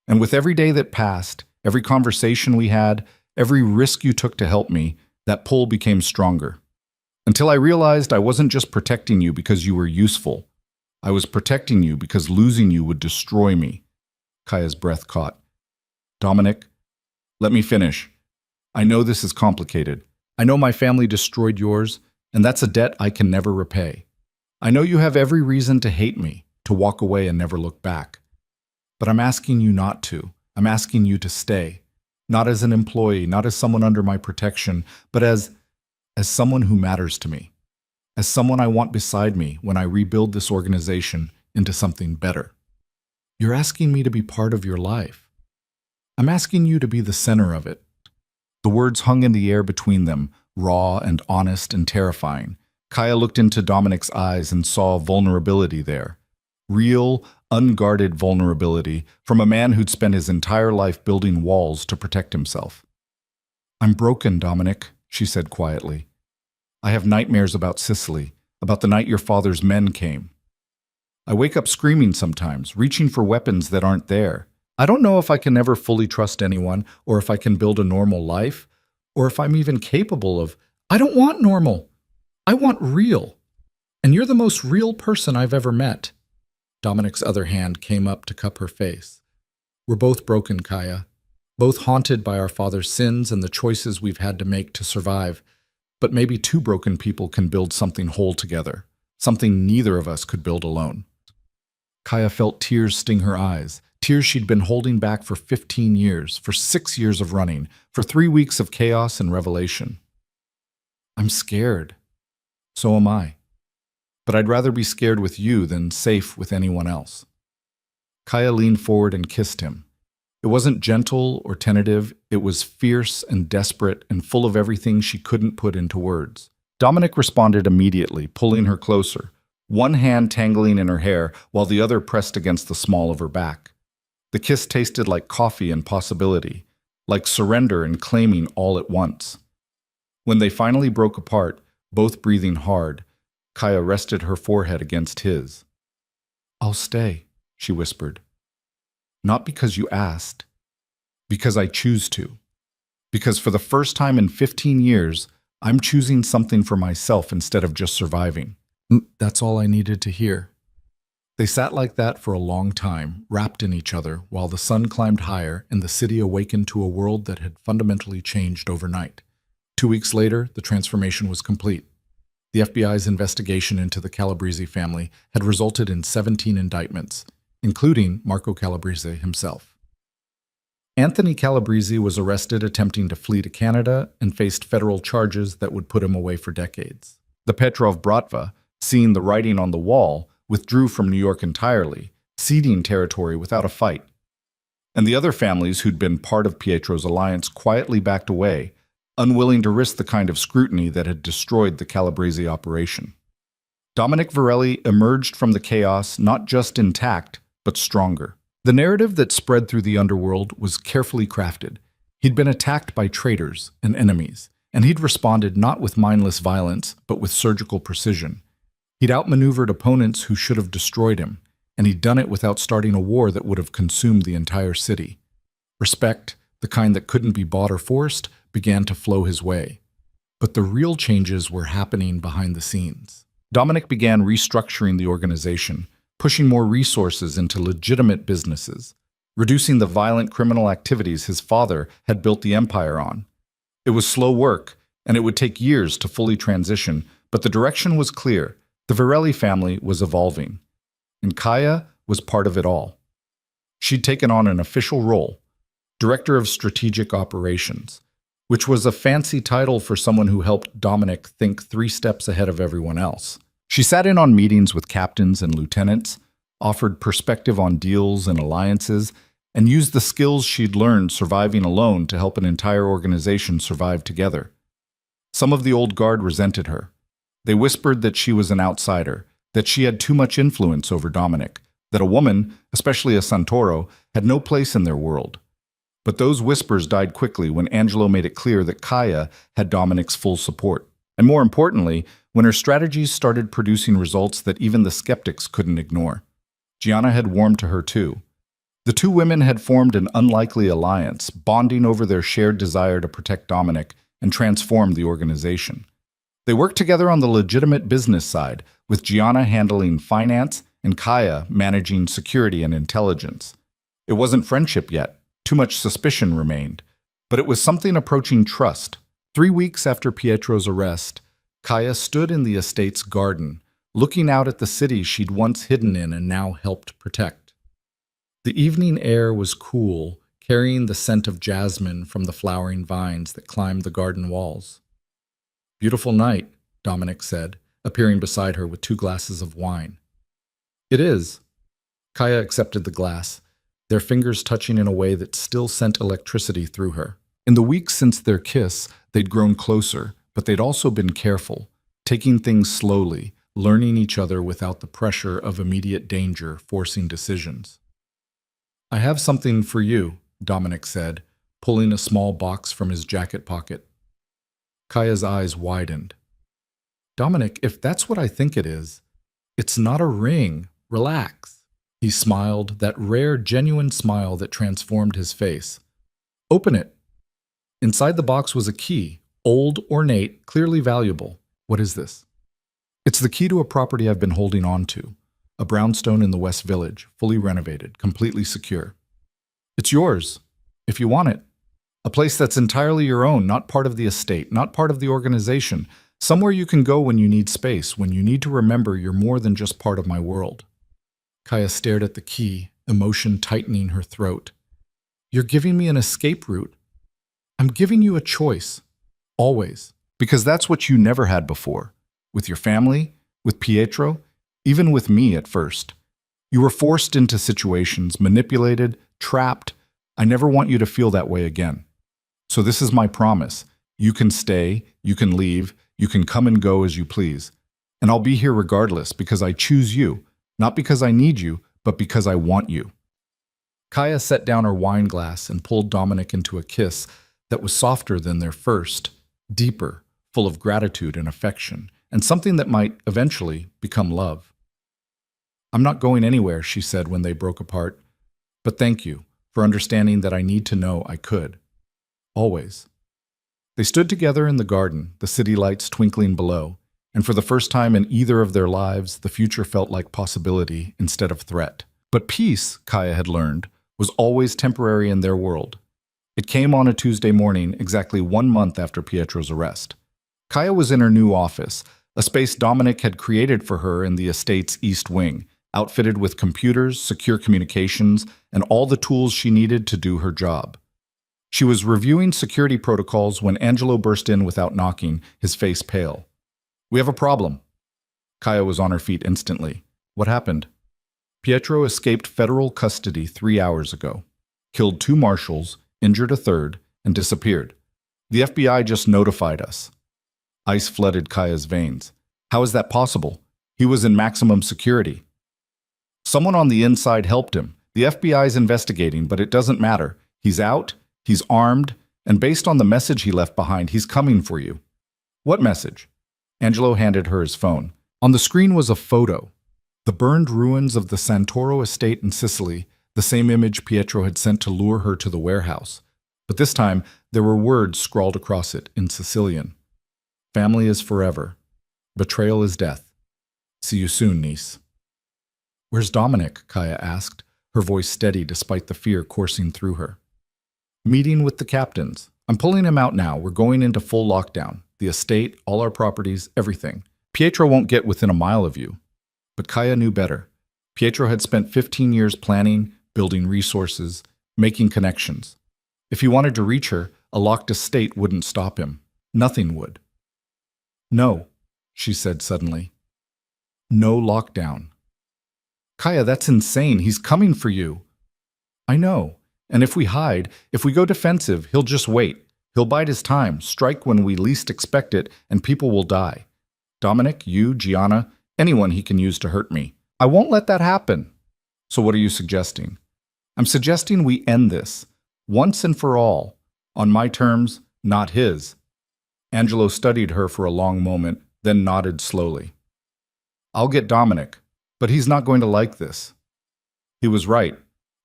Speaker 1: And with every day that passed, every conversation we had, every risk you took to help me, that pull became stronger. Until I realized I wasn't just protecting you because you were useful. I was protecting you because losing you would destroy me." Kaya's breath caught. "Dominic, let me finish. I know this is complicated. I know my family destroyed yours, and that's a debt I can never repay. I know you have every reason to hate me, to walk away and never look back. But I'm asking you not to. I'm asking you to stay. Not as an employee, not as someone under my protection, but as someone who matters to me. As someone I want beside me when I rebuild this organization into something better. You're asking me to be part of your life. I'm asking you to be the center of it." The words hung in the air between them, raw and honest and terrifying. Kaya looked into Dominic's eyes and saw vulnerability there. Real, unguarded vulnerability from a man who'd spent his entire life building walls to protect himself. "I'm broken, Dominic," she said quietly. "I have nightmares about Sicily, about the night your father's men came. I wake up screaming sometimes, reaching for weapons that aren't there. I don't know if I can ever fully trust anyone, or if I can build a normal life, or if I'm even capable of— I don't want normal. I want real. And you're the most real person I've ever met." Dominic's other hand came up to cup her face. "We're both broken, Kaya. Both haunted by our father's sins and the choices we've had to make to survive. But maybe 2 broken people can build something whole together. something neither of us could build alone. Kaya felt tears sting her eyes, tears she'd been holding back for 15 years, for 6 years of running, for 3 weeks of chaos and revelation. I'm scared. So am I. But I'd rather be scared with you than safe with anyone else. Kaya leaned forward and kissed him. It wasn't gentle or tentative, it was fierce and desperate and full of everything she couldn't put into words. Dominic responded immediately, pulling her closer, one hand tangling in her hair while the other pressed against the small of her back. The kiss tasted like coffee and possibility, like surrender and claiming all at once. When they finally broke apart, both breathing hard, Kaya rested her forehead against his. "I'll stay," she whispered. "Not because you asked, because I choose to. Because for the first time in 15 years, I'm choosing something for myself instead of just surviving." That's all I needed to hear. They sat like that for a long time, wrapped in each other, while the sun climbed higher and the city awakened to a world that had fundamentally changed overnight. 2 weeks later, the transformation was complete. The FBI's investigation into the Calabrese family had resulted in 17 indictments, including Marco Calabrese himself. Anthony Calabrese was arrested attempting to flee to Canada and faced federal charges that would put him away for decades. The Petrov Bratva, seeing the writing on the wall, withdrew from New York entirely, ceding territory without a fight. And the other families who'd been part of Pietro's alliance quietly backed away, unwilling to risk the kind of scrutiny that had destroyed the Calabrese operation. Dominic Varelli emerged from the chaos not just intact, but stronger. The narrative that spread through the underworld was carefully crafted. He'd been attacked by traitors and enemies, and he'd responded not with mindless violence, but with surgical precision. He'd outmaneuvered opponents who should have destroyed him, and he'd done it without starting a war that would have consumed the entire city. Respect, the kind that couldn't be bought or forced, began to flow his way. But the real changes were happening behind the scenes. Dominic began restructuring the organization, pushing more resources into legitimate businesses, reducing the violent criminal activities his father had built the empire on. It was slow work, and it would take years to fully transition, but the direction was clear. The Varelli family was evolving, and Kaya was part of it all. She'd taken on an official role, Director of Strategic Operations, which was a fancy title for someone who helped Dominic think 3 steps ahead of everyone else. She sat in on meetings with captains and lieutenants, offered perspective on deals and alliances, and used the skills she'd learned surviving alone to help an entire organization survive together. Some of the old guard resented her. They whispered that she was an outsider, that she had too much influence over Dominic, that a woman, especially a Santoro, had no place in their world. But those whispers died quickly when Angelo made it clear that Kaya had Dominic's full support. And more importantly, when her strategies started producing results that even the skeptics couldn't ignore. Gianna had warmed to her too. The two women had formed an unlikely alliance, bonding over their shared desire to protect Dominic and transform the organization. They worked together on the legitimate business side, with Gianna handling finance and Kaya managing security and intelligence. It wasn't friendship yet. Too much suspicion remained, but it was something approaching trust. 3 weeks after Pietro's arrest, Kaya stood in the estate's garden, looking out at the city she'd once hidden in and now helped protect. The evening air was cool, carrying the scent of jasmine from the flowering vines that climbed the garden walls. "Beautiful night," Dominic said, appearing beside her with 2 glasses of wine. "It is." Kaya accepted the glass, their fingers touching in a way that still sent electricity through her. In the weeks since their kiss, they'd grown closer, but they'd also been careful, taking things slowly, learning each other without the pressure of immediate danger forcing decisions. "I have something for you," Dominic said, pulling a small box from his jacket pocket. Kaya's eyes widened. "Dominic, if that's what I think it is, it's not a ring. Relax." He smiled, that rare, genuine smile that transformed his face. "Open it." Inside the box was a key, old, ornate, clearly valuable. "What is this?" "It's the key to a property I've been holding on to. A brownstone in the West Village, fully renovated, completely secure. It's yours, if you want it. A place that's entirely your own, not part of the estate, not part of the organization, Somewhere you can go when you need space, when you need to remember you're more than just part of my world. Kaya stared at the key, emotion tightening her throat. You're giving me an escape route. I'm giving you a choice. Always. Because that's what you never had before. With your family, with Pietro, even with me at first. You were forced into situations, manipulated, trapped. I never want you to feel that way again. So this is my promise. You can stay, you can leave, you can come and go as you please. And I'll be here regardless because I choose you, not because I need you, but because I want you. Kaya set down her wine glass and pulled Dominic into a kiss that was softer than their first, deeper, full of gratitude and affection, and something that might eventually become love. I'm not going anywhere, she said when they broke apart, but thank you for understanding that I need to know I could. Always. They stood together in the garden, the city lights twinkling below, and for the first time in either of their lives, the future felt like possibility instead of threat. But peace, Kaya had learned, was always temporary in their world. It came on a Tuesday morning, exactly 1 month after Pietro's arrest. Kaya was in her new office, a space Dominic had created for her in the estate's East Wing, outfitted with computers, secure communications, and all the tools she needed to do her job. She was reviewing security protocols when Angelo burst in without knocking, his face pale. We have a problem. Kaya was on her feet instantly. What happened? Pietro escaped federal custody 3 hours ago, killed 2 marshals, injured a third, and disappeared. The FBI just notified us. Ice flooded Kaya's veins. How is that possible? He was in maximum security. Someone on the inside helped him. The FBI's investigating, but it doesn't matter. He's out, he's armed, and based on the message he left behind, he's coming for you. What message? Angelo handed her his phone. On the screen was a photo. The burned ruins of the Santoro estate in Sicily, the same image Pietro had sent to lure her to the warehouse. But this time, there were words scrawled across it in Sicilian. Family is forever. Betrayal is death. See you soon, niece. Where's Dominic? Kaya asked, her voice steady despite the fear coursing through her. Meeting with the captains. I'm pulling him out now. We're going into full lockdown. The estate, all our properties, everything. Pietro won't get within a mile of you. But Kaya knew better. Pietro had spent 15 years planning, building resources, making connections. If he wanted to reach her, a locked estate wouldn't stop him. Nothing would. No, she said suddenly. No lockdown. Kaya, that's insane. He's coming for you. I know. And if we hide, if we go defensive, he'll just wait. He'll bide his time, strike when we least expect it, and people will die. Dominic, you, Gianna, anyone he can use to hurt me. I won't let that happen. So what are you suggesting? I'm suggesting we end this, once and for all, on my terms, not his. Angelo studied her for a long moment, then nodded slowly. I'll get Dominic, but he's not going to like this. He was right.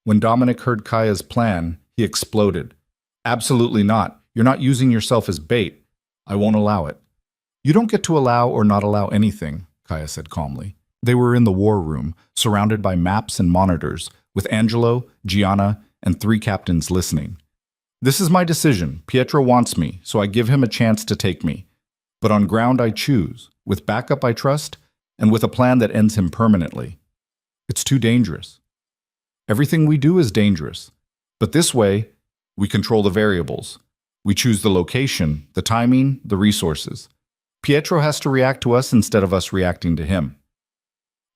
Speaker 1: When Dominic heard Kaya's plan, he exploded. Absolutely not. You're not using yourself as bait. I won't allow it. You don't get to allow or not allow anything, Kaya said calmly. They were in the war room, surrounded by maps and monitors, with Angelo, Gianna, and 3 captains listening. This is my decision. Pietro wants me, so I give him a chance to take me. But on ground I choose, with backup I trust, and with a plan that ends him permanently. It's too dangerous. Everything we do is dangerous. But this way, we control the variables. We choose the location, the timing, the resources. Pietro has to react to us instead of us reacting to him.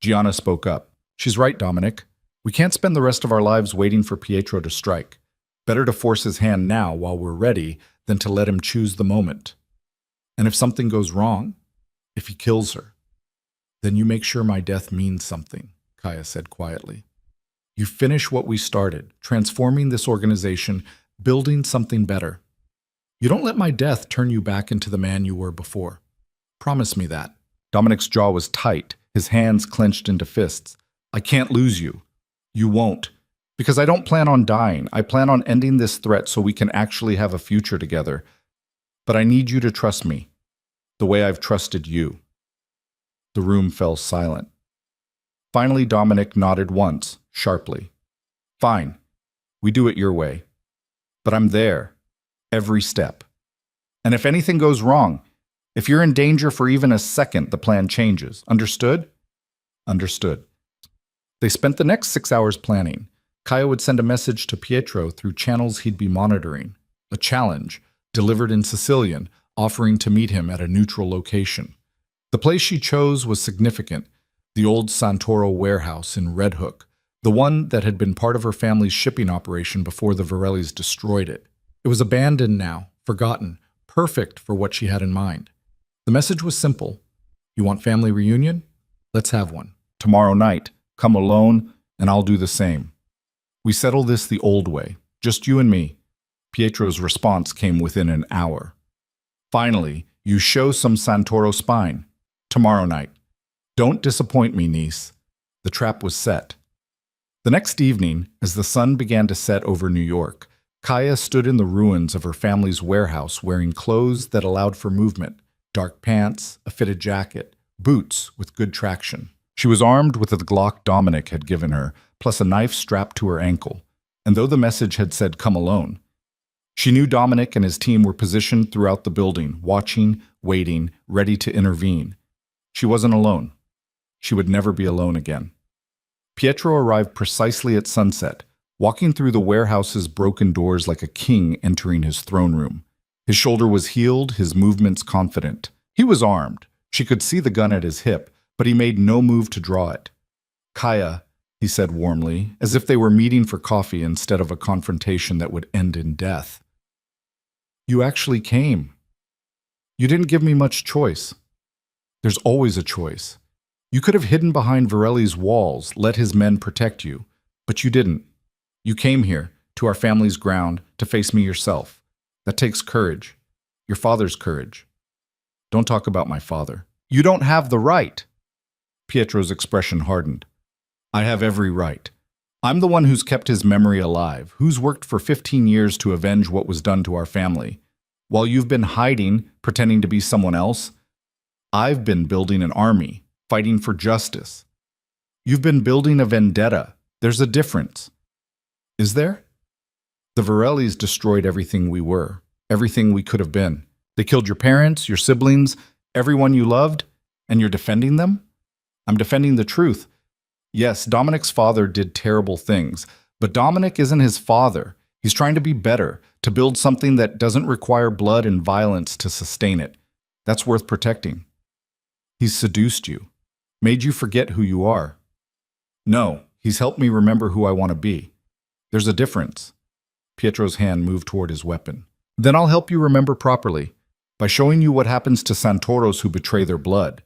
Speaker 1: Gianna spoke up. She's right, Dominic. We can't spend the rest of our lives waiting for Pietro to strike. Better to force his hand now while we're ready than to let him choose the moment. And if something goes wrong, if he kills her, then you make sure my death means something, Kaya said quietly. You finish what we started, transforming this organization, building something better. You don't let my death turn you back into the man you were before. Promise me that. Dominic's jaw was tight, his hands clenched into fists. I can't lose you. You won't. Because I don't plan on dying. I plan on ending this threat so we can actually have a future together. But I need you to trust me, the way I've trusted you. The room fell silent. Finally, Dominic nodded once, sharply. Fine. We do it your way. But I'm there, every step. And if anything goes wrong, If you're in danger for even a second, the plan changes. Understood? Understood. They spent the next 6 hours planning. Kaya would send a message to Pietro through channels he'd be monitoring. A challenge, delivered in Sicilian, offering to meet him at a neutral location. The place she chose was significant. The old Santoro warehouse in Red Hook, the one that had been part of her family's shipping operation before the Varellis destroyed it. It was abandoned now, forgotten, perfect for what she had in mind. The message was simple. You want family reunion? Let's have one. Tomorrow night, come alone, and I'll do the same. We settle this the old way, just you and me. Pietro's response came within an hour. Finally, you show some Santoro spine. Tomorrow night. Don't disappoint me, niece. The trap was set. The next evening, as the sun began to set over New York, Kaya stood in the ruins of her family's warehouse wearing clothes that allowed for movement, dark pants, a fitted jacket, boots with good traction. She was armed with the Glock Dominic had given her, plus a knife strapped to her ankle, and though the message had said come alone, she knew Dominic and his team were positioned throughout the building, watching, waiting, ready to intervene. She wasn't alone. She would never be alone again. Pietro arrived precisely at sunset, walking through the warehouse's broken doors like a king entering his throne room. His shoulder was healed, his movements confident. He was armed. She could see the gun at his hip, but he made no move to draw it. Kaya, he said warmly, as if they were meeting for coffee instead of a confrontation that would end in death. You actually came. You didn't give me much choice. There's always a choice. You could have hidden behind Varelli's walls, let his men protect you, but you didn't. You came here, to our family's ground, to face me yourself. That takes courage. Your father's courage. Don't talk about my father. You don't have the right. Pietro's expression hardened. I have every right. I'm the one who's kept his memory alive, who's worked for 15 years to avenge what was done to our family. While you've been hiding, pretending to be someone else, I've been building an army, fighting for justice. You've been building a vendetta. There's a difference. Is there? The Varellis destroyed everything we were, everything we could have been. They killed your parents, your siblings, everyone you loved, and you're defending them? I'm defending the truth. Yes, Dominic's father did terrible things, but Dominic isn't his father. He's trying to be better, to build something that doesn't require blood and violence to sustain it. That's worth protecting. He's seduced you, made you forget who you are. No, he's helped me remember who I want to be. There's a difference. Pietro's hand moved toward his weapon. Then I'll help you remember properly, by showing you what happens to Santoros who betray their blood.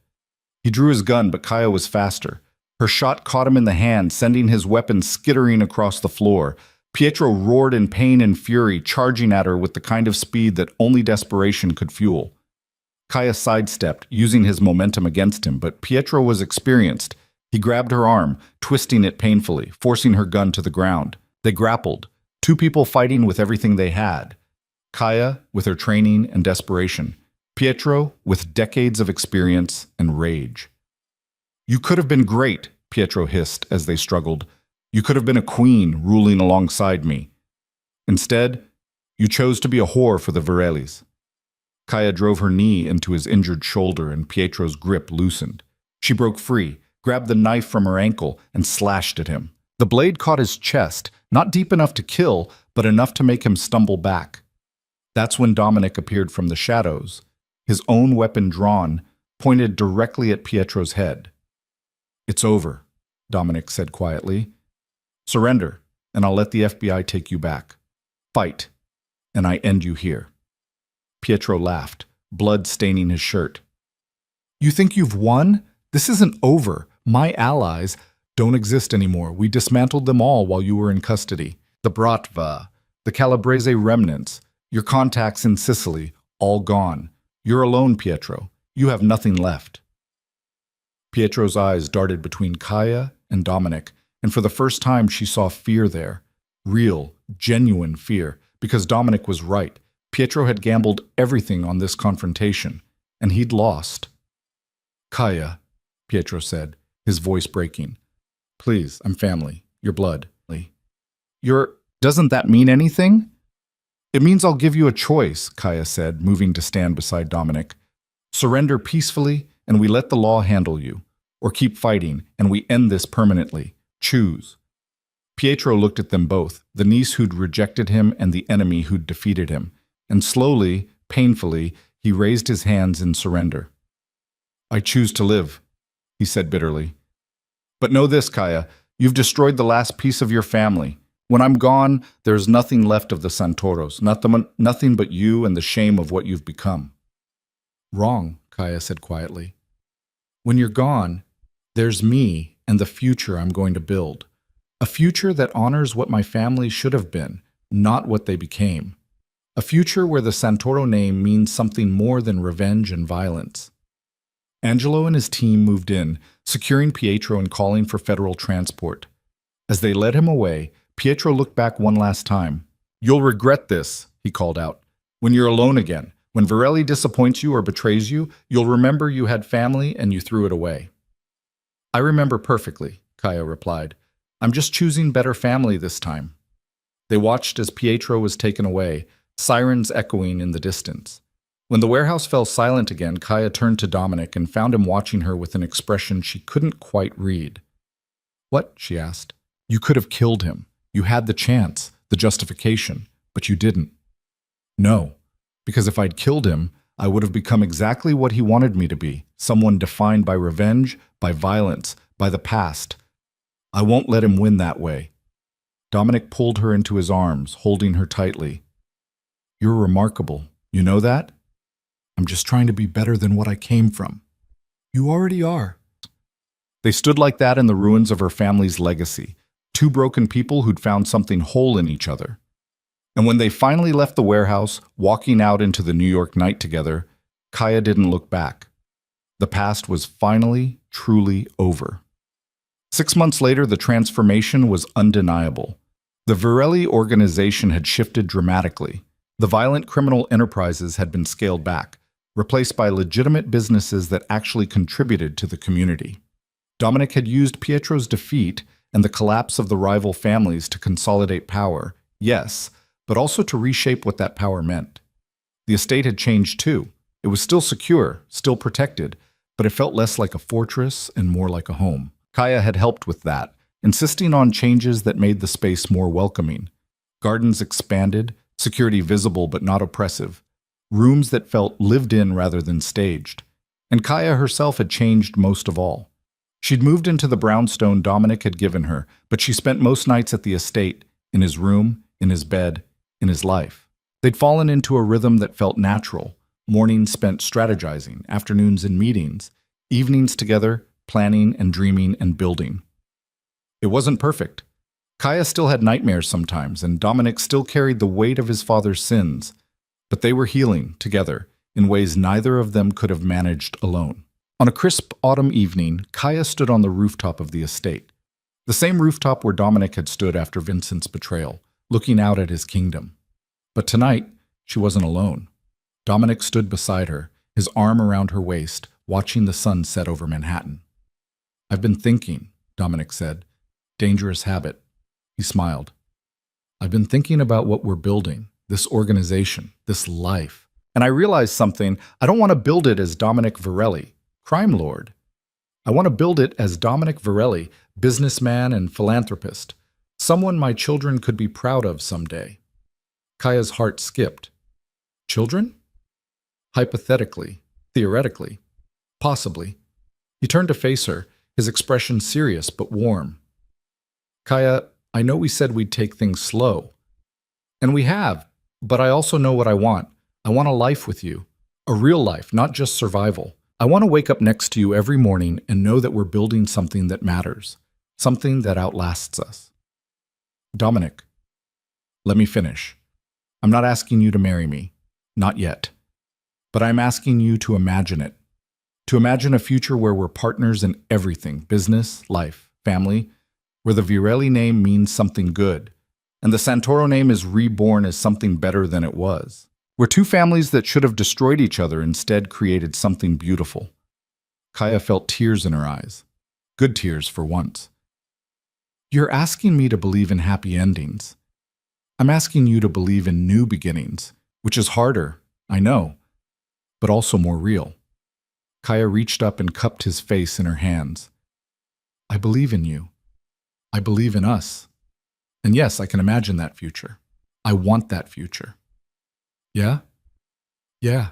Speaker 1: He drew his gun, but Kaya was faster. Her shot caught him in the hand, sending his weapon skittering across the floor. Pietro roared in pain and fury, charging at her with the kind of speed that only desperation could fuel. Kaya sidestepped, using his momentum against him, but Pietro was experienced. He grabbed her arm, twisting it painfully, forcing her gun to the ground. They grappled, two people fighting with everything they had. Kaya, with her training and desperation. Pietro, with decades of experience and rage. You could have been great, Pietro hissed as they struggled. You could have been a queen ruling alongside me. Instead, you chose to be a whore for the Varellis. Kaya drove her knee into his injured shoulder and Pietro's grip loosened. She broke free, grabbed the knife from her ankle, and slashed at him. The blade caught his chest, not deep enough to kill, but enough to make him stumble back. That's when Dominic appeared from the shadows, his own weapon drawn, pointed directly at Pietro's head. It's over, Dominic said quietly. Surrender, and I'll let the FBI take you back. Fight, and I end you here. Pietro laughed, blood staining his shirt. You think you've won? This isn't over. My allies don't exist anymore. We dismantled them all while you were in custody. The Bratva, the Calabrese remnants, your contacts in Sicily, all gone. You're alone, Pietro. You have nothing left. Pietro's eyes darted between Kaya and Dominic, and for the first time she saw fear there. Real, genuine fear, because Dominic was right. Pietro had gambled everything on this confrontation, and he'd lost. Kaya, Pietro said, his voice breaking. Please, I'm family. Your blood. Doesn't that mean anything? It means I'll give you a choice, Kaya said, moving to stand beside Dominic. Surrender peacefully, and we let the law handle you. Or keep fighting, and we end this permanently. Choose. Pietro looked at them both, the niece who'd rejected him and the enemy who'd defeated him, and slowly, painfully, he raised his hands in surrender. I choose to live, he said bitterly. But know this, Kaya, you've destroyed the last piece of your family. When I'm gone, there's nothing left of the Santoros, nothing but you and the shame of what you've become. Wrong, Kaya said quietly. When you're gone, there's me and the future I'm going to build. A future that honors what my family should have been, not what they became. A future where the Santoro name means something more than revenge and violence. Angelo and his team moved in, securing Pietro and calling for federal transport. As they led him away, Pietro looked back one last time. You'll regret this, he called out. When you're alone again, when Varelli disappoints you or betrays you, you'll remember you had family and you threw it away. I remember perfectly, Kaya replied. I'm just choosing better family this time. They watched as Pietro was taken away, sirens echoing in the distance. When the warehouse fell silent again, Kaya turned to Dominic and found him watching her with an expression she couldn't quite read. What? She asked. You could have killed him. You had the chance, the justification, but you didn't. No, because if I'd killed him, I would have become exactly what he wanted me to be, someone defined by revenge, by violence, by the past. I won't let him win that way. Dominic pulled her into his arms, holding her tightly. You're remarkable. You know that? I'm just trying to be better than what I came from. You already are. They stood like that in the ruins of her family's legacy, two broken people who'd found something whole in each other. And when they finally left the warehouse, walking out into the New York night together, Kaya didn't look back. The past was finally, truly over. 6 months later, the transformation was undeniable. The Varelli organization had shifted dramatically. The violent criminal enterprises had been scaled back, replaced by legitimate businesses that actually contributed to the community. Dominic had used Pietro's defeat and the collapse of the rival families to consolidate power, yes, but also to reshape what that power meant. The estate had changed too. It was still secure, still protected, but it felt less like a fortress and more like a home. Kaya had helped with that, insisting on changes that made the space more welcoming. Gardens expanded, security visible but not oppressive, rooms that felt lived in rather than staged. And Kaya herself had changed most of all. She'd moved into the brownstone Dominic had given her, but she spent most nights at the estate, in his room, in his bed, in his life. They'd fallen into a rhythm that felt natural, mornings spent strategizing, afternoons in meetings, evenings together, planning and dreaming and building. It wasn't perfect. Kaya still had nightmares sometimes, and Dominic still carried the weight of his father's sins, but they were healing together in ways neither of them could have managed alone. On a crisp autumn evening, Kaya stood on the rooftop of the estate, the same rooftop where Dominic had stood after Vincent's betrayal, looking out at his kingdom. But tonight, she wasn't alone. Dominic stood beside her, his arm around her waist, watching the sun set over Manhattan. I've been thinking, Dominic said. Dangerous habit. He smiled. I've been thinking about what we're building, this organization, this life. And I realized something. I don't want to build it as Dominic Varelli, crime lord. I want to build it as Dominic Varelli, businessman and philanthropist, someone my children could be proud of someday. Kaya's heart skipped. Children? Hypothetically, theoretically, possibly. He turned to face her, his expression serious but warm. Kaya, I know we said we'd take things slow. And we have, but I also know what I want. I want a life with you. A real life, not just survival. I want to wake up next to you every morning and know that we're building something that matters. Something that outlasts us. Dominic, let me finish. I'm not asking you to marry me. Not yet. But I'm asking you to imagine it. To imagine a future where we're partners in everything, business, life, family, where the Varelli name means something good, and the Santoro name is reborn as something better than it was. Where two families that should have destroyed each other instead created something beautiful. Kaya felt tears in her eyes. Good tears for once. You're asking me to believe in happy endings. I'm asking you to believe in new beginnings, which is harder, I know, but also more real. Kaya reached up and cupped his face in her hands. I believe in you. I believe in us. And yes, I can imagine that future. I want that future. Yeah? Yeah.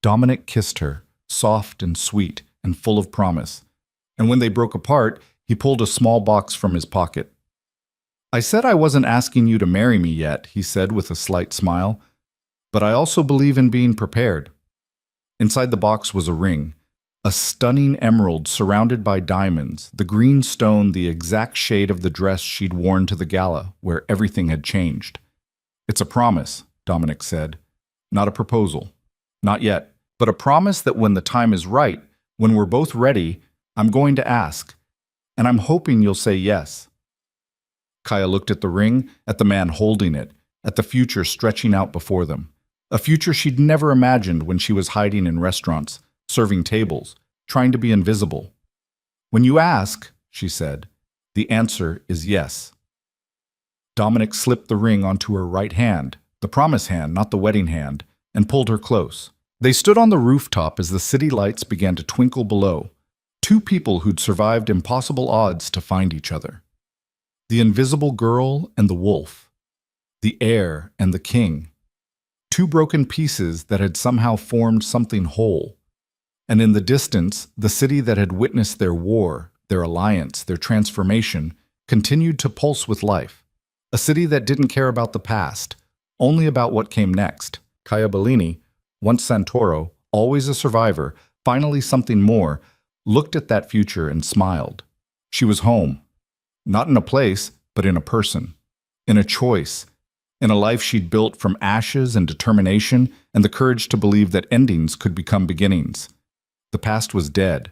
Speaker 1: Dominic kissed her, soft and sweet and full of promise. And when they broke apart, he pulled a small box from his pocket. I said I wasn't asking you to marry me yet, he said with a slight smile, but I also believe in being prepared. Inside the box was a ring, a stunning emerald surrounded by diamonds, the green stone the exact shade of the dress she'd worn to the gala, where everything had changed. It's a promise, Dominic said. Not a proposal. Not yet, but a promise that when the time is right, when we're both ready, I'm going to ask. And I'm hoping you'll say yes. Kaya looked at the ring, at the man holding it, at the future stretching out before them. A future she'd never imagined when she was hiding in restaurants, serving tables, trying to be invisible. When you ask, she said, the answer is yes. Dominic slipped the ring onto her right hand, the promise hand, not the wedding hand, and pulled her close. They stood on the rooftop as the city lights began to twinkle below, two people who'd survived impossible odds to find each other. The invisible girl and the wolf, the heir and the king, two broken pieces that had somehow formed something whole. And in the distance, the city that had witnessed their war, their alliance, their transformation, continued to pulse with life. A city that didn't care about the past, only about what came next. Kaya Bellini, once Santoro, always a survivor, finally something more, looked at that future and smiled. She was home. Not in a place, but in a person. In a choice. In a life she'd built from ashes and determination and the courage to believe that endings could become beginnings. The past was dead.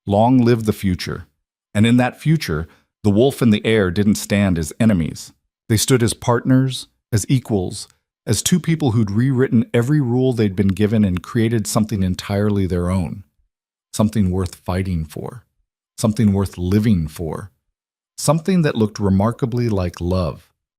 Speaker 1: Long live the future. And in that future, the wolf and the heir didn't stand as enemies. They stood as partners, as equals, as two people who'd rewritten every rule they'd been given and created something entirely their own. Something worth fighting for. Something worth living for. Something that looked remarkably like love.